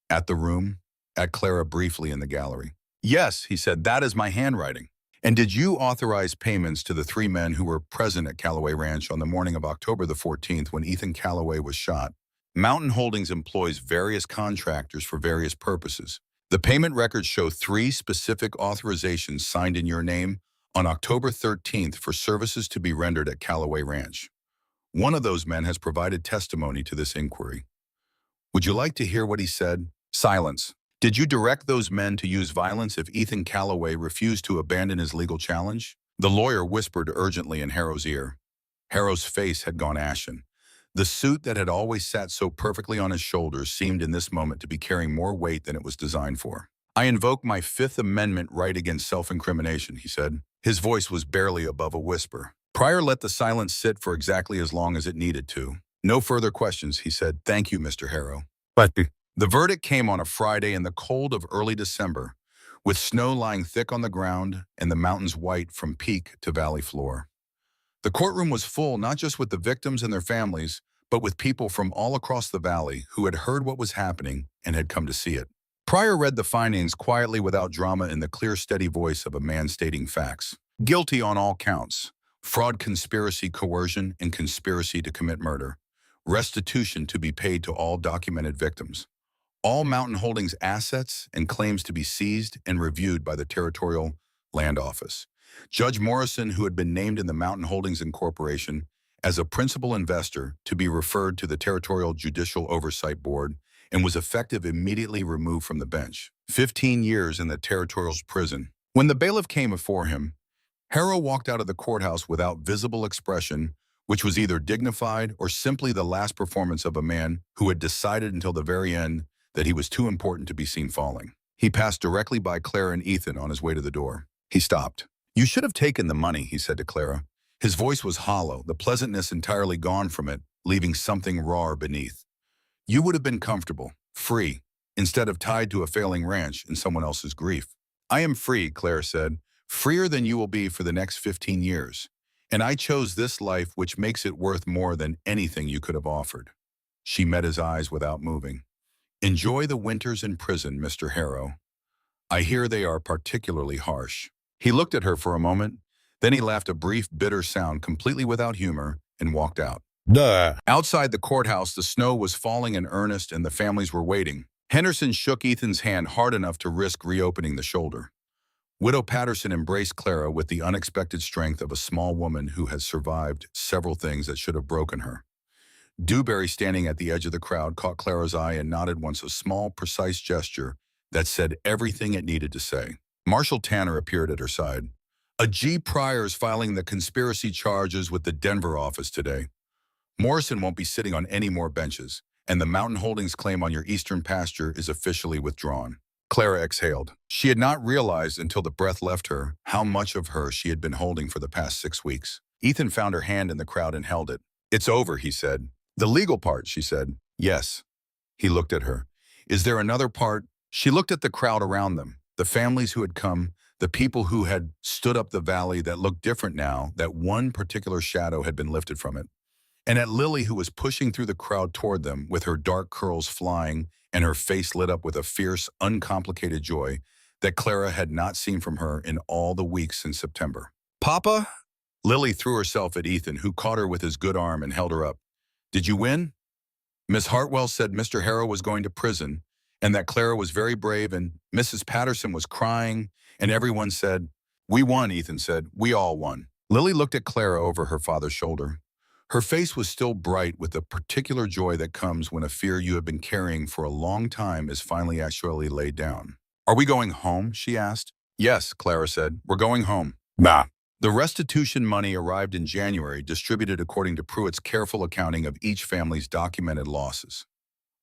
Speaker 1: at the room, at Clara briefly in the gallery. Yes, he said, that is my handwriting. And did you authorize payments to the three men who were present at Calloway Ranch on the morning of October the 14th when Ethan Calloway was shot? Mountain Holdings employs various contractors for various purposes. The payment records show 3 specific authorizations signed in your name on October 13th for services to be rendered at Calloway Ranch. One of those men has provided testimony to this inquiry. Would you like to hear what he said? Silence. Did you direct those men to use violence if Ethan Calloway refused to abandon his legal challenge? The lawyer whispered urgently in Harrow's ear. Harrow's face had gone ashen. The suit that had always sat so perfectly on his shoulders seemed in this moment to be carrying more weight than it was designed for. I invoke my Fifth Amendment right against self-incrimination, he said. His voice was barely above a whisper. Pryor let the silence sit for exactly as long as it needed to. No further questions, he said. Thank you, Mr. Harrow. But the verdict came on a Friday in the cold of early December, with snow lying thick on the ground and the mountains white from peak to valley floor. The courtroom was full not just with the victims and their families, but with people from all across the valley who had heard what was happening and had come to see it. Pryor read the findings quietly without drama in the clear, steady voice of a man stating facts. Guilty on all counts: fraud, conspiracy, coercion, and conspiracy to commit murder. Restitution to be paid to all documented victims. All Mountain Holdings assets and claims to be seized and reviewed by the Territorial Land Office. Judge Morrison, who had been named in the Mountain Holdings Incorporation as a principal investor, to be referred to the Territorial Judicial Oversight Board and was effective immediately removed from the bench. 15 years in the Territorial's prison. When the bailiff came before him, Harrow walked out of the courthouse without visible expression, which was either dignified or simply the last performance of a man who had decided until the very end that he was too important to be seen falling. He passed directly by Clara and Ethan on his way to the door. He stopped. You should have taken the money, he said to Clara. His voice was hollow, the pleasantness entirely gone from it, leaving something raw beneath. You would have been comfortable, free, instead of tied to a failing ranch in someone else's grief. I am free, Clara said, freer than you will be for the next 15 years. And I chose this life, which makes it worth more than anything you could have offered. She met his eyes without moving. Enjoy the winters in prison, Mr. Harrow. I hear they are particularly harsh. He looked at her for a moment, then he laughed a brief, bitter sound completely without humor and walked out. Duh. Outside the courthouse, the snow was falling in earnest and the families were waiting. Henderson shook Ethan's hand hard enough to risk reopening the shoulder. Widow Patterson embraced Clara with the unexpected strength of a small woman who has survived several things that should have broken her. Dewberry, standing at the edge of the crowd, caught Clara's eye and nodded once, a small, precise gesture that said everything it needed to say. Marshal Tanner appeared at her side. A G. Pryor's filing the conspiracy charges with the Denver office today. Morrison won't be sitting on any more benches, and the Mountain Holdings claim on your eastern pasture is officially withdrawn. Clara exhaled. She had not realized until the breath left her how much of her she had been holding for the past 6 weeks. Ethan found her hand in the crowd and held it. It's over, he said. The legal part, she said. Yes. He looked at her. Is there another part? She looked at the crowd around them, the families who had come, the people who had stood up the valley that looked different now that one particular shadow had been lifted from it, and at Lily, who was pushing through the crowd toward them with her dark curls flying and her face lit up with a fierce, uncomplicated joy that Clara had not seen from her in all the weeks since September. Papa? Lily threw herself at Ethan, who caught her with his good arm and held her up. Did you win? Miss Hartwell said Mr. Harrow was going to prison and that Clara was very brave, and Mrs. Patterson was crying, and everyone said, we won, Ethan said. We all won. Lily looked at Clara over her father's shoulder. Her face was still bright with the particular joy that comes when a fear you have been carrying for a long time is finally actually laid down. Are we going home? She asked. Yes, Clara said. We're going home. Bah. The restitution money arrived in January, distributed according to Pruitt's careful accounting of each family's documented losses.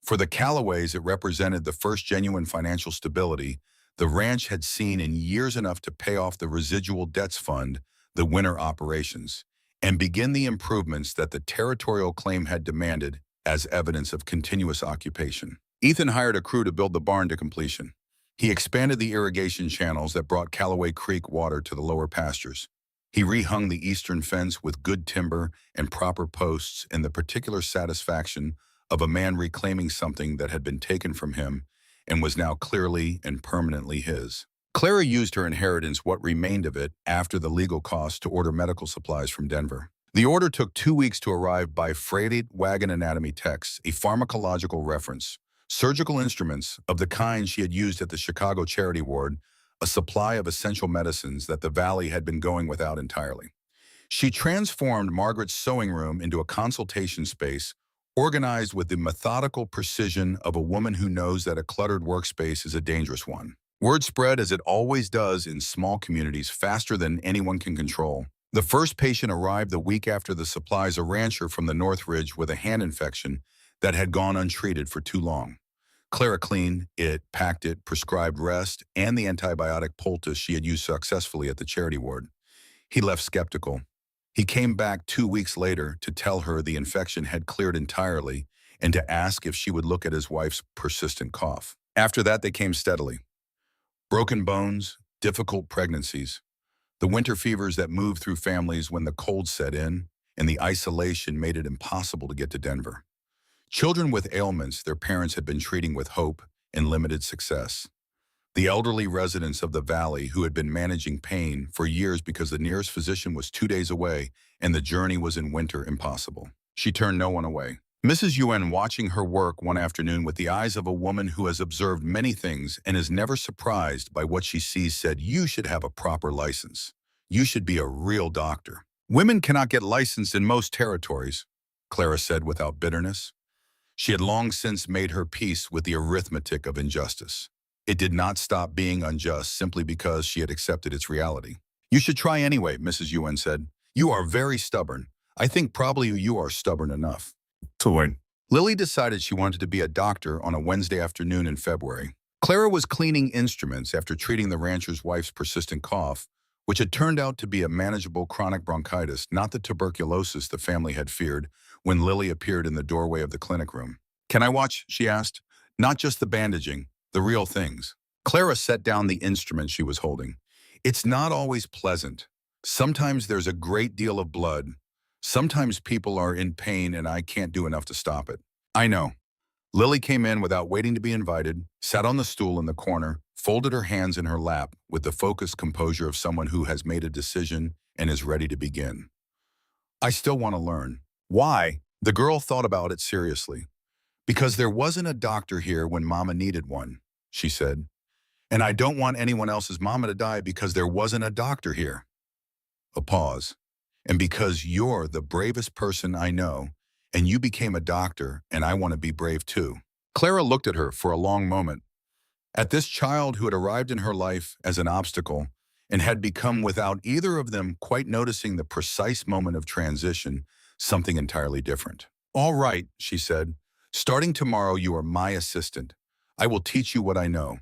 Speaker 1: For the Callaways, it represented the first genuine financial stability the ranch had seen in years, enough to pay off the residual debts fund the winter operations and begin the improvements that the territorial claim had demanded as evidence of continuous occupation. Ethan hired a crew to build the barn to completion. He expanded the irrigation channels that brought Calloway Creek water to the lower pastures. He rehung the eastern fence with good timber and proper posts, in the particular satisfaction of a man reclaiming something that had been taken from him and was now clearly and permanently his. Clara used her inheritance, what remained of it, after the legal costs, to order medical supplies from Denver. The order took 2 weeks to arrive by freighted wagon anatomy texts, a pharmacological reference, surgical instruments of the kind she had used at the Chicago Charity Ward, a supply of essential medicines that the Valley had been going without entirely. She transformed Margaret's sewing room into a consultation space, organized with the methodical precision of a woman who knows that a cluttered workspace is a dangerous one. Word spread, as it always does in small communities, faster than anyone can control. The first patient arrived the week after the supplies, a rancher from the North Ridge with a hand infection that had gone untreated for too long. Clara cleaned it, packed it, prescribed rest, and the antibiotic poultice she had used successfully at the charity ward. He left skeptical. He came back 2 weeks later to tell her the infection had cleared entirely and to ask if she would look at his wife's persistent cough. After that, they came steadily. Broken bones, difficult pregnancies, the winter fevers that moved through families when the cold set in, and the isolation made it impossible to get to Denver. Children with ailments their parents had been treating with hope and limited success. The elderly residents of the Valley who had been managing pain for years because the nearest physician was 2 days away and the journey was in winter impossible. She turned no one away. Mrs. Yuen, watching her work one afternoon with the eyes of a woman who has observed many things and is never surprised by what she sees, said, "You should have a proper license. You should be a real doctor." "Women cannot get licensed in most territories," Clara said without bitterness. She had long since made her peace with the arithmetic of injustice. It did not stop being unjust simply because she had accepted its reality. "You should try anyway," Mrs. Yuen said. "You are very stubborn. I think probably you are stubborn enough." Lily decided she wanted to be a doctor on a Wednesday afternoon in February. Clara was cleaning instruments after treating the rancher's wife's persistent cough, which had turned out to be a manageable chronic bronchitis, not the tuberculosis the family had feared, when Lily appeared in the doorway of the clinic room. "Can I watch?" she asked. "Not just the bandaging, the real things." Clara set down the instrument she was holding. "It's not always pleasant. Sometimes there's a great deal of blood. Sometimes people are in pain and I can't do enough to stop it." "I know." Lily came in without waiting to be invited, sat on the stool in the corner, folded her hands in her lap with the focused composure of someone who has made a decision and is ready to begin. "I still want to learn." "Why?" The girl thought about it seriously. "Because there wasn't a doctor here when Mama needed one," she said. "And I don't want anyone else's mama to die because there wasn't a doctor here." A pause. "And because you're the bravest person I know, and you became a doctor, and I want to be brave too." Clara looked at her for a long moment. At this child who had arrived in her life as an obstacle and had become, without either of them quite noticing the precise moment of transition, something entirely different. "All right," she said. "Starting tomorrow, you are my assistant. I will teach you what I know.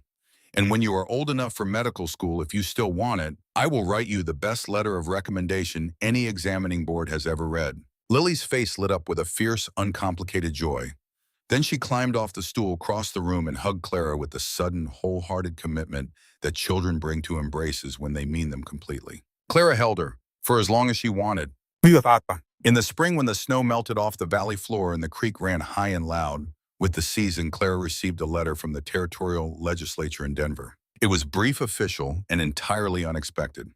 Speaker 1: And when you are old enough for medical school, if you still want it, I will write you the best letter of recommendation any examining board has ever read." Lily's face lit up with a fierce, uncomplicated joy. Then she climbed off the stool, crossed the room, and hugged Clara with the sudden, wholehearted commitment that children bring to embraces when they mean them completely. Clara held her, for as long as she wanted. In the spring, when the snow melted off the valley floor and the creek ran high and loud, with the season, Clara received a letter from the territorial legislature in Denver. It was brief, official, and entirely unexpected.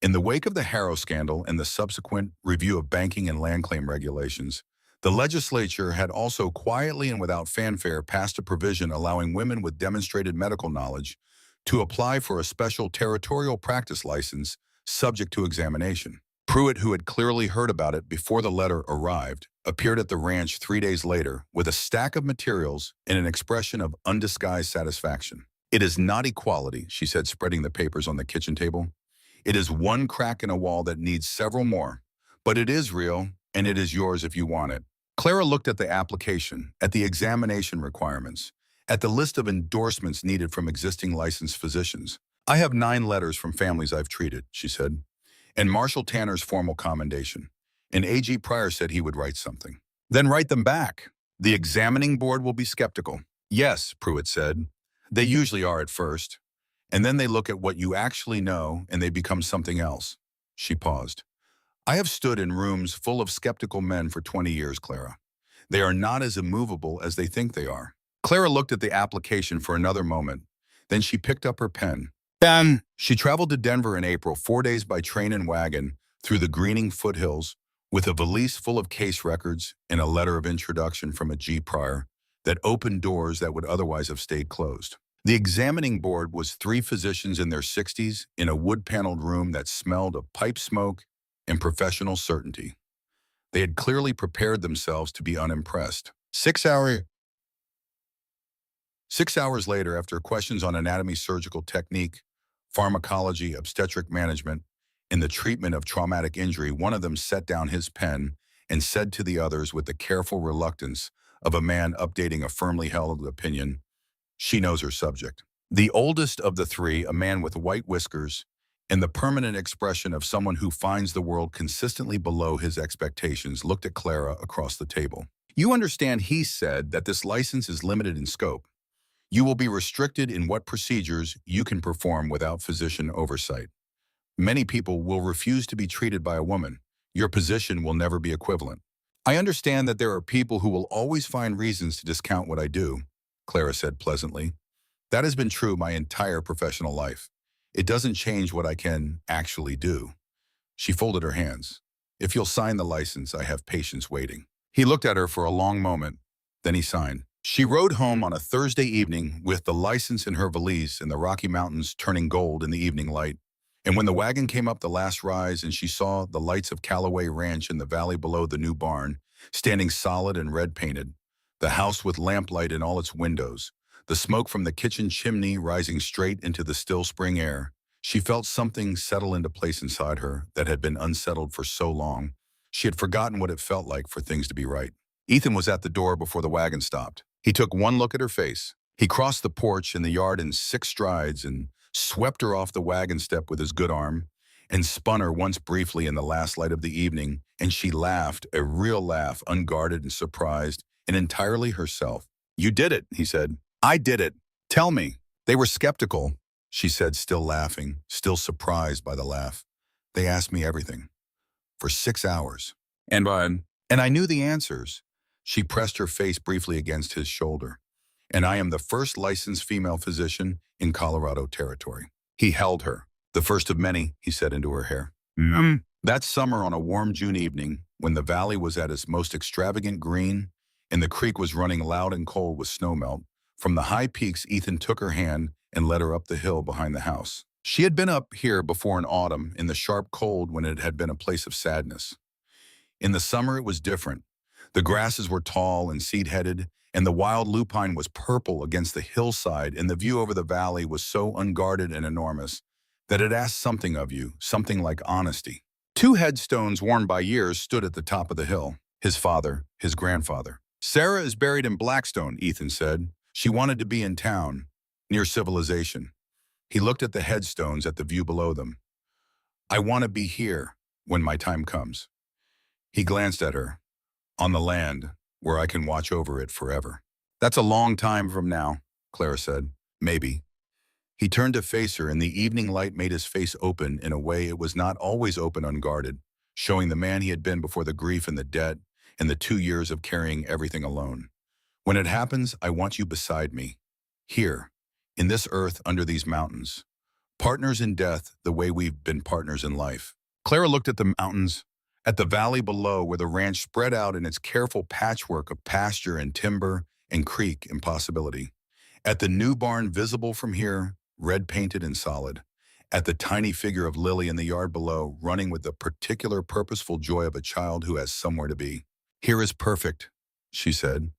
Speaker 1: In the wake of the Harrow scandal and the subsequent review of banking and land claim regulations, the legislature had also quietly and without fanfare passed a provision allowing women with demonstrated medical knowledge to apply for a special territorial practice license subject to examination. Pruitt, who had clearly heard about it before the letter arrived, appeared at the ranch 3 days later with a stack of materials and an expression of undisguised satisfaction. "It is not equality," she said, spreading the papers on the kitchen table. It is one crack in a wall that needs several more. But it is real, and it is yours if you want it. Clara looked at the application, at the examination requirements, at the list of endorsements needed from existing licensed physicians. I have 9 letters from families I've treated, she said, and Marshall Tanner's formal commendation. And A.G. Pryor said he would write something. Then write them back. The examining board will be skeptical. Yes, Pruitt said. They usually are at first. And then they look at what you actually know and they become something else. She paused. I have stood in rooms full of skeptical men for 20 years, Clara. They are not as immovable as they think they are. Clara looked at the application for another moment. Then she picked up her pen. She traveled to Denver in April, 4 days by train and wagon, through the greening foothills, with a valise full of case records and a letter of introduction from a G. Pryor that opened doors that would otherwise have stayed closed. The examining board was 3 physicians in their 60s in a wood-paneled room that smelled of pipe smoke and professional certainty. They had clearly prepared themselves to be unimpressed. 6 hours later, after questions on anatomy, surgical technique, pharmacology, obstetric management, and the treatment of traumatic injury, one of them set down his pen and said to the others with the careful reluctance of a man updating a firmly held opinion, "She knows her subject." The oldest of the 3, a man with white whiskers and the permanent expression of someone who finds the world consistently below his expectations, looked at Clara across the table. "You understand," he said, "that this license is limited in scope. You will be restricted in what procedures you can perform without physician oversight. Many people will refuse to be treated by a woman. Your position will never be equivalent. I understand that there are people who will always find reasons to discount what I do," Clara said pleasantly. "That has been true my entire professional life. It doesn't change what I can actually do." She folded her hands. "If you'll sign the license, I have patients waiting." He looked at her for a long moment. Then he signed. She rode home on a Thursday evening with the license in her valise and the Rocky Mountains turning gold in the evening light. And when the wagon came up the last rise and she saw the lights of Calloway Ranch in the valley below the new barn, standing solid and red-painted, the house with lamplight in all its windows, the smoke from the kitchen chimney rising straight into the still spring air, she felt something settle into place inside her that had been unsettled for so long. She had forgotten what it felt like for things to be right. Ethan was at the door before the wagon stopped. He took one look at her face. He crossed the porch and the yard in 6 strides and swept her off the wagon step with his good arm and spun her once briefly in the last light of the evening, and she laughed, a real laugh, unguarded and surprised and entirely herself. "You did it," he said. "I did it. Tell me." "They were skeptical," she said, still laughing, still surprised by the laugh. "They asked me everything. For 6 hours. And I knew the answers." She pressed her face briefly against his shoulder. "And I am the first licensed female physician in Colorado Territory." He held her. "The first of many," he said into her hair. That summer on a warm June evening, when the valley was at its most extravagant green and the creek was running loud and cold with snowmelt, from the high peaks Ethan took her hand and led her up the hill behind the house. She had been up here before in autumn, in the sharp cold when it had been a place of sadness. In the summer it was different. The grasses were tall and seed-headed, and the wild lupine was purple against the hillside, and the view over the valley was so unguarded and enormous that it asked something of you, something like honesty. 2 headstones worn by years stood at the top of the hill, his father, his grandfather. "Sarah is buried in Blackstone," Ethan said. "She wanted to be in town, near civilization." He looked at the headstones, at the view below them. "I want to be here when my time comes." He glanced at her. "On the land, where I can watch over it forever." "That's a long time from now," Clara said. "Maybe." He turned to face her, and the evening light made his face open in a way it was not always open unguarded, showing the man he had been before the grief and the debt and the 2 years of carrying everything alone. "When it happens, I want you beside me. Here, in this earth under these mountains. Partners in death the way we've been partners in life." Clara looked at the mountains, at the valley below where the ranch spread out in its careful patchwork of pasture and timber and creek and possibility. At the new barn visible from here, red-painted and solid. At the tiny figure of Lily in the yard below, running with the particular purposeful joy of a child who has somewhere to be. "Here is perfect," she said.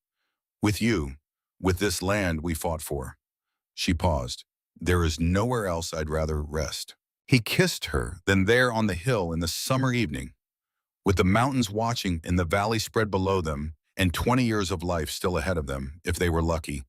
Speaker 1: "With you, with this land we fought for." She paused. "There is nowhere else I'd rather rest." He kissed her, then there on the hill in the summer evening, with the mountains watching and the valley spread below them, and 20 years of life still ahead of them, if they were lucky.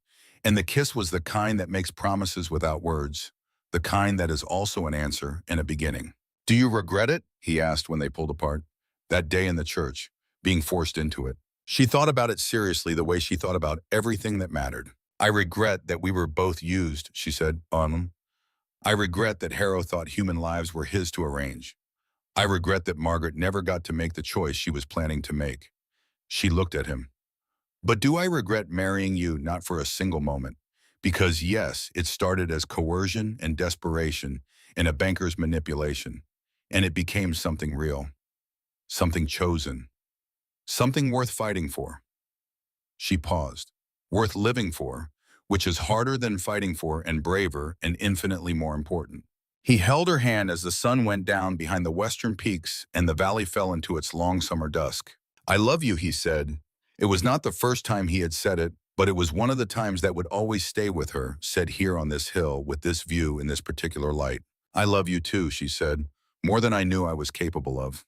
Speaker 1: And the kiss was the kind that makes promises without words, the kind that is also an answer and a beginning. "Do you regret it?" he asked when they pulled apart. That day in the church, being forced into it. She thought about it seriously the way she thought about everything that mattered. "I regret that we were both used," she said. I regret that Harrow thought human lives were his to arrange. I regret that Margaret never got to make the choice she was planning to make." She looked at him. "But do I regret marrying you? Not for a single moment. Because yes, it started as coercion and desperation and a banker's manipulation. And it became something real, something chosen, something worth fighting for." She paused. "Worth living for, which is harder than fighting for and braver and infinitely more important." He held her hand as the sun went down behind the western peaks and the valley fell into its long summer dusk. "I love you," he said. It was not the first time he had said it, but it was one of the times that would always stay with her, said here on this hill with this view in this particular light. "I love you too," she said, "more than I knew I was capable of."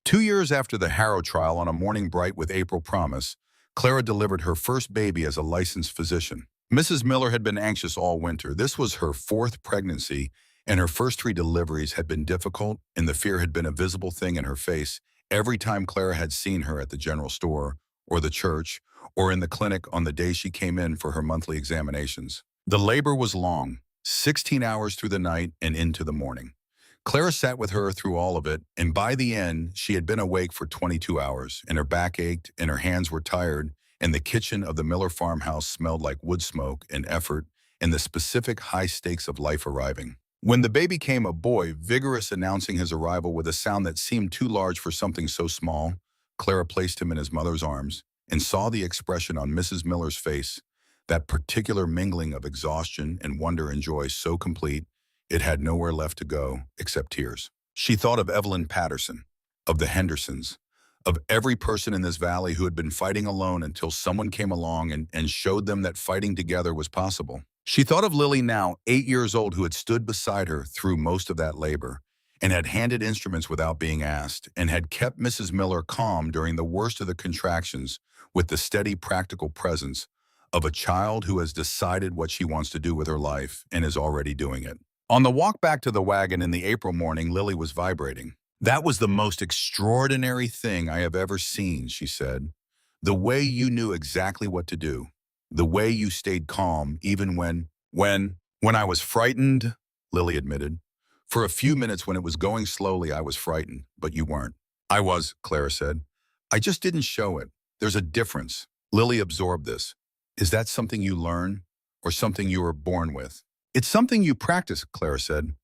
Speaker 1: 2 years after the Harrow trial, on a morning bright with April promise, Clara delivered her first baby as a licensed physician. Mrs. Miller had been anxious all winter. This was her fourth pregnancy, and her first 3 deliveries had been difficult, and the fear had been a visible thing in her face every time Clara had seen her at the general store, or the church, or in the clinic on the day she came in for her monthly examinations. The labor was long, 16 hours through the night and into the morning. Clara sat with her through all of it, and by the end, she had been awake for 22 hours, and her back ached, and her hands were tired, and the kitchen of the Miller farmhouse smelled like wood smoke and effort and the specific high stakes of life arriving. When the baby came, a boy, vigorous, announcing his arrival with a sound that seemed too large for something so small, Clara placed him in his mother's arms and saw the expression on Mrs. Miller's face, that particular mingling of exhaustion and wonder and joy so complete, it had nowhere left to go except tears. She thought of Evelyn Patterson, of the Hendersons, of every person in this valley who had been fighting alone until someone came along and showed them that fighting together was possible. She thought of Lily, now 8 years old, who had stood beside her through most of that labor and had handed instruments without being asked and had kept Mrs. Miller calm during the worst of the contractions with the steady, practical presence of a child who has decided what she wants to do with her life and is already doing it. On the walk back to the wagon in the April morning, Lily was vibrating. "That was the most extraordinary thing I have ever seen," she said. "The way you knew exactly what to do. The way you stayed calm even when I was frightened," Lily admitted. "For a few minutes when it was going slowly, I was frightened, but you weren't." "I was," Clara said. "I just didn't show it. There's a difference." Lily absorbed this. "Is that something you learn or something you were born with?" "It's something you practice," Clara said.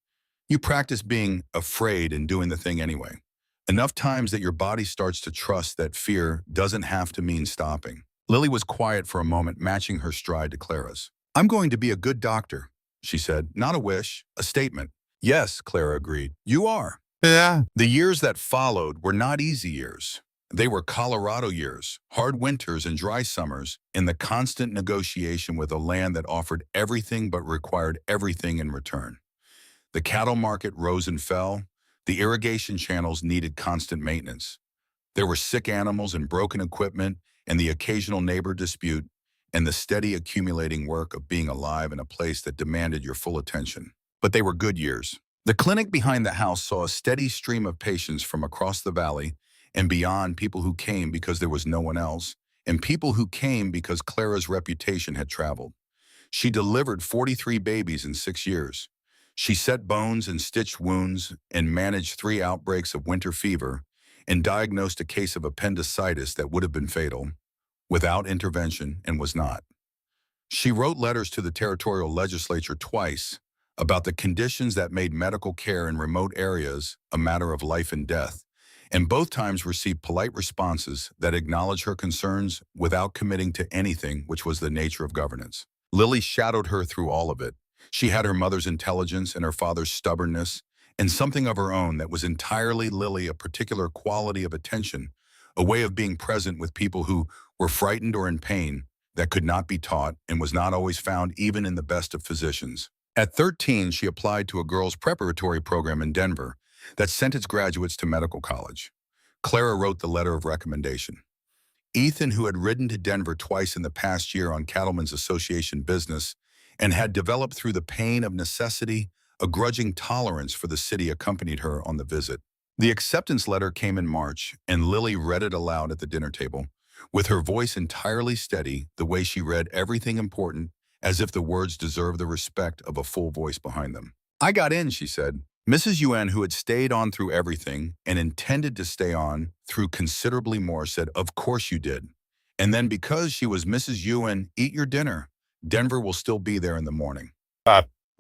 Speaker 1: "You practice being afraid and doing the thing anyway. Enough times that your body starts to trust that fear doesn't have to mean stopping." Lily was quiet for a moment, matching her stride to Clara's. "I'm going to be a good doctor," she said. "Not a wish, a statement." "Yes," Clara agreed. "You are." Yeah. The years that followed were not easy years. They were Colorado years, hard winters and dry summers, in the constant negotiation with a land that offered everything but required everything in return. The cattle market rose and fell. The irrigation channels needed constant maintenance. There were sick animals and broken equipment and the occasional neighbor dispute and the steady accumulating work of being alive in a place that demanded your full attention. But they were good years. The clinic behind the house saw a steady stream of patients from across the valley and beyond, people who came because there was no one else, and people who came because Clara's reputation had traveled. She delivered 43 babies in 6 years. She set bones and stitched wounds and managed 3 outbreaks of winter fever and diagnosed a case of appendicitis that would have been fatal without intervention and was not. She wrote letters to the territorial legislature twice about the conditions that made medical care in remote areas a matter of life and death, and both times received polite responses that acknowledged her concerns without committing to anything, which was the nature of governance. Lily shadowed her through all of it. She had her mother's intelligence and her father's stubbornness, and something of her own that was entirely Lily, a particular quality of attention, a way of being present with people who were frightened or in pain that could not be taught and was not always found even in the best of physicians. At 13, she applied to a girls' preparatory program in Denver that sent its graduates to medical college. Clara wrote the letter of recommendation. Ethan, who had ridden to Denver twice in the past year on Cattlemen's Association business and had developed through the pain of necessity a grudging tolerance for the city, accompanied her on the visit. The acceptance letter came in March, and Lily read it aloud at the dinner table, with her voice entirely steady, the way she read everything important, as if the words deserved the respect of a full voice behind them. "I got in," she said. Mrs. Yuen, who had stayed on through everything and intended to stay on through considerably more, said, "Of course you did." And then, because she was Mrs. Yuen, "Eat your dinner. Denver will still be there in the morning."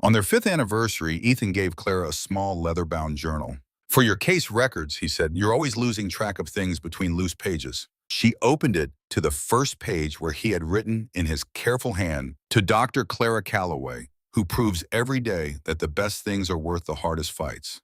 Speaker 1: On their 5th anniversary, Ethan gave Clara a small leather-bound journal. "For your case records," he said, "you're always losing track of things between loose pages." She opened it to the first page where he had written in his careful hand, "To Dr. Clara Calloway, who proves every day that the best things are worth the hardest fights.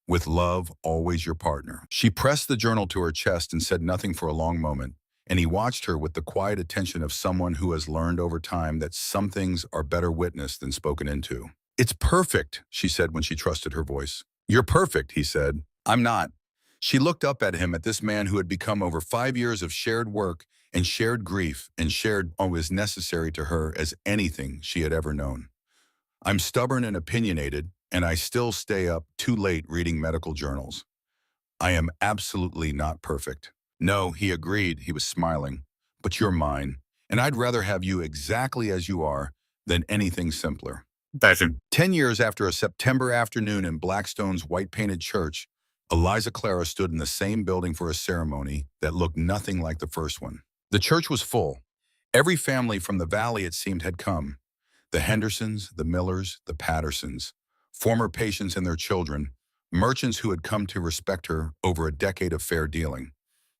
Speaker 1: With love, always your partner." She pressed the journal to her chest and said nothing for a long moment, and he watched her with the quiet attention of someone who has learned over time that some things are better witnessed than spoken into. "It's perfect," she said when she trusted her voice. "You're perfect," he said. "I'm not." She looked up at him, at this man who had become over 5 years of shared work and shared grief and shared what was necessary to her as anything she had ever known. "I'm stubborn and opinionated, and I still stay up too late reading medical journals. I am absolutely not perfect." "No," he agreed. He was smiling. "But you're mine, and I'd rather have you exactly as you are than anything simpler." 10 years after a September afternoon in Blackstone's white-painted church, Eliza Clara stood in the same building for a ceremony that looked nothing like the first one. The church was full. Every family from the valley, it seemed, had come. The Hendersons, the Millers, the Pattersons, former patients and their children, merchants who had come to respect her over a decade of fair dealing,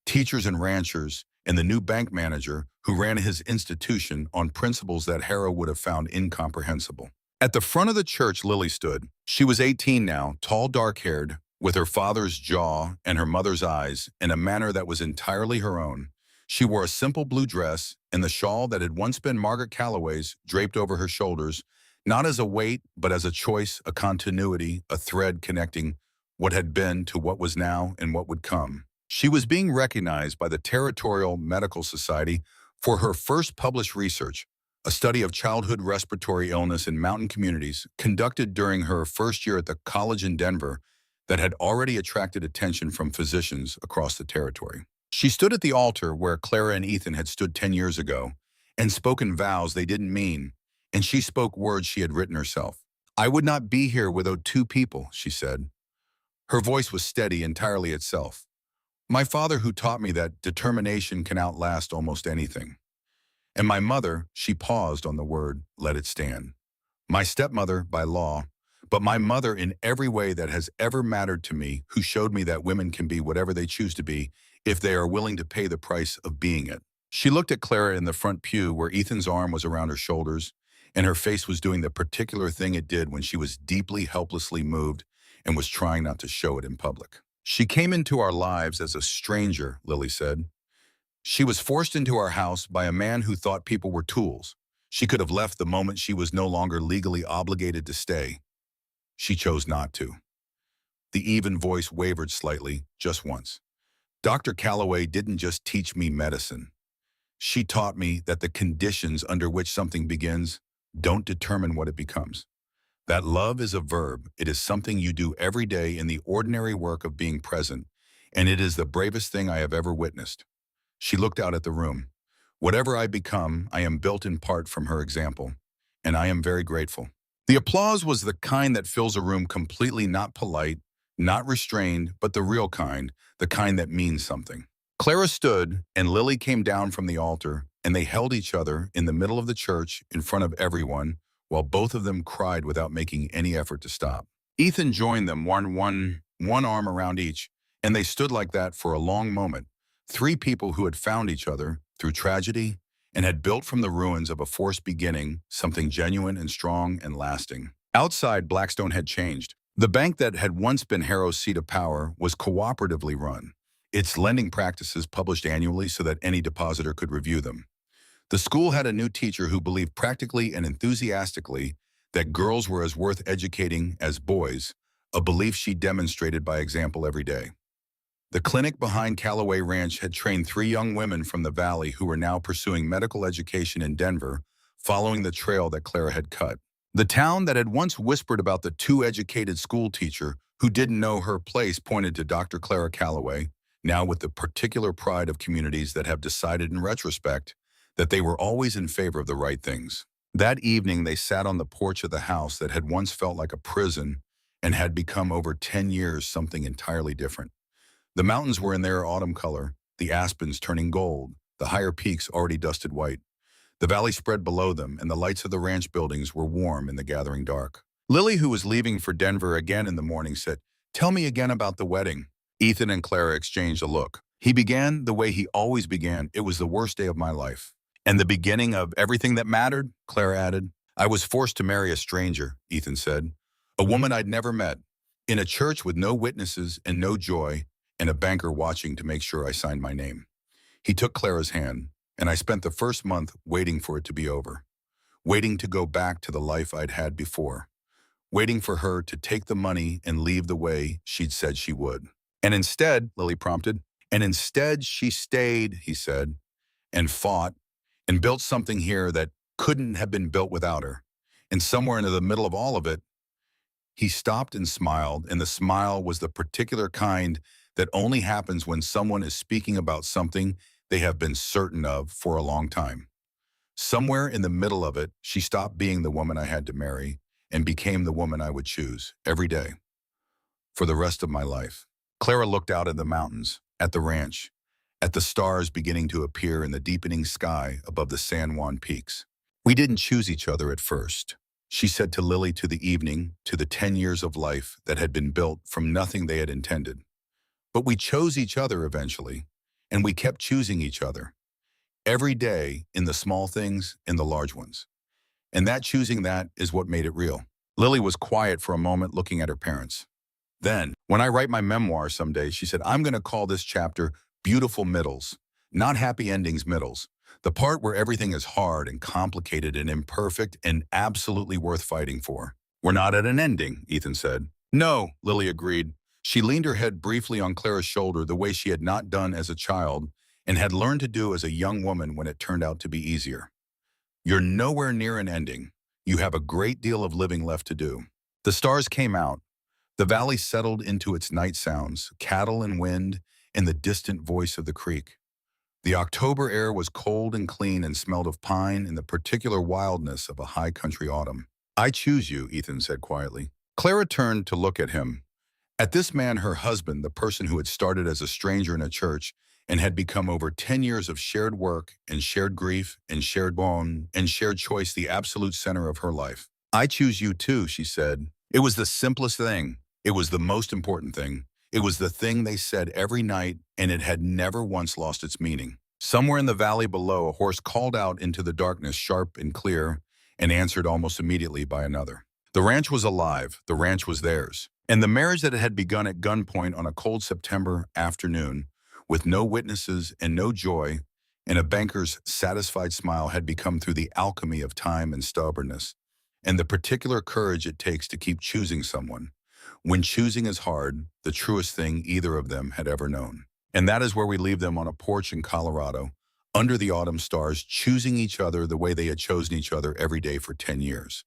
Speaker 1: teachers and ranchers, and the new bank manager who ran his institution on principles that Harrow would have found incomprehensible. At the front of the church, Lily stood. She was 18 now, tall, dark-haired, with her father's jaw and her mother's eyes in a manner that was entirely her own. She wore a simple blue dress, and the shawl that had once been Margaret Calloway's draped over her shoulders, not as a weight, but as a choice, a continuity, a thread connecting what had been to what was now and what would come. She was being recognized by the Territorial Medical Society for her first published research, a study of childhood respiratory illness in mountain communities conducted during her first year at the college in Denver that had already attracted attention from physicians across the territory. She stood at the altar where Clara and Ethan had stood 10 years ago and spoken vows they didn't mean, and she spoke words she had written herself. "I would not be here without 2 people," she said. Her voice was steady, entirely itself. "My father, who taught me that determination can outlast almost anything. And my mother," she paused on the word, "let it stand. My stepmother, by law, but my mother in every way that has ever mattered to me, who showed me that women can be whatever they choose to be if they are willing to pay the price of being it." She looked at Clara in the front pew where Ethan's arm was around her shoulders, and her face was doing the particular thing it did when she was deeply, helplessly moved and was trying not to show it in public. "She came into our lives as a stranger," Lily said. "She was forced into our house by a man who thought people were tools. She could have left the moment she was no longer legally obligated to stay. She chose not to." The even voice wavered slightly, just once. "Dr. Calloway didn't just teach me medicine. She taught me that the conditions under which something begins don't determine what it becomes. That love is a verb. It is something you do every day in the ordinary work of being present, and it is the bravest thing I have ever witnessed." She looked out at the room. "Whatever I become, I am built in part from her example, and I am very grateful." The applause was the kind that fills a room completely, not polite, not restrained, but the real kind, the kind that means something. Clara stood, and Lily came down from the altar, and they held each other in the middle of the church in front of everyone, while both of them cried without making any effort to stop. Ethan joined them, one arm around each, and they stood like that for a long moment. 3 people who had found each other through tragedy and had built from the ruins of a forced beginning something genuine and strong and lasting. Outside, Blackstone had changed. The bank that had once been Harrow's seat of power was cooperatively run, its lending practices published annually so that any depositor could review them. The school had a new teacher who believed practically and enthusiastically that girls were as worth educating as boys, a belief she demonstrated by example every day. The clinic behind Calloway Ranch had trained 3 young women from the valley who were now pursuing medical education in Denver, following the trail that Clara had cut. The town that had once whispered about the too-educated schoolteacher who didn't know her place pointed to Dr. Clara Calloway, now with the particular pride of communities that have decided in retrospect that they were always in favor of the right things. That evening, they sat on the porch of the house that had once felt like a prison and had become over 10 years something entirely different. The mountains were in their autumn color, the aspens turning gold, the higher peaks already dusted white. The valley spread below them, and the lights of the ranch buildings were warm in the gathering dark. Lily, who was leaving for Denver again in the morning, said, "Tell me again about the wedding." Ethan and Clara exchanged a look. He began the way he always began. "It was the worst day of my life." "And the beginning of everything that mattered," Clara added. "I was forced to marry a stranger," Ethan said. "A woman I'd never met. In a church with no witnesses and no joy, and a banker watching to make sure I signed my name." He took Clara's hand, and I spent the first month waiting for it to be over, waiting to go back to the life I'd had before, waiting for her to take the money and leave the way she'd said she would. "And instead," Lily prompted. "And instead she stayed," he said, "and fought, and built something here that couldn't have been built without her. And somewhere into the middle of all of it," he stopped and smiled, and the smile was the particular kind that only happens when someone is speaking about something they have been certain of for a long time. "Somewhere in the middle of it, she stopped being the woman I had to marry and became the woman I would choose every day for the rest of my life." Clara looked out at the mountains, at the ranch, at the stars beginning to appear in the deepening sky above the San Juan peaks. "We didn't choose each other at first," she said to Lily, to the evening, to the 10 years of life that had been built from nothing they had intended. "But we chose each other eventually, and we kept choosing each other. Every day, in the small things, in the large ones. And that choosing that is what made it real." Lily was quiet for a moment, looking at her parents. "Then, when I write my memoir someday," she said, "I'm going to call this chapter Beautiful Middles, not Happy Endings Middles. The part where everything is hard and complicated and imperfect and absolutely worth fighting for." "We're not at an ending," Ethan said. "No," Lily agreed. She leaned her head briefly on Clara's shoulder the way she had not done as a child and had learned to do as a young woman when it turned out to be easier. "You're nowhere near an ending. You have a great deal of living left to do." The stars came out. The valley settled into its night sounds, cattle and wind, and the distant voice of the creek. The October air was cold and clean and smelled of pine and the particular wildness of a high country autumn. "I choose you," Ethan said quietly. Clara turned to look at him. At this man, her husband, the person who had started as a stranger in a church and had become over 10 years of shared work and shared grief and shared bone and shared choice, the absolute center of her life. "I choose you too," she said. It was the simplest thing. It was the most important thing. It was the thing they said every night, and it had never once lost its meaning. Somewhere in the valley below, a horse called out into the darkness, sharp and clear, and answered almost immediately by another. The ranch was alive. The ranch was theirs. And the marriage that had begun at gunpoint on a cold September afternoon, with no witnesses and no joy, and a banker's satisfied smile, had become, through the alchemy of time and stubbornness, and the particular courage it takes to keep choosing someone, when choosing is hard, the truest thing either of them had ever known. And that is where we leave them, on a porch in Colorado, under the autumn stars, choosing each other the way they had chosen each other every day for 10 years.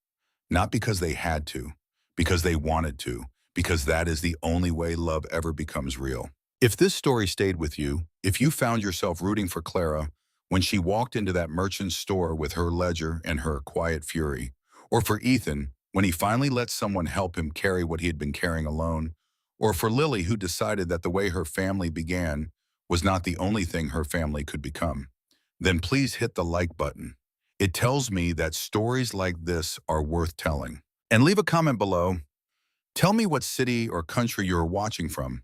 Speaker 1: Not because they had to, because they wanted to, because that is the only way love ever becomes real. If this story stayed with you, if you found yourself rooting for Clara when she walked into that merchant's store with her ledger and her quiet fury, or for Ethan when he finally let someone help him carry what he had been carrying alone, or for Lily, who decided that the way her family began was not the only thing her family could become, then please hit the like button. It tells me that stories like this are worth telling. And leave a comment below. Tell me what city or country you're watching from.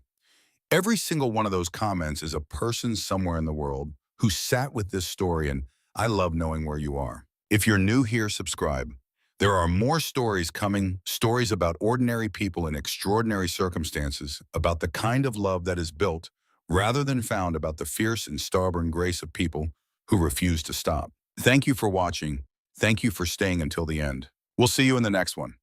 Speaker 1: Every single one of those comments is a person somewhere in the world who sat with this story, and I love knowing where you are. If you're new here, subscribe. There are more stories coming, stories about ordinary people in extraordinary circumstances, about the kind of love that is built rather than found, about the fierce and stubborn grace of people who refuse to stop. Thank you for watching. Thank you for staying until the end. We'll see you in the next one.